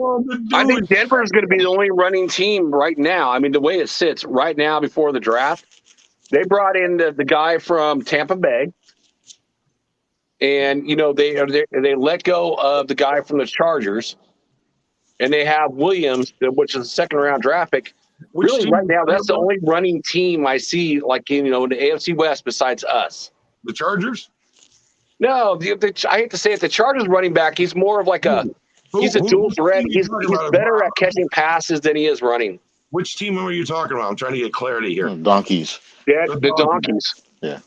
I think Denver is going to be the only running team right now. I mean, the way it sits right now before the draft, they brought in the guy from Tampa Bay. And, they let go of the guy from the Chargers. And they have Williams, which is a second-round draft pick. Really, right now, that's the only running team I see, like, in the AFC West besides us. The Chargers? No, I hate to say it. The Chargers running back, he's more of like he's a dual threat. He's better at catching passes than he is running. Which team are you talking about? I'm trying to get clarity here. Donkeys. Yeah, the Donkeys. Yeah.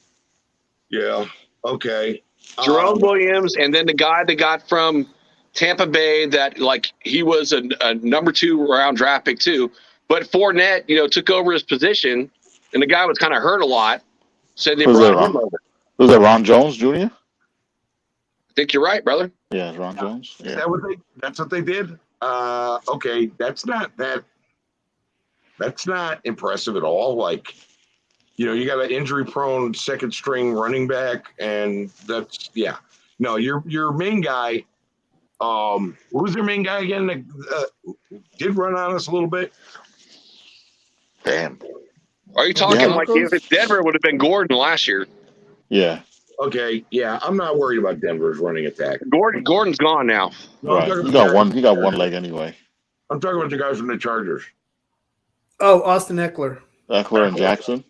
Yeah. Okay. Jerome Williams, and then the guy they got from Tampa Bay that, like, he was a number 2 round draft pick too. But Fournette, took over his position, and the guy was kind of hurt a lot. So they brought him over. Was that Ron Jones Jr.? I think you're right, brother. Yeah, Ron Jones. Is Yeah. that what that's what they did? Okay, that's not impressive at all. Like, you got an injury-prone second-string running back, and that's No, your main guy. Who's their main guy again? That did run on us a little bit. Damn. Are you talking like if it's Denver, it would have been Gordon last year? Yeah. Okay, yeah, I'm not worried about Denver's running attack. Gordon's gone now. No, Right. He got one leg anyway. I'm talking about the guys from the Chargers. Oh, Austin Eckler. Eckler and Jackson.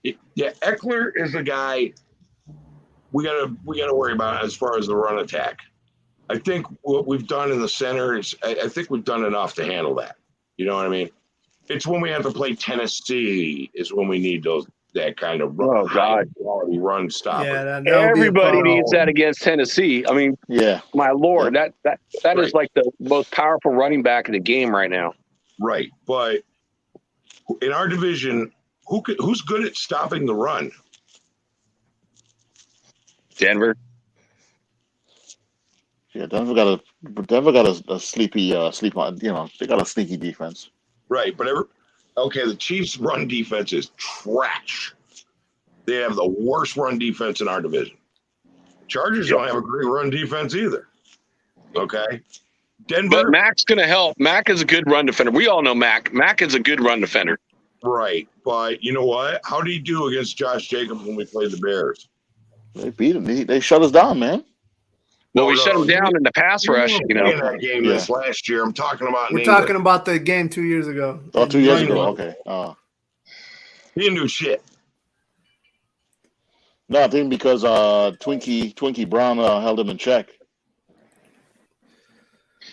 Yeah, Eckler is the guy we gotta worry about as far as the run attack. I think what we've done in the center is I think we've done enough to handle that. You know what I mean? It's when we have to play Tennessee is when we need that kind of quality run stopper. Yeah, everybody needs that against Tennessee. I mean, my Lord, that is like the most powerful running back in the game right now. Right, but in our division, who's good at stopping the run? Denver. Yeah, Denver got a sleepy sleep on. They got a sneaky defense. Right, but the Chiefs' run defense is trash. They have the worst run defense in our division. Chargers don't have a great run defense either. Okay, Denver. But Mac's going to help. Mac is a good run defender. We all know Mac. Mac is a good run defender. Right, but you know what? How did he do against Josh Jacobs when we played the Bears? They beat him. They shut us down, man. Well, we shut him down in the pass rush. In that game this last year, I'm talking about. We're talking about the game 2 years ago. Oh, 2 years ago. Okay. He didn't do shit. No, I think because Twinkie Brown held him in check.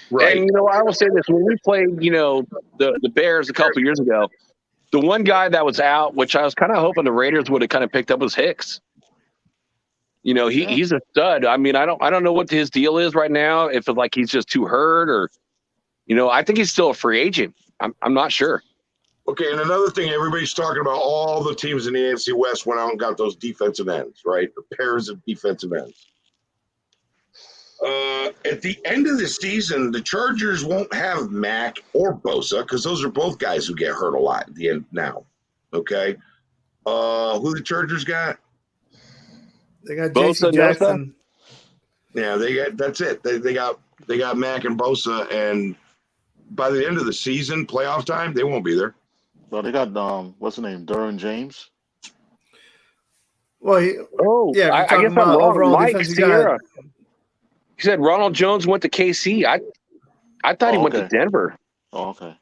Right. And I will say this: when we played, the Bears a couple years ago, the one guy that was out, which I was kind of hoping the Raiders would have kind of picked up, was Hicks. He's a stud. I mean, I don't know what his deal is right now. If it's like he's just too hurt, or I think he's still a free agent. I'm not sure. Okay, and another thing, everybody's talking about all the teams in the AFC West went out and got those defensive ends, right? The pairs of defensive ends. At the end of the season, the Chargers won't have Mack or Bosa because those are both guys who get hurt a lot at the end now. Okay, who the Chargers got? They got J.C. Jackson. Yeah, that's it. They got Mack and Bosa, and by the end of the season, playoff time, they won't be there. Well, they got what's his name, Derwin James. Well, I guess I'm wrong. Mike Sierra. He said Ronald Jones went to KC. I thought he went to Denver. Oh, okay.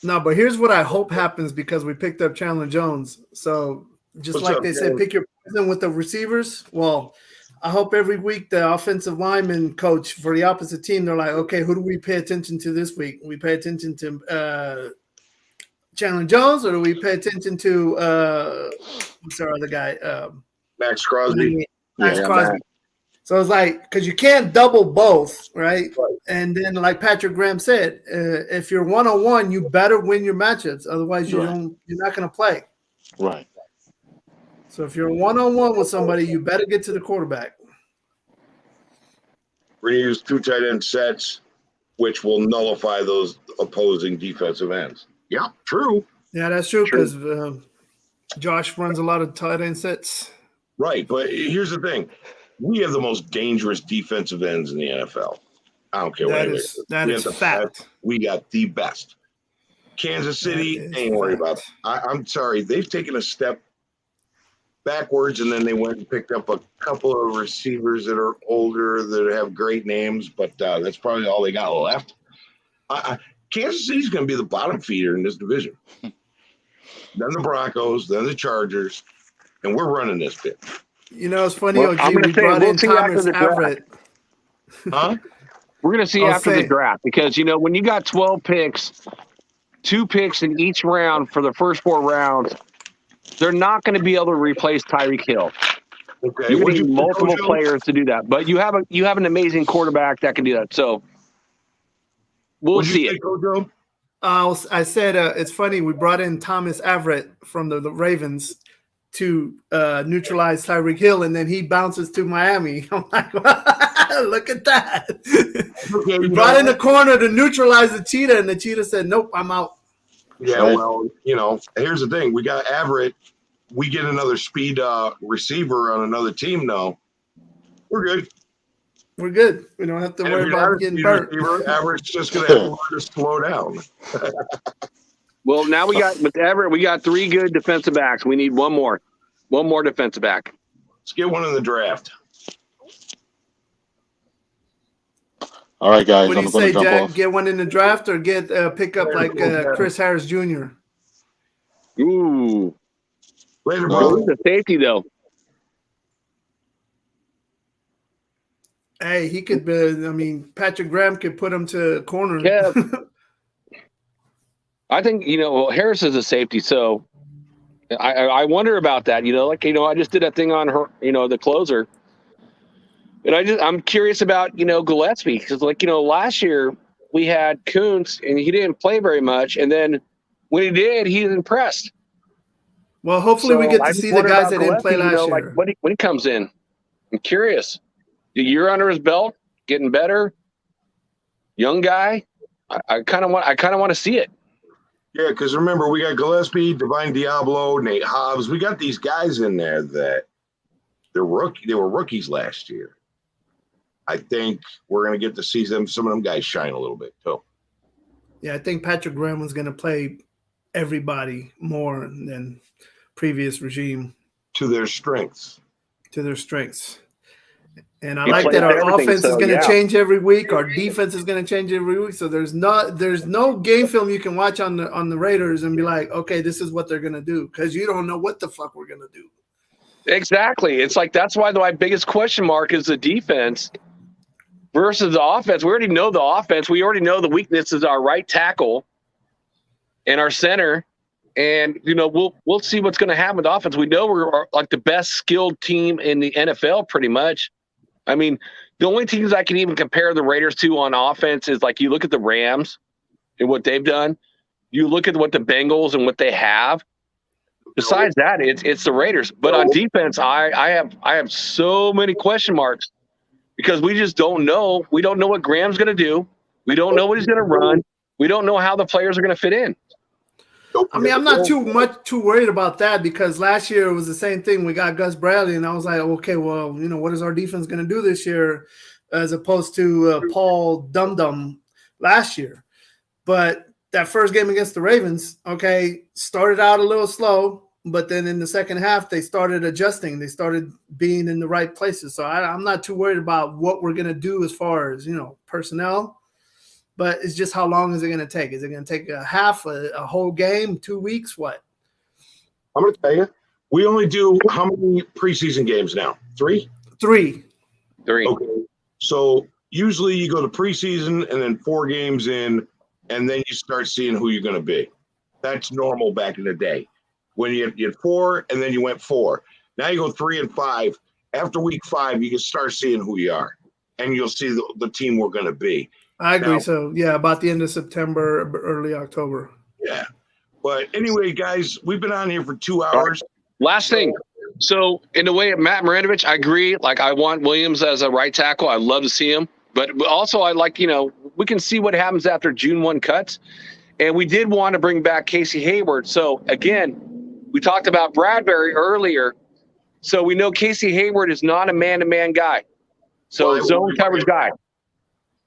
No, but here's what I hope happens because we picked up Chandler Jones. So just like they said, pick your poison with the receivers. Well, I hope every week the offensive lineman coach for the opposite team, they're like, okay, who do we pay attention to this week? We pay attention to Chandler Jones, or do we pay attention to what's our other guy? Max Crosby. Max Crosby. So it's like, because you can't double both, right? And then, like Patrick Graham said, if you're 1-on-1, you better win your matchups. Otherwise, you're not going to play. Right. So if you're 1-on-1 with somebody, you better get to the quarterback. We're going to use 2 tight end sets, which will nullify those opposing defensive ends. Yeah, true. Yeah, that's true because Josh runs a lot of tight end sets. Right, but here's the thing. We have the most dangerous defensive ends in the NFL. I don't care what that is fact. We got the best. Kansas City, ain't worried about it. I'm sorry. They've taken a step backwards, and then they went and picked up a couple of receivers that are older that have great names, but that's probably all they got left. Kansas City's going to be the bottom feeder in this division. Then the Broncos, then the Chargers, and we're running this bit. It's funny, OG, we brought in Thomas Everett. Huh? We're going to see after the draft because, when you got 12 picks, 2 picks in each round for the first 4 rounds, they're not going to be able to replace Tyreek Hill. Okay. You're going to need multiple players to do that. But you have an amazing quarterback that can do that. So we'll see it. I said it's funny. We brought in Thomas Everett from the Ravens to neutralize Tyreek Hill, and then he bounces to Miami. I'm like, look at that. Okay, We brought in a corner to neutralize the cheetah, and the cheetah said, nope, I'm out. Yeah, Right. well, here's the thing. We got Everett. We get another speed receiver on another team now. We're good. We're good. We don't have to And if worry you're not about a getting speed burnt. receiver, Everett's just going to have to learn to slow down. Well, now with Everett, we got 3 good defensive backs. We need one more defensive back. Let's get one in the draft. All right, guys. What do I'm you going say, to jump Jack? off. Get one in the draft or get pick up like Chris Harris Jr.? Ooh, Later, No. bro. who's the safety though? Hey, he could be. I mean, Patrick Graham could put him to corner. Yeah. I think Harris is a safety, so I wonder about that. I just did a thing on her, the closer, and I'm curious about Gillespie because last year we had Kuntz and he didn't play very much, and then when he did, he impressed. Well, hopefully we So get I to just see the wonder guys about that didn't play Gillespie, last like year. when he comes in. I'm curious. A year under his belt, getting better, young guy. I kind of want to see it. Yeah, because remember, we got Gillespie, Divine Diablo, Nate Hobbs. We got these guys in there that they were rookies last year. I think we're going to get to see some of them guys shine a little bit, too. Yeah, I think Patrick Graham was going to play everybody more than previous regime To their strengths. to their strengths. And I He like plays that our everything, offense is so, going to yeah. change every week. Our defense is going to change every week. So there's no game film you can watch on the Raiders and be like, okay, this is what they're going to do, because you don't know what the fuck we're going to do. Exactly. It's like that's why my biggest question mark is the defense versus the offense. We already know the offense. We already know the weakness is our right tackle and our center. And we'll see what's going to happen with the offense. We know we're like the best skilled team in the NFL, pretty much. I mean, the only teams I can even compare the Raiders to on offense is like you look at the Rams and what they've done. You look at what the Bengals and what they have. Besides that, it's the Raiders. But on defense, I have so many question marks because we just don't know. We don't know what Graham's going to do. We don't know what he's going to run. We don't know how the players are going to fit in. I mean, I'm not too worried about that, because last year it was the same thing. We got Gus Bradley, and I was like, okay, well, what is our defense going to do this year as opposed to Paul Dum last year? But that first game against the Ravens, okay, started out a little slow, but then in the second half, they started adjusting. They started being in the right places. So I'm not too worried about what we're going to do as far as, personnel. But it's just how long is it going to take? Is it going to take a half, a whole game, 2 weeks? What? I'm going to tell you, we only do how many preseason games now? 3? 3. Okay. So usually you go to preseason and then 4 games in, and then you start seeing who you're going to be. That's normal back in the day. When you had 4 and then you went 4. Now you go 3 and 5. After week 5, you can start seeing who you are, and you'll see the team we're going to be. I agree. Now, So, yeah, about the end of September, early October. Yeah. But anyway, guys, we've been on here for 2 hours. Last thing. So, in the way of Matt Marinovich, I agree. Like, I want Williams as a right tackle. I'd love to see him. But also, I like, we can see what happens after June 1 cuts. And we did want to bring back Casey Hayward. So, again, we talked about Bradbury earlier. So, we know Casey Hayward is not a man-to-man guy. So, zone coverage guy.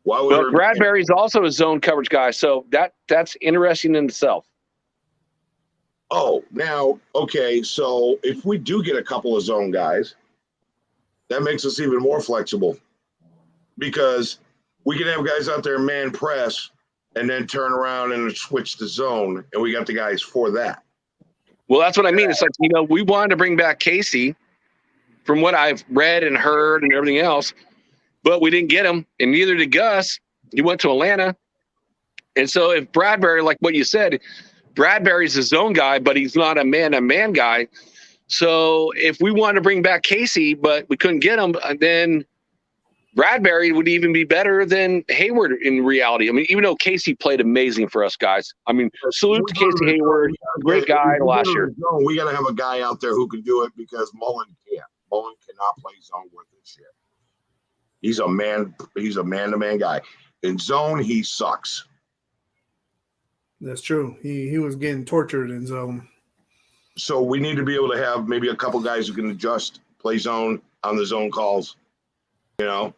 But Bradbury's also a zone coverage guy, so that's interesting in itself. Oh, now, okay, so if we do get a couple of zone guys, that makes us even more flexible, because we can have guys out there man press and then turn around and switch to zone, and we got the guys for that. Well, that's what I mean. It's like, we wanted to bring back Casey from what I've read and heard and everything else. But we didn't get him, and neither did Gus. He went to Atlanta. And so if Bradbury, like what you said, Bradbury's a zone guy, but he's not a man-to-man guy. So if we wanted to bring back Casey, but we couldn't get him, then Bradbury would even be better than Hayward in reality. I mean, even though Casey played amazing for us guys. I mean, salute to Casey Hayward, great guy last year. We got to have a guy out there who can do it because Mullen can't. Mullen cannot play zone worth of shit. He's a man. He's a man-to-man guy. In zone, he sucks. That's true. He was getting tortured in zone. So we need to be able to have maybe a couple guys who can adjust, play zone on the zone calls. You know,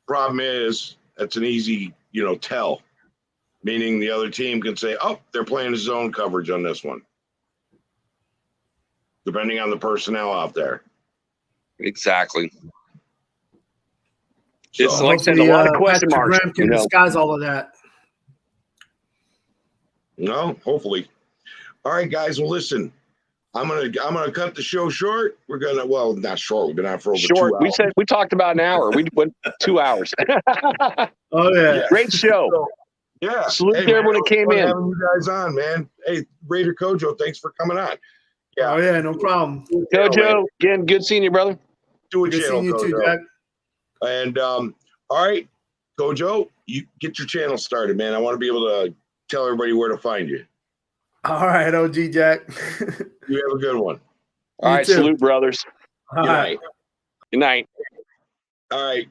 problem is that's an easy, tell. Meaning the other team can say, "Oh, they're playing a zone coverage on this one," depending on the personnel out there. Exactly. So, It's like I said, a lot of question Patrick marks. Graham can disguise all of that. no, hopefully. All right, guys. Well, listen. I'm gonna cut the show short. We're gonna not short. We've been on for over 2 hours. We talked about an hour. We went 2 hours. Oh yeah. Great show. So, yeah. Salute to everyone that came in. Having you guys on, man. Hey, Raider Kojo, thanks for coming on. Yeah. Oh yeah, no problem. Kojo, again, good seeing you, brother. Do a Good channel, seeing you Kojo. too, Jack. And all right, Kojo, you get your channel started, man. I want to be able to tell everybody where to find you. All right, OG Jack. You have a good one. All right, too. salute, brothers. All right. Good night. All right.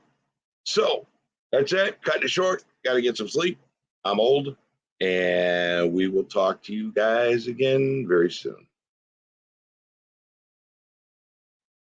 So that's it. Cutting it short. Got to get some sleep. I'm old. And we will talk to you guys again very soon.